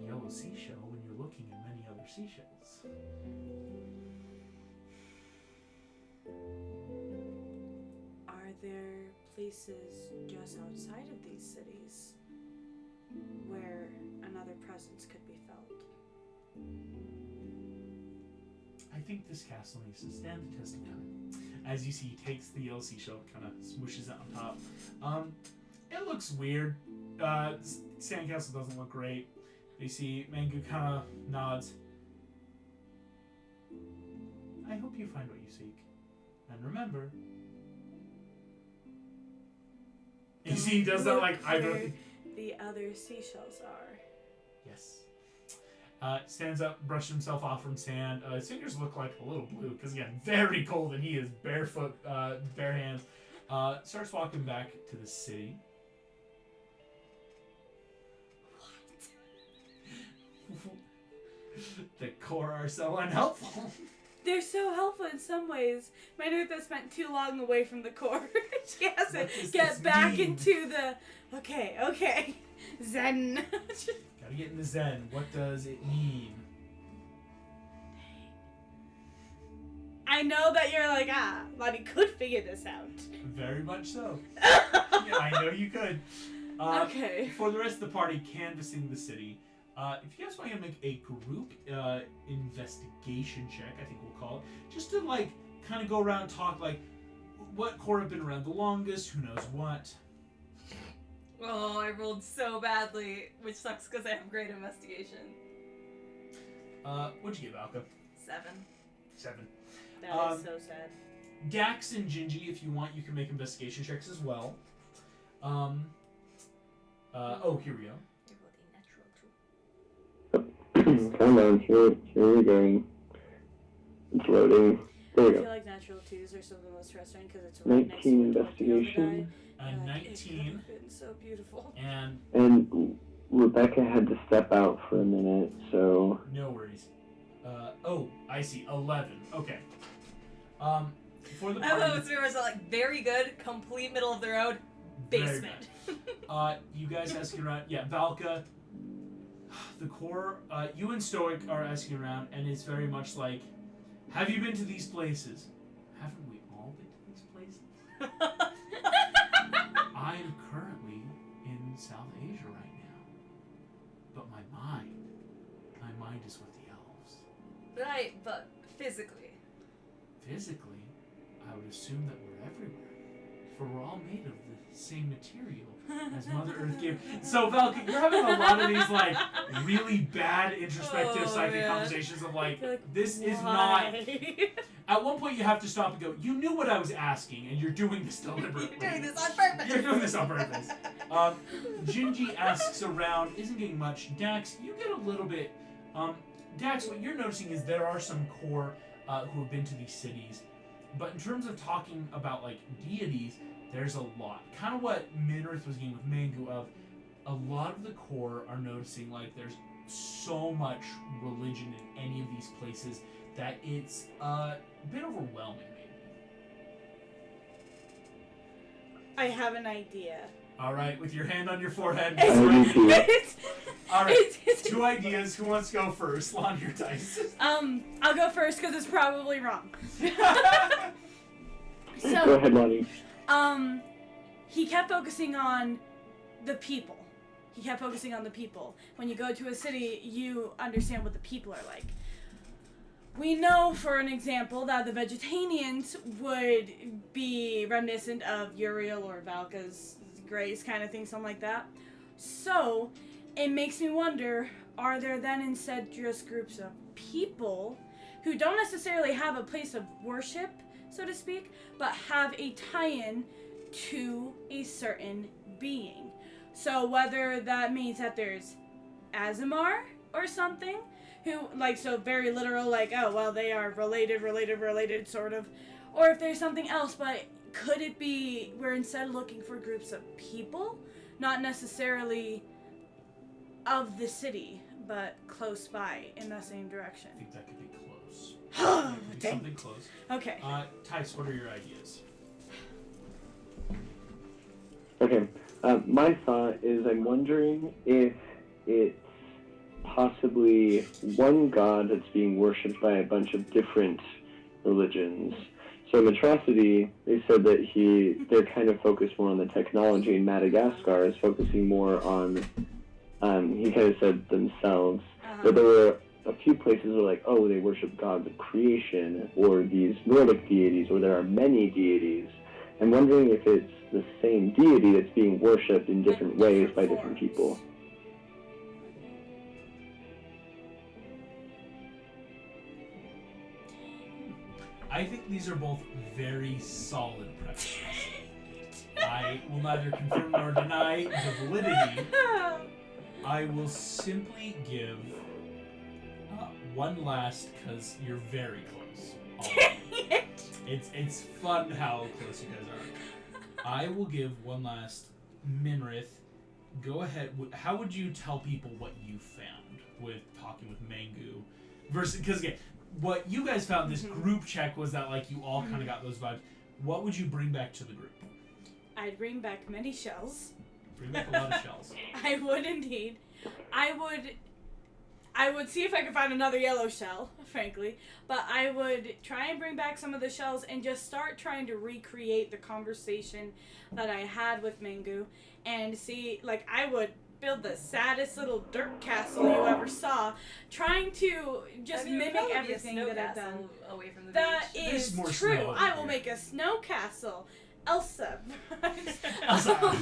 A: yellow seashell when you're looking at many other seashells.
B: Are there places just outside of these cities where another presence could be felt?
A: I think this castle needs to stand the test of time. as you see, he takes the yellow seashell, kind of smooshes it on top. It looks weird. Sandcastle doesn't look great. You see Mangu kind of nods. I hope you find what you seek. And remember... You see, he does that like eyebrow.
B: The other seashells are.
A: Yes. Stands up, brushes himself off from sand. His fingers look like a little blue because again, very cold, and he is barefoot, bare hands. Starts walking back to the city. What? The core are so unhelpful.
B: They're so helpful in some ways. My Nurtha spent too long away from the core. She has to get back into the okay, Zen.
A: Gotta get in the Zen. What does it mean?
B: I know that you're like, Lonnie could figure this out.
A: Very much so. Yeah, I know you could.
B: Okay.
A: For the rest of the party, canvassing the city. If you guys want to make a group investigation check, I think we'll call it, just to like kind of go around and talk like what core have been around the longest, who knows what.
C: Oh, I rolled so badly, which sucks because I have great investigation.
A: What'd you get, Valka? 7.
B: That is so sad.
A: Dax and Gingy, if you want, you can make investigation checks as well. Here we go.
D: Come on, here we go. It's loading. There we
B: I feel
D: go.
B: like natural 2s are some of the most frustrating because it's right next to
D: 19
B: the
D: investigation.
A: 19.
B: It's so beautiful.
A: And
D: Rebecca had to step out for a minute, so...
A: no worries. I see. 11. Okay. For the
C: I thought it
A: party,
C: was very much like very good, complete middle of the road,
A: very
C: basement.
A: you guys asking around. Yeah, Valka. The core. You and Stoic are asking around, and it's very much like, have you been to these places? Haven't we all been to these places? I am currently in South Asia right now, but my mind is with the elves.
C: Right, but physically.
A: Physically, I would assume that we're everywhere, for we're all made of the same material as Mother Earth gave. So Valka, you're having a lot of these like really bad introspective psychic conversations of like, this is not. At one point, you have to stop and go, you knew what I was asking, and you're doing this deliberately.
C: You're doing this on purpose.
A: You're doing this on purpose. Gingy asks around, isn't getting much. Dax, you get a little bit. Dax, what you're noticing is there are some core who have been to these cities, but in terms of talking about like deities, there's a lot. Kind of what Minrith was getting with Mangu of, a lot of the core are noticing like there's so much religion in any of these places that it's a bit overwhelming, maybe.
B: I have an idea.
A: All right, with your hand on your forehead. All right,
B: It's
A: 2 ideas. Who wants to go first? Lawn your dice.
B: I'll go first because it's probably wrong.
D: Go ahead, Lonnie.
B: He kept focusing on the people. When you go to a city, you understand what the people are like. We know, for an example, that the Vegetanians would be reminiscent of Uriel or Valka's Grace kind of thing, something like that. So, it makes me wonder, are there then instead just groups of people who don't necessarily have a place of worship, so to speak, but have a tie-in to a certain being? So whether that means that there's Azamar or something, who, like, so very literal, like, oh, well, they are related, sort of. Or if there's something else, but could it be we're instead looking for groups of people? Not necessarily of the city, but close by in the same direction.
A: I think that could be close.
B: Oh,
A: Could be
B: dang.
A: something close.
B: Okay.
A: Tice, what are your ideas?
D: Okay, my thought is I'm wondering if it's possibly one god that's being worshipped by a bunch of different religions. So in Atrocity, they said that they're kind of focused more on the technology, and Madagascar is focusing more on, he kind of said themselves, but there were a few places are like, oh, they worship gods of creation, or these Nordic deities, or there are many deities. I'm wondering if it's the same deity that's being worshipped in different ways by different people.
A: I think these are both very solid premises. I will neither confirm nor deny the validity. I will simply give one last, because you're very close. It's fun how close you guys are. I will give one last. Minrith, go ahead. How would you tell people what you found with talking with Mangu? Versus, because again, what you guys found, this group check, was that like you all kind of got those vibes. What would you bring back to the group?
B: I'd bring back many shells.
A: Bring back a lot of shells.
B: I would indeed. I would see if I could find another yellow shell, frankly. But I would try and bring back some of the shells and just start trying to recreate the conversation that I had with Mangu. And see, like, I would build the saddest little dirt castle you ever saw, trying to just mimic everything that I've done.
C: Away from the
B: That
C: beach.
B: is
A: more
B: true.
A: snow over
B: I will
A: here.
B: make a snow castle. Elsa.
A: Elsa.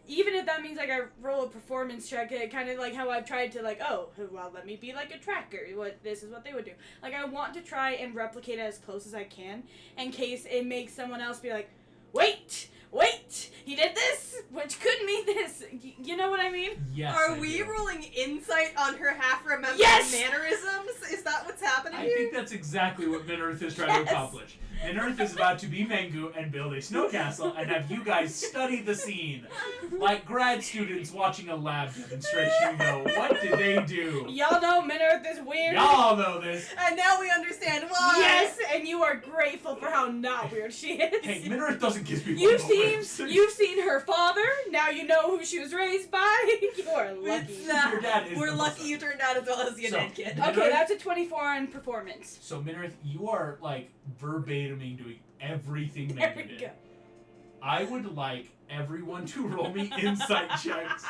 B: Even if that means like I roll a performance check, it kind of like how I've tried to like, oh, well, let me be like a tracker. This is what they would do. Like, I want to try and replicate it as close as I can, in case it makes someone else be like, wait, he did this, which could mean this. You know what I mean?
A: Yes.
C: Are
A: I
C: we
A: do.
C: rolling insight on her half-remembered
B: Yes!
C: mannerisms? Is that what's happening
A: I
C: here?
A: think that's exactly what Minrith is trying
B: Yes.
A: to accomplish. Minrith is about to be Mangu and build a snow castle and have you guys study the scene. Like grad students watching a lab demonstration and go, what did they do?
B: Y'all know Minarth is weird.
A: Y'all know this.
C: And now we understand why.
B: Yes, and you are grateful for how not weird she is.
A: Hey, Minrith doesn't give people
B: You've seen her father. Now you know who she was raised by. You are lucky.
C: It's,
A: Your dad is
C: we're
A: the
C: lucky
A: most-
C: you turned out as well as you
A: So-
C: did, kid.
B: Okay, that's a 24 on performance.
A: So Minrith, you are like verbatiming doing everything
B: There
A: Mangu
B: we
A: did.
B: go.
A: I would like everyone to roll me insight checks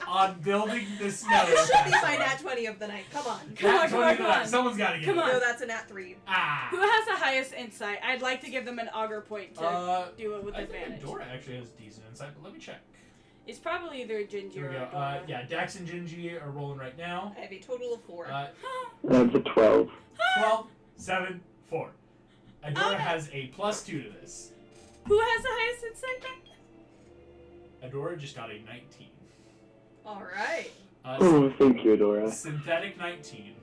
A: on building the snow
C: This should be
A: castle.
C: my nat 20 of the night. Come on.
B: Come on,
A: Nat 20
B: come on.
A: Someone's got to get
B: Come
A: it.
B: on.
C: No, that's a nat 3.
A: Ah.
B: Who has the highest insight? I'd like to give them an augur point to do it with
A: I think
B: advantage.
A: Dora actually has decent insight, but let me check.
B: It's probably either Gingy
A: Here
B: or
A: we go.
B: Dora.
A: Yeah, Dax and Gingy are rolling right now.
C: I have a total of 4.
D: That's a 12.
A: 12, 7, 4. Adora
B: Okay.
A: has a +2 to this.
B: Who has the highest insight then?
A: Adora just got a 19.
C: Alright.
D: Oh, thank you, Adora.
A: Synthetic 19.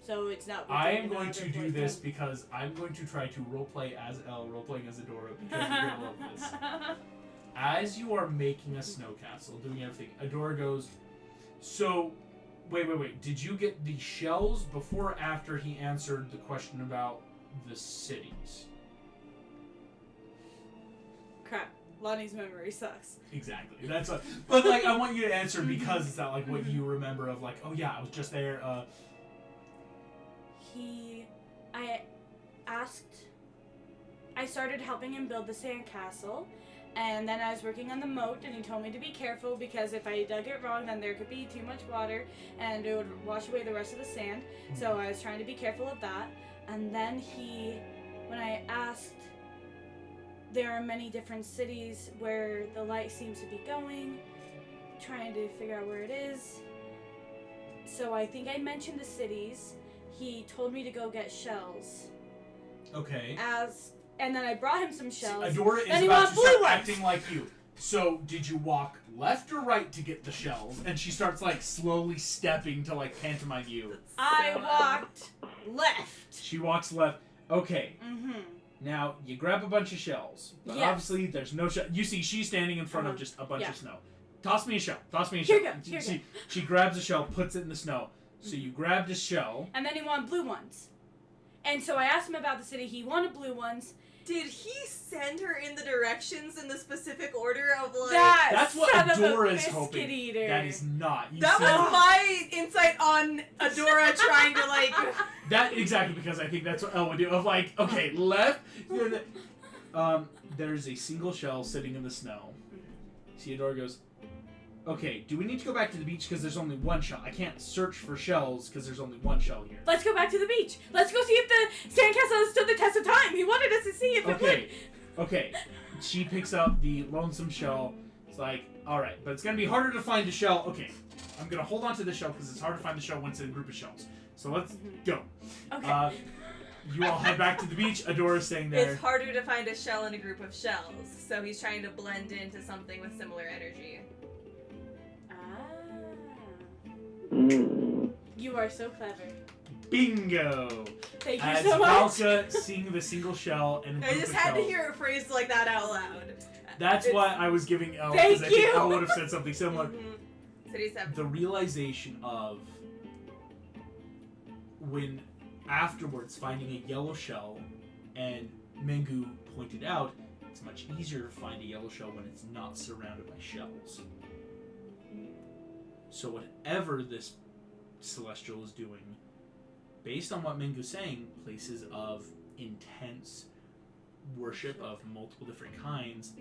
B: So it's not.
A: I am going to do this because I'm going to try to roleplay as Elle, roleplaying as Adora, because you're going to love this. As you are making a snow castle, doing everything, Adora goes, so, wait. Did you get the shells before or after he answered the question about the cities?
B: Crap. Lonnie's memory sucks.
A: Exactly. That's what. But like, I want you to answer because it's not like what you remember of like, oh yeah, I was just there.
B: I started helping him build the sand castle, and then I was working on the moat, and he told me to be careful because if I dug it wrong, then there could be too much water, and it would wash away the rest of the sand. So I was trying to be careful of that. And then when I asked, there are many different cities where the light seems to be going, trying to figure out where it is. So I think I mentioned the cities. He told me to go get shells.
A: Okay.
B: And then I brought him some shells.
A: Adora
B: And
A: is
B: he
A: about
B: wants
A: to
B: blue
A: start
B: ones.
A: acting like you. So, did you walk left or right to get the shells? And she starts like slowly stepping to like pantomime you.
B: I walked left.
A: She walks left. Okay.
B: Mm-hmm.
A: Now you grab a bunch of shells. But
B: Yes.
A: obviously there's no shell. You see, she's standing in front of just a bunch
B: Yeah.
A: of snow. Toss me a shell. Toss me a
B: Here
A: shell.
B: you go, here you
A: She grabs a shell, puts it in the snow. So you grabbed a shell.
B: And then he wanted blue ones. And so I asked him about the city. He wanted blue ones.
C: Did he send her in the directions in the specific order of like...
A: That's what
B: son of a
A: Adora is
B: biscuit
A: hoping.
B: eater.
A: That is not. You
C: That
A: see-
C: was my insight on Adora trying to like...
A: That exactly because I think that's what Elle would do. Of like, okay, left. There's a single shell sitting in the snow. Theodora goes, Okay, do we need to go back to the beach because there's only one shell? I can't search for shells because there's only one shell here.
B: Let's go back to the beach. Let's go see if the sandcastle has stood the test of time. He wanted us to see if it would.
A: Okay. She picks up the lonesome shell. It's like, alright, but it's going to be harder to find a shell. Okay, I'm going to hold on to the shell because it's hard to find the shell when it's in a group of shells. So let's go.
B: Okay.
A: You all head back to the beach. Adora's staying there.
C: It's harder to find a shell in a group of shells, so he's trying to blend into something with similar energy.
B: You are so clever.
A: Bingo!
B: Thank you
A: As
B: so much.
A: Valka seeing the single shell and a
C: I
A: group
C: just
A: of
C: had to
A: shells.
C: hear it phrased like that out loud.
A: That's why I was giving Elle,
B: Thank
A: because I think
B: you.
A: Elle would have said something similar.
C: So he said,
A: The realization of when afterwards finding a yellow shell, and Mengu pointed out, it's much easier to find a yellow shell when it's not surrounded by shells. So whatever this celestial is doing, based on what Mengu's saying, places of intense worship of multiple different kinds,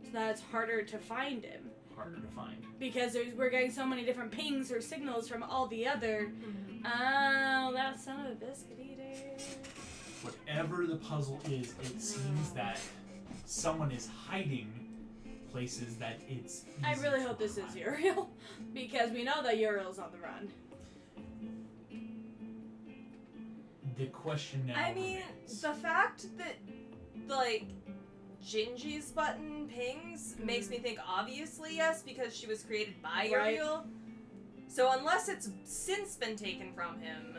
B: So that it's harder to find him.
A: harder to find.
B: Because we're getting so many different pings or signals from all the other. Oh, that son of a biscuit eater.
A: Whatever the puzzle is, it seems that someone is hiding places that it's
B: I
A: easy
B: really
A: to
B: hope this is
A: hide.
B: Uriel. Because we know that Uriel's on the run.
A: The question now
C: I mean,
A: remains.
C: the fact that, like, Gingy's button pings makes me think obviously yes, because she was created by
B: Right.
C: Uriel. So unless it's since been taken from him,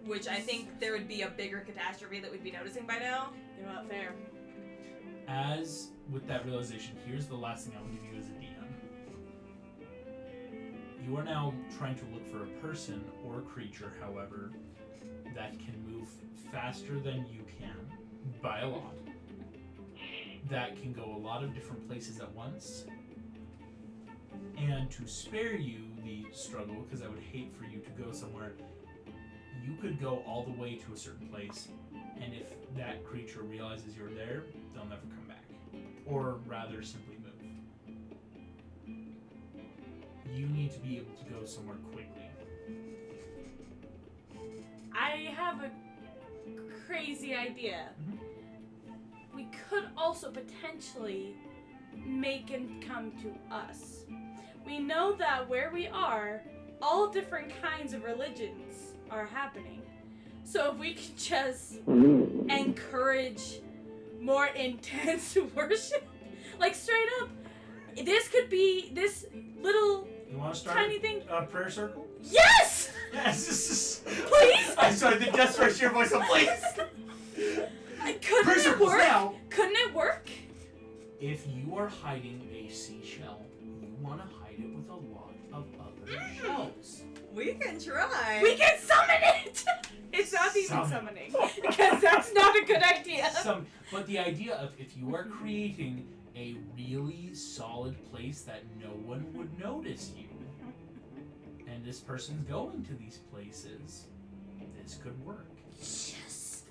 C: which I think there would be a bigger catastrophe that we'd be noticing by now.
B: You know what? Fair.
A: As with that realization, here's the last thing I will give you as a DM. You are now trying to look for a person or creature, however, that can move faster than you can, by a lot. That can go a lot of different places at once. And to spare you the struggle, because I would hate for you to go somewhere, you could go all the way to a certain place, and if that creature realizes you're there, they'll never come back. Or rather, simply move. You need to be able to go somewhere quickly.
B: I have a crazy idea. We could also potentially make him come to us. We know that where we are, all different kinds of religions are happening. So if we could just encourage more intense worship, like straight up, this could be this little
A: You want to start
B: tiny thing.
A: a prayer circle?
B: Yes!
A: Yes, this is...
B: Please!
A: I'm sorry, the desperate sheer voice of please! Prayer
B: Couldn't it
A: circles
B: work?
A: now!
B: Couldn't it work?
A: If you are hiding a seashell, you want to hide it with a lot of other shells.
C: We can try.
B: We can summon it! It's not even
A: Summon.
B: summoning. Because that's not a good idea.
A: But the idea of if you are creating a really solid place that no one would notice you, and this person's going to these places, this could work.
B: Yes.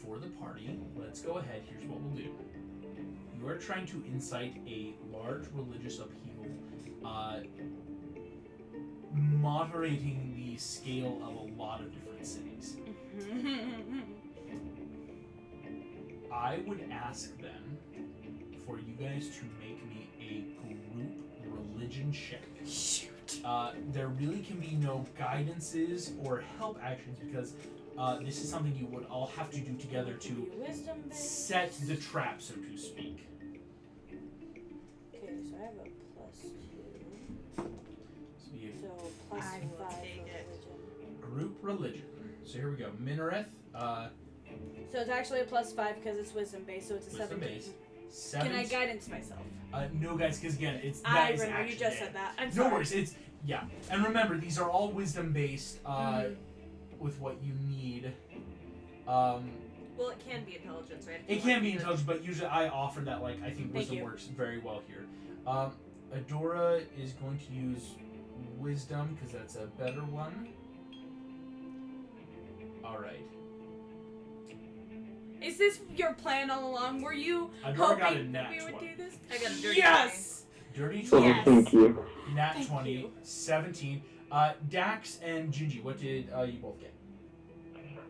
A: For the party, let's go ahead. Here's what we'll do. You are trying to incite a large religious upheaval, moderating the scale of a lot of different cities. I would ask then for you guys to make me a group religion check.
B: Shoot.
A: There really can be no guidances or help actions because this is something you would all have to do together to
B: Wisdom based.
A: set the trap, so to speak.
B: Okay, so I have a +2.
A: So you
B: So +5
C: I will
B: for
C: take it.
B: religion.
A: group religion. So here we go. Minareth,
B: So it's actually a +5 because it's wisdom based, so it's a
A: wisdom
B: 17.
A: base. 7.
B: Can I guidance myself?
A: No, guys, because again, it's that
B: I
A: is
B: remember you
A: action
B: just
A: day.
B: said that. I'm
A: No
B: sorry.
A: worries. It's yeah. And remember, these are all wisdom based. With what you need.
C: Well, it can be intelligence, right?
A: It can be intelligence, but usually I offer that. Like I think
B: Thank
A: wisdom
B: you.
A: works very well here. Adora is going to use wisdom because that's a better one. All right.
B: Is this your plan all along? Were you
A: Adora got a
B: hoping
A: nat
B: we would
A: 20.
B: do this?
C: I got a dirty
B: Yes!
A: Dirty
B: Yes.
A: 20,
D: Thank you.
A: nat
B: Thank
A: 20,
B: you.
A: 17. Dax and Gingy, what did you both get?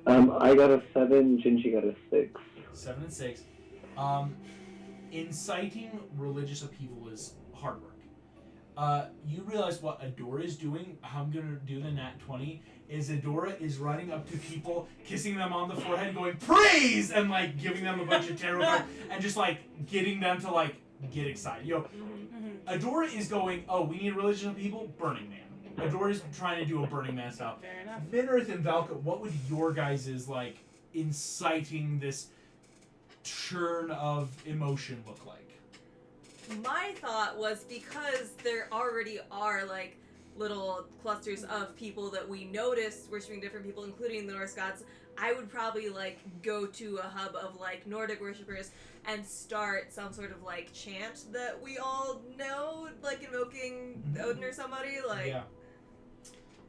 D: I got a 7, Gingy got a 6.
A: 7 and 6. Inciting religious upheaval is hard work. You realize what Adora is doing. How I'm gonna do the nat 20 is Adora is running up to people, kissing them on the forehead, going praise, and like giving them a bunch of tarot cards, and just like getting them to like get excited. You know, Adora is going, oh, we need religious upheaval, Burning Man. Adora is trying to do a Burning Man style.
B: Fair enough.
A: Minareth and Valka, what would your guys' like inciting this churn of emotion look like?
C: My thought was because there already are like little clusters of people that we noticed worshiping different people, including the Norse gods, I would probably like go to a hub of like Nordic worshippers and start some sort of like chant that we all know, like invoking Odin or somebody. Like,
A: Yeah.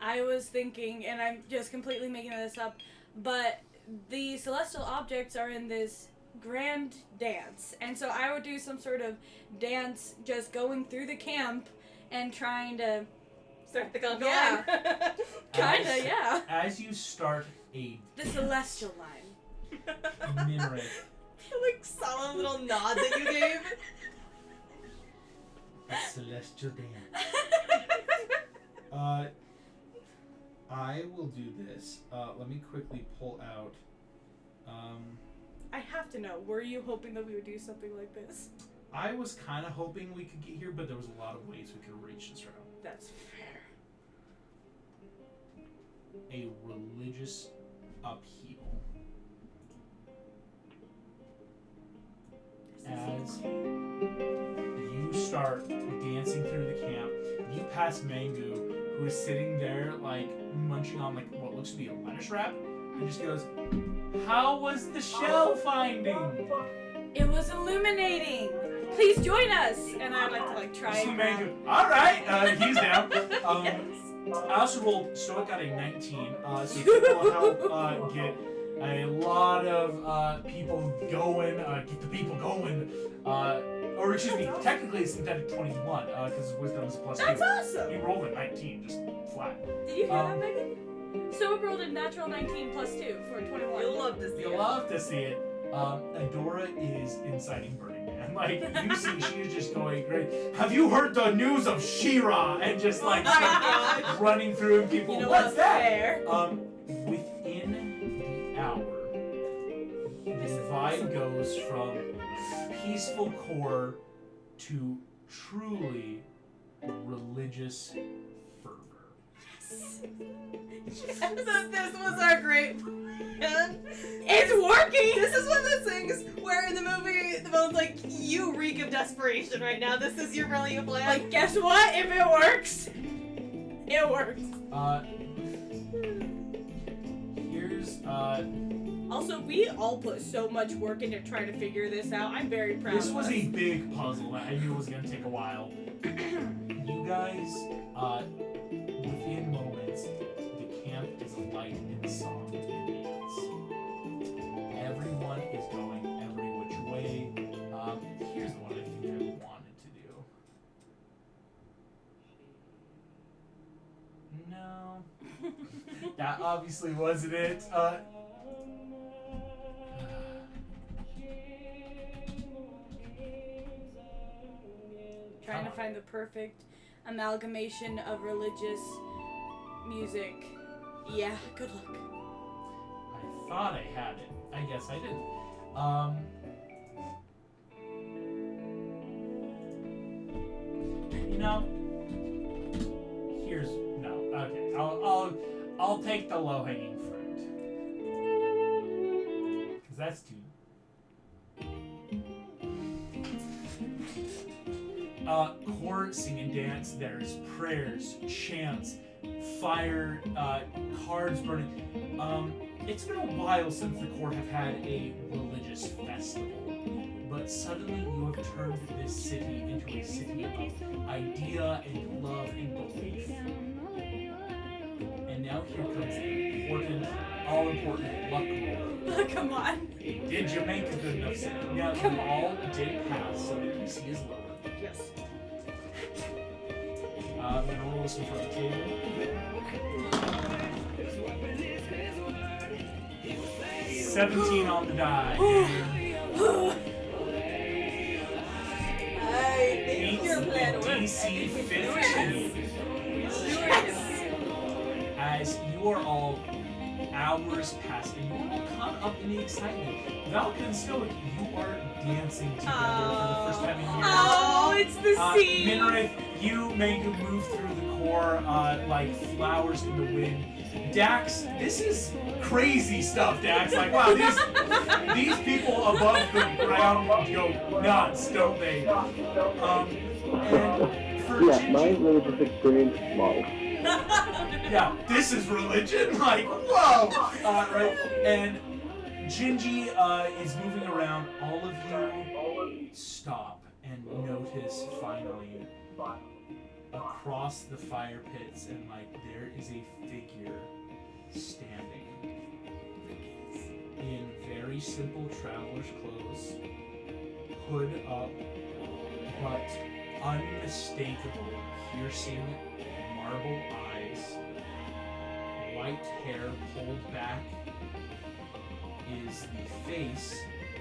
B: I was thinking, and I'm just completely making this up, but the celestial objects are in this grand dance, and so I would do some sort of dance just going through the camp and trying to
C: start the conga
B: Yeah.
C: line.
B: kinda, yeah.
A: As you start a
B: The celestial line.
A: Minareth,
C: Like solemn little nod that you gave.
A: a celestial dance. I will do this. Let me quickly pull out.
B: I have to know, were you hoping that we would do something like this?
A: I was kind of hoping we could get here, but there was a lot of ways we could have reached this route.
B: That's fair.
A: A religious upheaval. As you start dancing through the camp, you pass Mangu, who is sitting there like munching on like what looks to be a lettuce wrap, and just goes, "How was the shell finding?"
B: It was illuminating! Please join us! And I'd like to like try
A: See
B: and grab-
A: Mangu. All right, he's down.
B: Yes.
A: I also rolled Stoic got a 19, so it will help get a lot of people going, get the people going. Or excuse me, technically it's synthetic 21 because wisdom is a plus 2.
B: That's awesome!
A: You rolled a 19, just flat.
B: Did you hear that, Megan? So it rolled a natural 19 plus 2 for 21.
C: You'll love to see
A: You
C: it.
A: love to see it. Adora is inciting Burning Man. Like, you see, she is just going great. Have you heard the news of She-Ra? And just like
C: Oh my gosh.
A: running through and people,
B: You know
A: what's
B: what's
A: that?
B: fair?
A: Within the hour,
B: This
A: the
B: is
A: vibe
B: awesome.
A: goes from peaceful core to truly religious fervor.
C: This was our great plan.
B: It's working!
C: This is one of those things where in the movie, the villain's like, you reek of desperation right now. This is your brilliant plan.
B: Like, guess what? If it works, it works.
A: Here's
B: Also, we all put so much work into trying to figure this out. I'm very proud
A: this
B: of
A: was
B: us.
A: a big puzzle. I knew it was gonna take a while. You guys, within moments, the camp is alight in song and dance. Everyone is going every which way. Here's the one I think I wanted to do. No. That obviously wasn't it.
B: Trying to find the perfect amalgamation of religious music. Yeah, good luck.
A: I thought I had it. I guess I didn't. You know, here's no. Okay, I'll take the low-hanging fruit because that's too. Core, sing and dance. There's prayers, chants, fire, cards burning. It's been a while since the Corps have had a religious festival, but suddenly you have turned this city into a city of idea and love and belief. And now here comes the important, all-important luck roll.
B: Come on.
A: Did you make a good enough city? Now, you all did pass, so the DC is lower.
B: Yes.
A: I'm going to roll this in front of the table. 17 on the die.
C: I think
A: Beats
C: your
A: the
C: plan works.
A: DC 15. As you are all hours past and you are all caught up in the excitement. Valka and Stoic, you are dancing together for the first time in years.
C: Oh, it's the scene.
A: Minarith, you make a move through the core like flowers in the wind. Dax, this is crazy stuff, Dax. Like, wow, these people above the ground go nuts, don't they? And for
D: Yeah, my religious experience is small.
A: yeah, this is religion? Like, whoa! Right? And Gingy is moving around. All of you stop and notice finally across the fire pits, and like there is a figure standing in very simple traveler's clothes, hood up, but unmistakable, piercing marble eyes, white hair pulled back, is the face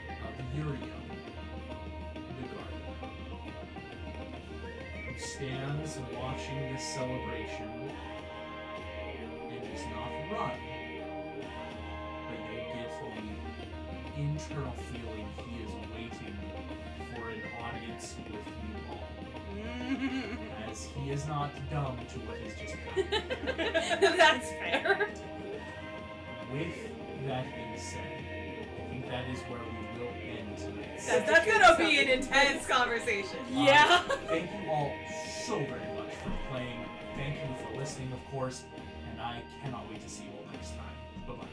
A: of Uriel, the gardener, who stands watching this celebration and does not run, but you get the internal feeling he is waiting for an audience with you all. As he is not dumb to what has just happened.
C: That's fair.
A: With that being said, I think that is where we will end tonight.
C: That's gonna be an intense conversation.
B: Yeah.
A: Thank you all so very much for playing. Thank you for listening, of course, and I cannot wait to see you all next time. Bye-bye.